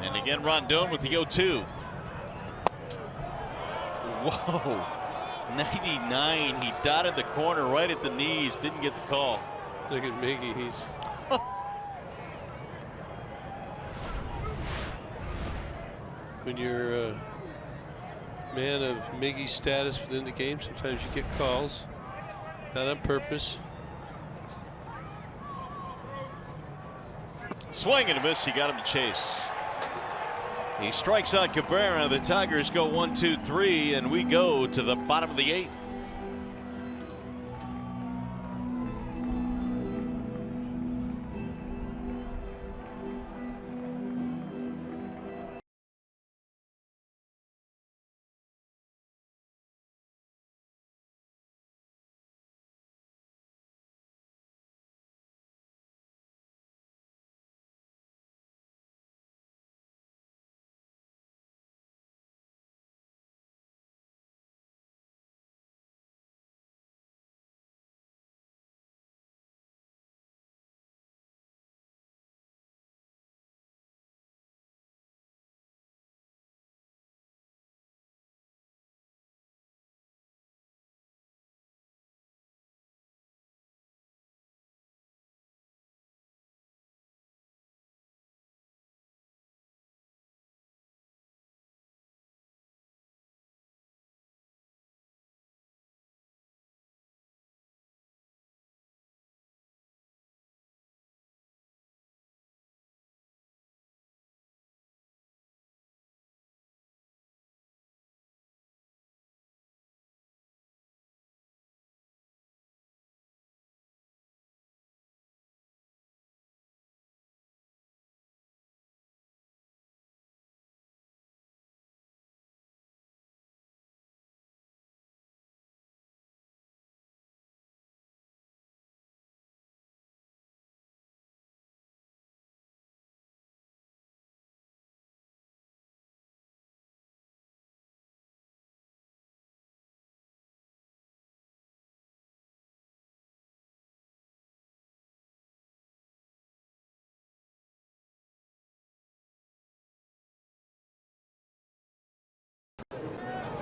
And again, Rondon with the 0-2. Whoa, 99. He dotted the corner right at the knees, didn't get the call. Look at Miggy. He's when you're a man of Miggy's status within the game, sometimes you get calls, not on purpose. Swing and a miss. He got him to chase. He strikes out Cabrera. The Tigers go 1-2-3, and we go to the bottom of the 8th.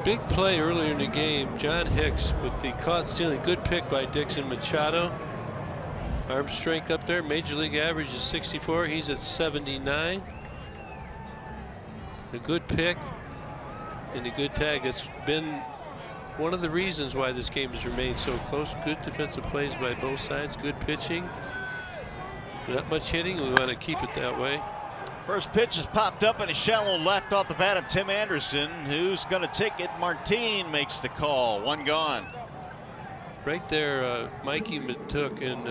Big play earlier in the game. John Hicks with the caught stealing. Good pick by Dixon Machado. Arm strength up there. Major league average is 64. He's at 79. A good pick and a good tag. It's been one of the reasons why this game has remained so close. Good defensive plays by both sides. Good pitching. Not much hitting. We want to keep it that way. First pitch has popped up in a shallow left off the bat of Tim Anderson. Who's going to take it? Martin makes the call. One gone. Right there, Mikey took and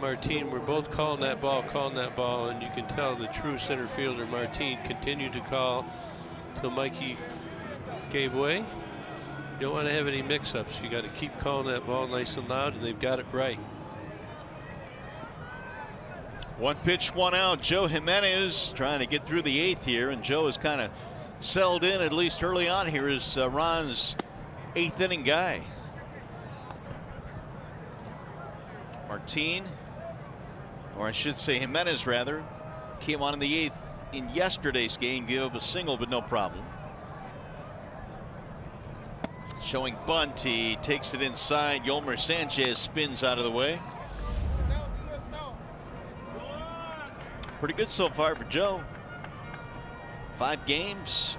Martin were both calling that ball, and you can tell the true center fielder, Martin, continued to call till Mikey gave way. You don't want to have any mix-ups. You got to keep calling that ball nice and loud, and they've got it right. 1 pitch, 1 out. Joe Jimenez trying to get through the 8th here, and Joe is kind of settled in, at least early on here, as Ron's 8th inning guy. Martin, or I should say Jimenez rather, came on in the 8th in yesterday's game, gave up a single but no problem. Showing bunt, he takes it inside. Yolmer Sanchez spins out of the way. Pretty good so far for Joe. 5 games,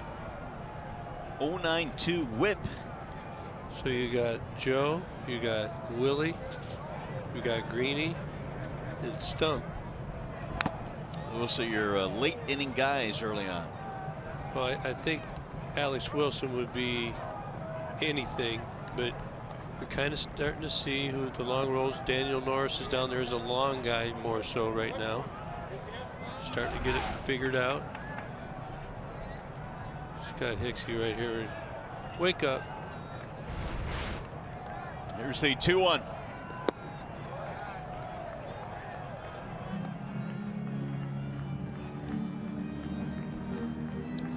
0.92 whip. So you got Joe, you got Willie, you got Greeny, and Stump. Those are your late inning guys early on. Well, I think Alex Wilson would be anything, but we're kind of starting to see who the long rolls. Daniel Norris is down there as a long guy more so right now. Starting to get it figured out. Scott Hicksy right here. Wake up. Here's the 2-1.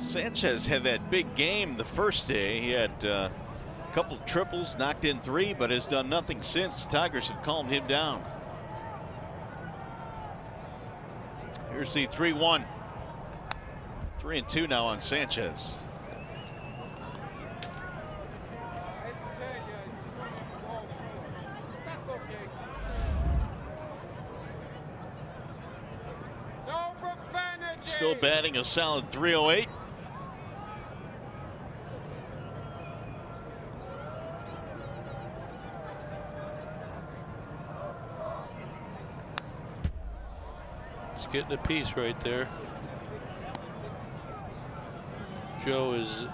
Sanchez had that big game the first day. He had a couple triples, knocked in 3, but has done nothing since. The Tigers have calmed him down. Here's the 3-1. 3-2 now on Sanchez. Still batting a solid .308. He's getting a piece right there. Joe is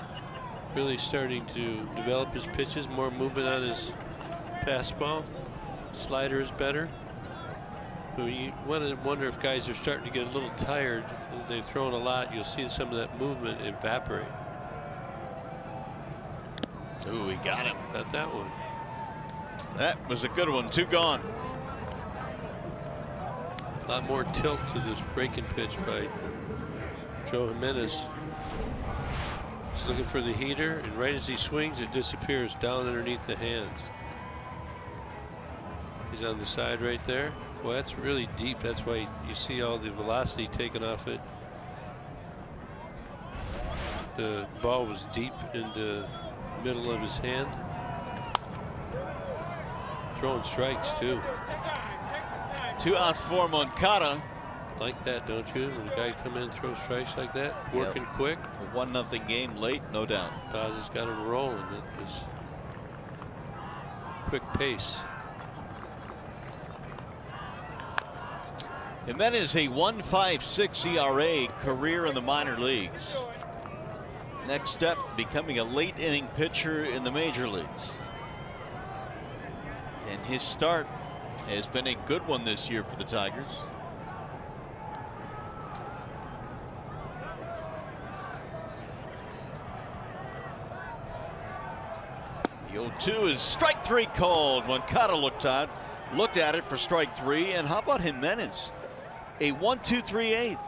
really starting to develop his pitches, more movement on his fastball. Slider is better. But you want to wonder if guys are starting to get a little tired. They're throwing a lot. You'll see some of that movement evaporate. Ooh, he got him. Got that one. That was a good one. 2 gone. A lot more tilt to this breaking pitch by Joe Jimenez. He's looking for the heater, and right as he swings, it disappears down underneath the hands. He's on the side right there. Well, that's really deep. That's why you see all the velocity taken off it. The ball was deep in the middle of his hand. Throwing strikes too. 2 outs for Moncada. Like that, don't you? When a guy come in and throw strikes like that, working quick. A 1-0 game late, no doubt. Dawes has got him rolling at this quick pace. And that is a 1.56 ERA career in the minor leagues. Next step, becoming a late inning pitcher in the major leagues. And his start has been a good one this year for the Tigers. The 0-2 is strike 3 called. Moncada looked at it for strike 3. And how about Jimenez? A 1-2-3-8.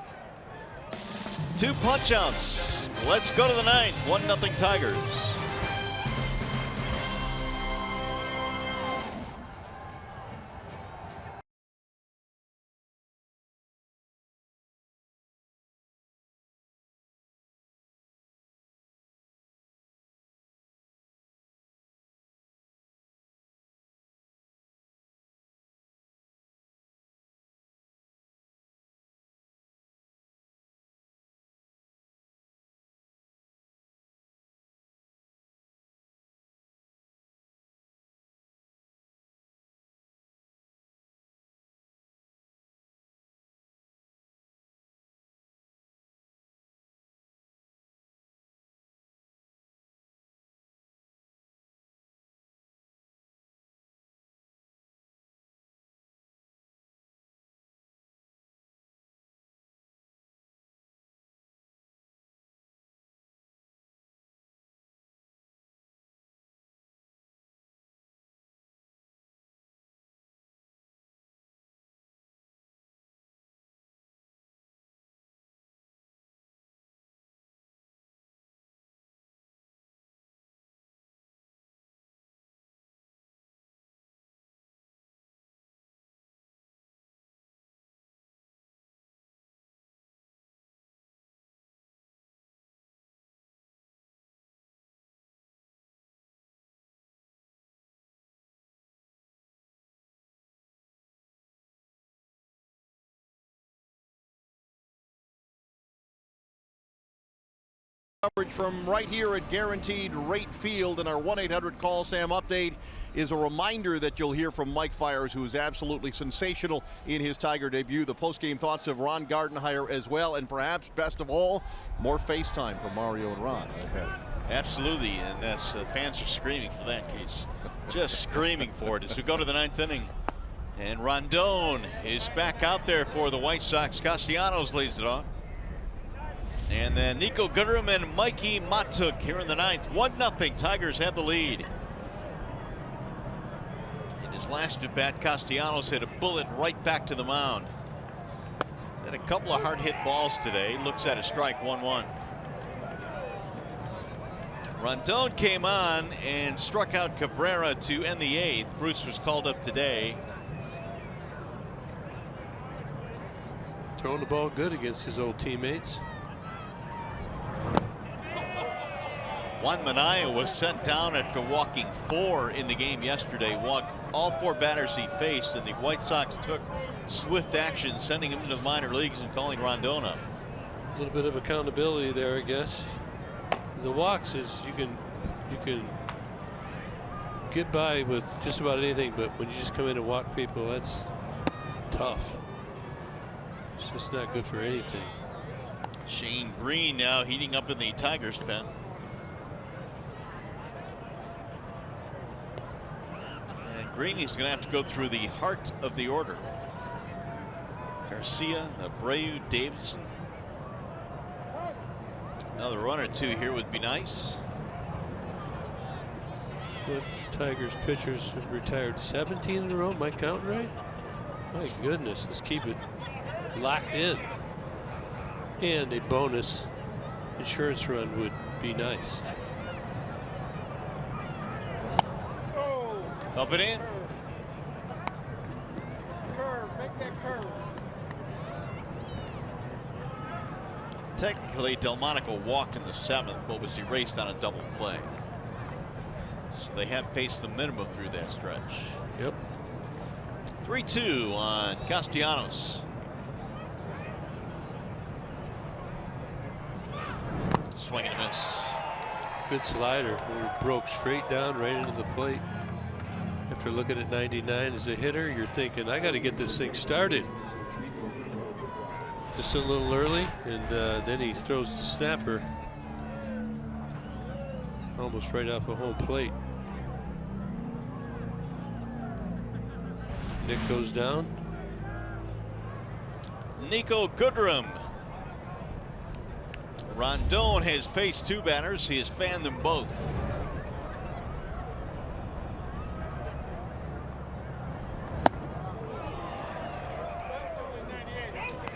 2 punch outs. Let's go to the 9th. 1-0 Tigers. coverage from right here at Guaranteed Rate Field, and our 1-800-CALL-SAM update is a reminder that you'll hear from Mike Fiers, who is absolutely sensational in his Tiger debut. The post-game thoughts of Ron Gardenhire as well, and perhaps best of all, more FaceTime from Mario and Ron ahead. Absolutely, and that's fans are screaming for that, Case. Just screaming for it as we go to the 9th inning. And Rondon is back out there for the White Sox. Castellanos leads it off. And then Nico Goodrum and Mikey Matuk here in the 9th. 1-0. Tigers have the lead. In his last at bat, Castellanos hit a bullet right back to the mound. He's had a couple of hard hit balls today. Looks at a strike, 1-1. Rondon came on and struck out Cabrera to end the 8th. Bruce was called up today. Throwing the ball good against his old teammates. Juan Minaya was sent down after walking 4 in the game yesterday. Walked all 4 batters he faced, and the White Sox took swift action, sending him into the minor leagues and calling Rondon up. A little bit of accountability there, I guess. The walks is you can get by with just about anything, but when you just come in and walk people, that's tough. It's just not good for anything. Shane Green now heating up in the Tigers pen. And Green is going to have to go through the heart of the order. Garcia, Abreu, Davidson. Another run or 2 here would be nice. What Tigers pitchers have retired 17 in a row? Am I counting right? My goodness, let's keep it locked in. And a bonus insurance run would be nice. Up and in. Curve, make that curve. Technically, Delmonico walked in the 7th, but was erased on a double play. So they have faced the minimum through that stretch. Yep. 3-2 on Castellanos. Swing and a miss. Good slider. It broke straight down right into the plate. After looking at 99 as a hitter, you're thinking, I got to get this thing started. Just a little early, and then he throws the snapper almost right off the home plate. Nick goes down. Nico Goodrum. Rondon has faced 2 batters. He has fanned them both.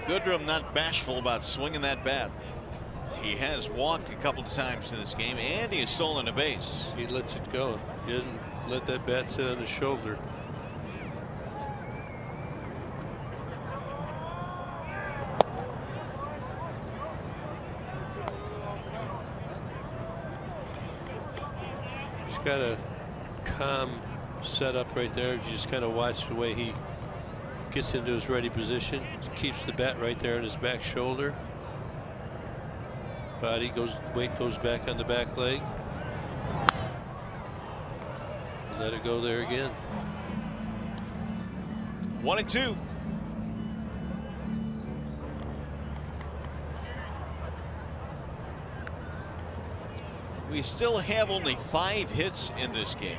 Goodrum not bashful about swinging that bat. He has walked a couple of times in this game, and he has stolen a base. He lets it go. He doesn't let that bat sit on his shoulder. He's got a calm setup right there. You just kind of watch the way he gets into his ready position. Keeps the bat right there on his back shoulder. Body goes, weight goes back on the back leg. Let it go there again. 1-2. We still have only 5 hits in this game.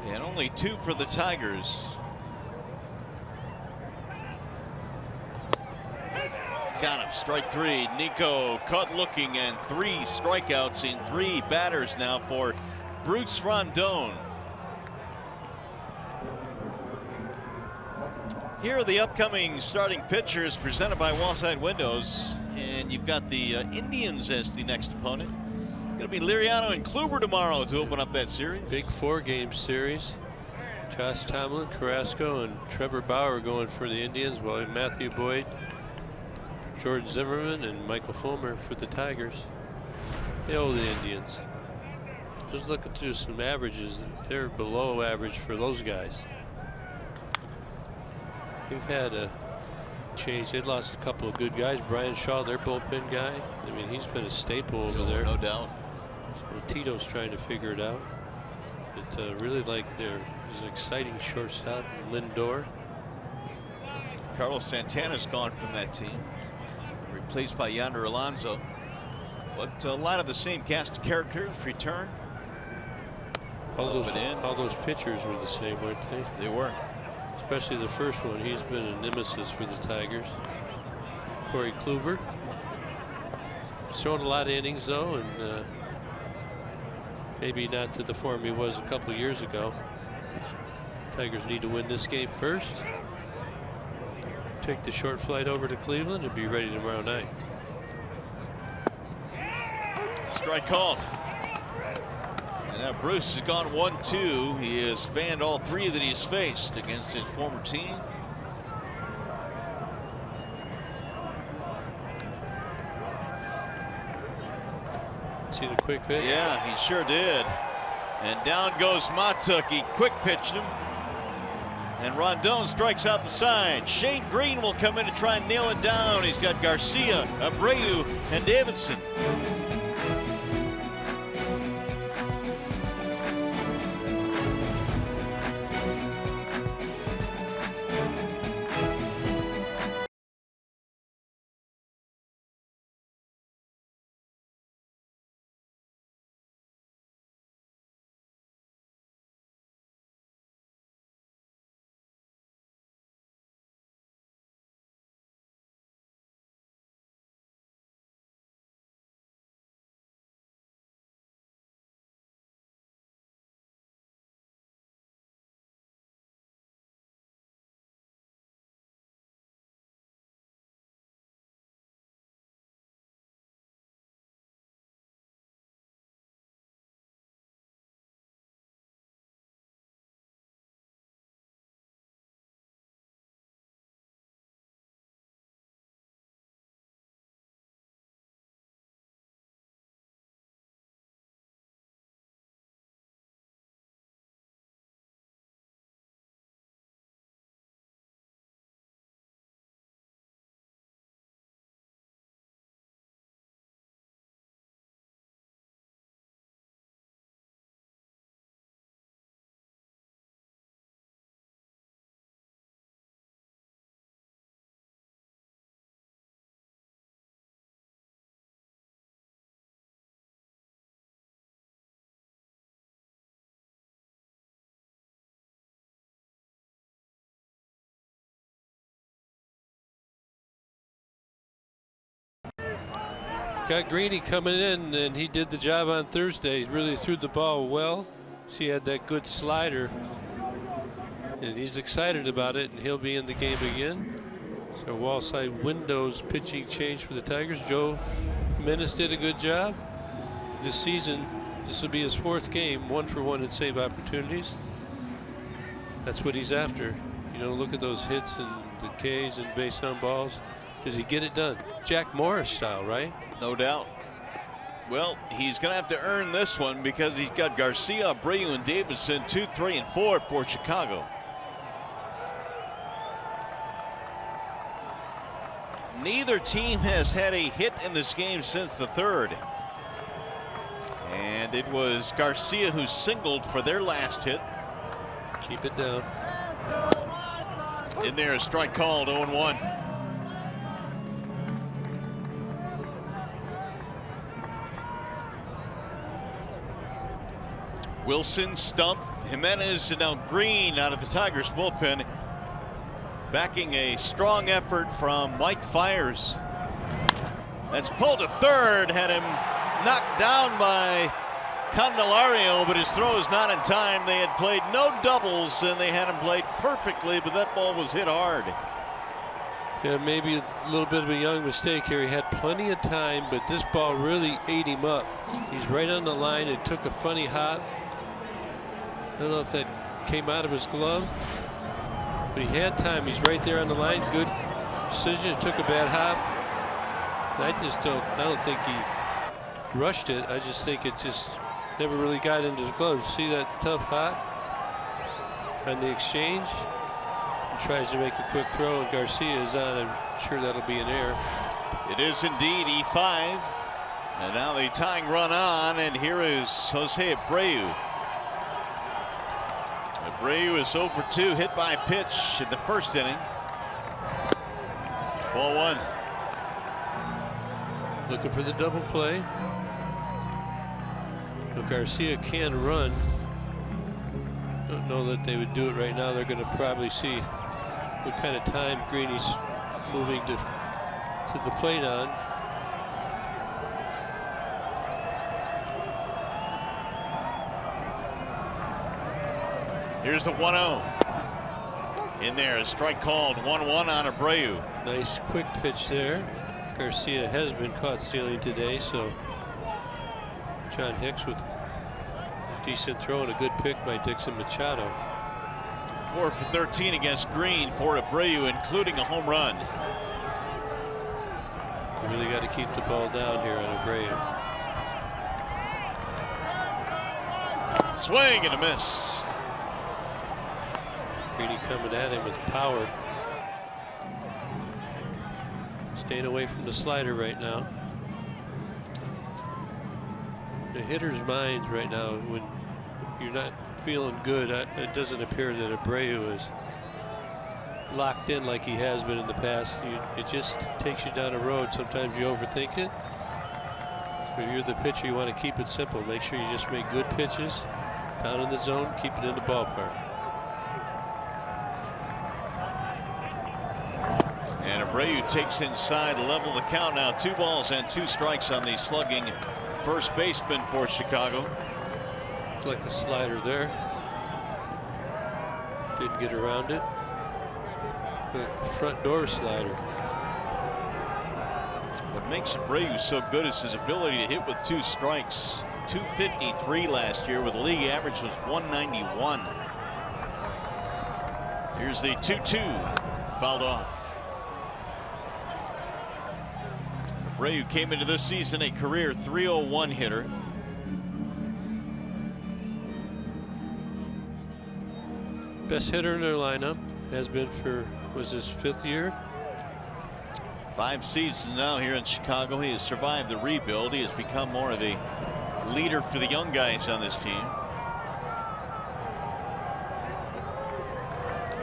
And only 2 for the Tigers. Got him, strike 3. Nico caught looking, and 3 strikeouts in 3 batters now for Bruce Rondon. Here are the upcoming starting pitchers presented by Wallside Windows. And you've got the Indians as the next opponent. It's going to be Liriano and Kluber tomorrow to open up that series. Big 4-game series. Josh Tomlin, Carrasco, and Trevor Bauer going for the Indians, while Matthew Boyd, George Zimmerman, and Michael Fulmer for the Tigers. The Indians. Just looking through some averages, they're below average for those guys. We've had a change. They lost a couple of good guys. Brian Shaw, their bullpen guy. I mean, he's been a staple over there. No doubt. So Tito's trying to figure it out. But really, like, there's an exciting shortstop, Lindor. Carlos Santana's gone from that team, replaced by Yonder Alonso. But a lot of the same cast of characters return. All those pitchers were the same, weren't they? They were. Especially the first one. He's been a nemesis for the Tigers. Corey Kluber. He's thrown a lot of innings, though, and maybe not to the form he was a couple years ago. Tigers need to win this game first. Take the short flight over to Cleveland and be ready tomorrow night. Strike called. And now Bruce has gone 1-2. He has fanned all three that he's faced against his former team. See the quick pitch? Yeah, he sure did. And down goes Matuk. He quick pitched him. And Rondon strikes out the side. Shane Green will come in to try and nail it down. He's got Garcia, Abreu, and Davidson. Got Greeny coming in, and he did the job on Thursday. He really threw the ball well. He had that good slider, and he's excited about it, and he'll be in the game again. So wall side windows pitching change for the Tigers. Joe Menace did a good job this season. This will be his 4th game, 1-for-1 in save opportunities. That's what he's after. You know, look at those hits and the Ks and base on balls. Does he get it done? Jack Morris style, right? No doubt. Well, he's going to have to earn this one because he's got Garcia, Abreu, and Davidson 2, 3, and 4 for Chicago. Neither team has had a hit in this game since the 3rd. And it was Garcia who singled for their last hit. Keep it down. In there, a strike called, 0-1. Wilson, Stump, Jimenez, and now Green out of the Tigers bullpen, backing a strong effort from Mike Fiers. That's pulled to third, had him knocked down by Candelario, but his throw is not in time. They had played no doubles, and they had him played perfectly, but that ball was hit hard. Yeah, maybe a little bit of a young mistake here. He had plenty of time, but this ball really ate him up. He's right on the line. It took a funny hop. I don't know if that came out of his glove, but he had time. He's right there on the line. Good decision. It took a bad hop. I don't think he rushed it. I just think it just never really got into his glove. See that tough hop on the exchange? He tries to make a quick throw, and Garcia is on. I'm sure that'll be an error. It is indeed E5. And now the tying run on, and here is Jose Abreu. Abreu is 0 for 2, hit by a pitch in the first inning. Ball 1. Looking for the double play. Well, Garcia can run. Don't know that they would do it right now. They're going to probably see what kind of time Greeny's moving to the plate on. Here's the 1-0. In there, a strike called. 1-1 on Abreu. Nice quick pitch there. Garcia has been caught stealing today, so John Hicks with a decent throw and a good pick by Dixon Machado. 4 for 13 against Green for Abreu, including a home run. You really got to keep the ball down here on Abreu. Swing and a miss. Greeny coming at him with power. Staying away from the slider right now. The hitter's minds right now, when you're not feeling good, it doesn't appear that Abreu is locked in like he has been in the past. It just takes you down a road. Sometimes you overthink it. So if you're the pitcher, you want to keep it simple. Make sure you just make good pitches down in the zone, keep it in the ballpark. And Abreu takes inside, level the count now. 2 balls and 2 strikes on the slugging first baseman for Chicago. It's like a slider there. Didn't get around it. Like the front door slider. What makes Abreu so good is his ability to hit with 2 strikes. 253 last year, with the league average was 191. Here's the 2-2, fouled off. Abreu came into this season a career .301 hitter. Best hitter in their lineup, has been for, was his 5th year. 5 seasons now here in Chicago. He has survived the rebuild. He has become more of a leader for the young guys on this team.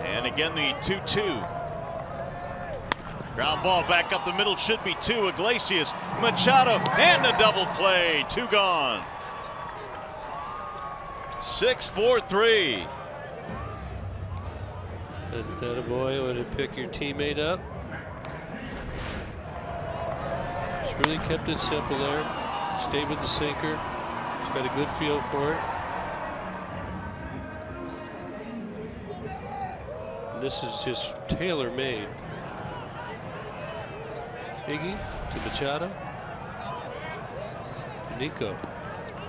And again, the 2-2. Ground ball back up the middle, should be 2. Iglesias, Machado, and a double play. 2 gone. 6-4-3. That a boy, would it pick your teammate up? Just really kept it simple there. Stayed with the sinker. He's got a good feel for it. And this is just tailor-made. Iggy to Machado to Nico.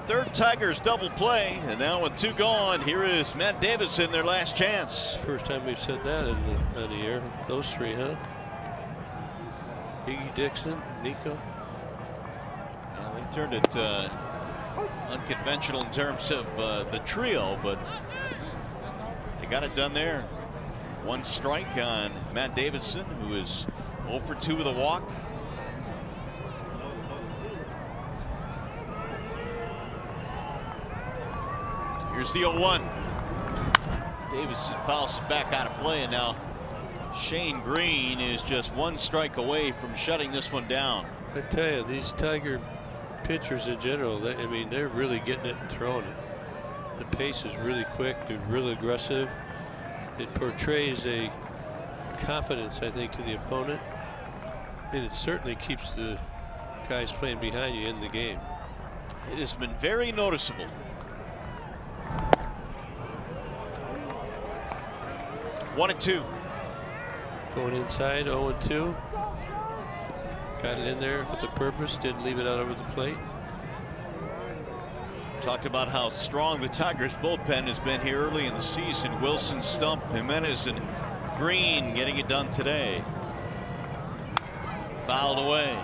Third Tigers double play, and now with 2 gone, here is Matt Davidson, their last chance. First time we've said that in the year. Those 3, huh? Iggy, Dixon, Nico. Well, they turned it unconventional in terms of the trio, but they got it done there. 1 strike on Matt Davidson, who is 0 for 2 with a walk. Here's the 0-1. Davidson fouls it back out of play, and now Shane Green is just 1 strike away from shutting this one down. I tell you, these Tiger pitchers in general, I mean, they're really getting it and throwing it. The pace is really quick. They're really aggressive. It portrays a confidence, I think, to the opponent, and it certainly keeps the guys playing behind you in the game. It has been very noticeable. One and 2. Going inside, 0-2. Got it in there with a purpose, didn't leave it out over the plate. Talked about how strong the Tigers bullpen has been here early in the season. Wilson, Stump, Jimenez, and Green getting it done today. Fouled away.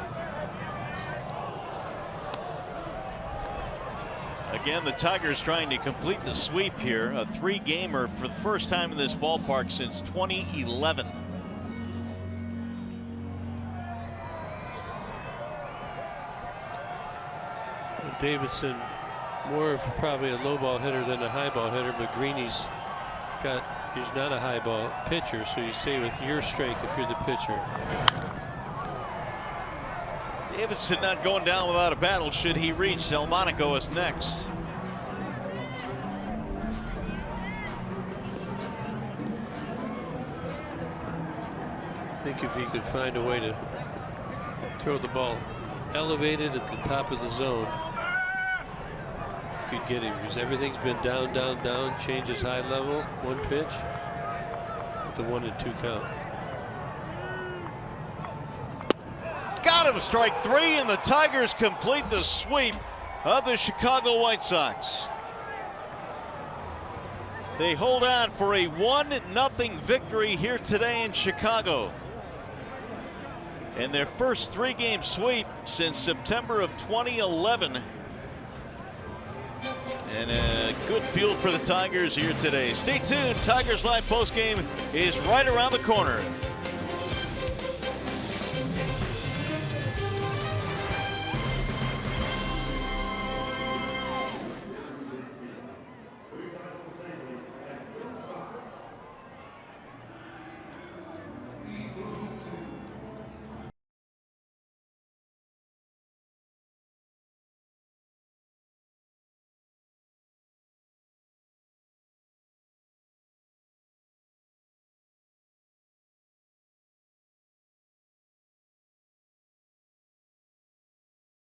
Again, the Tigers trying to complete the sweep here. A 3-gamer for the first time in this ballpark since 2011. Davidson, more of probably a low ball hitter than a high ball hitter, but Greeny's he's not a high ball pitcher, so you stay with your strength if you're the pitcher. Davidson not going down without a battle should he reach. Delmonico is next. I think if he could find a way to throw the ball elevated at the top of the zone, could get him, because everything's been down, down, down. Changes high level, one pitch with the 1-2 count. Got him, strike 3, and the Tigers complete the sweep of the Chicago White Sox. They hold on for a 1-0 victory here today in Chicago. And their first 3-game sweep since September of 2011. And a good field for the Tigers here today. Stay tuned. Tigers Live postgame is right around the corner.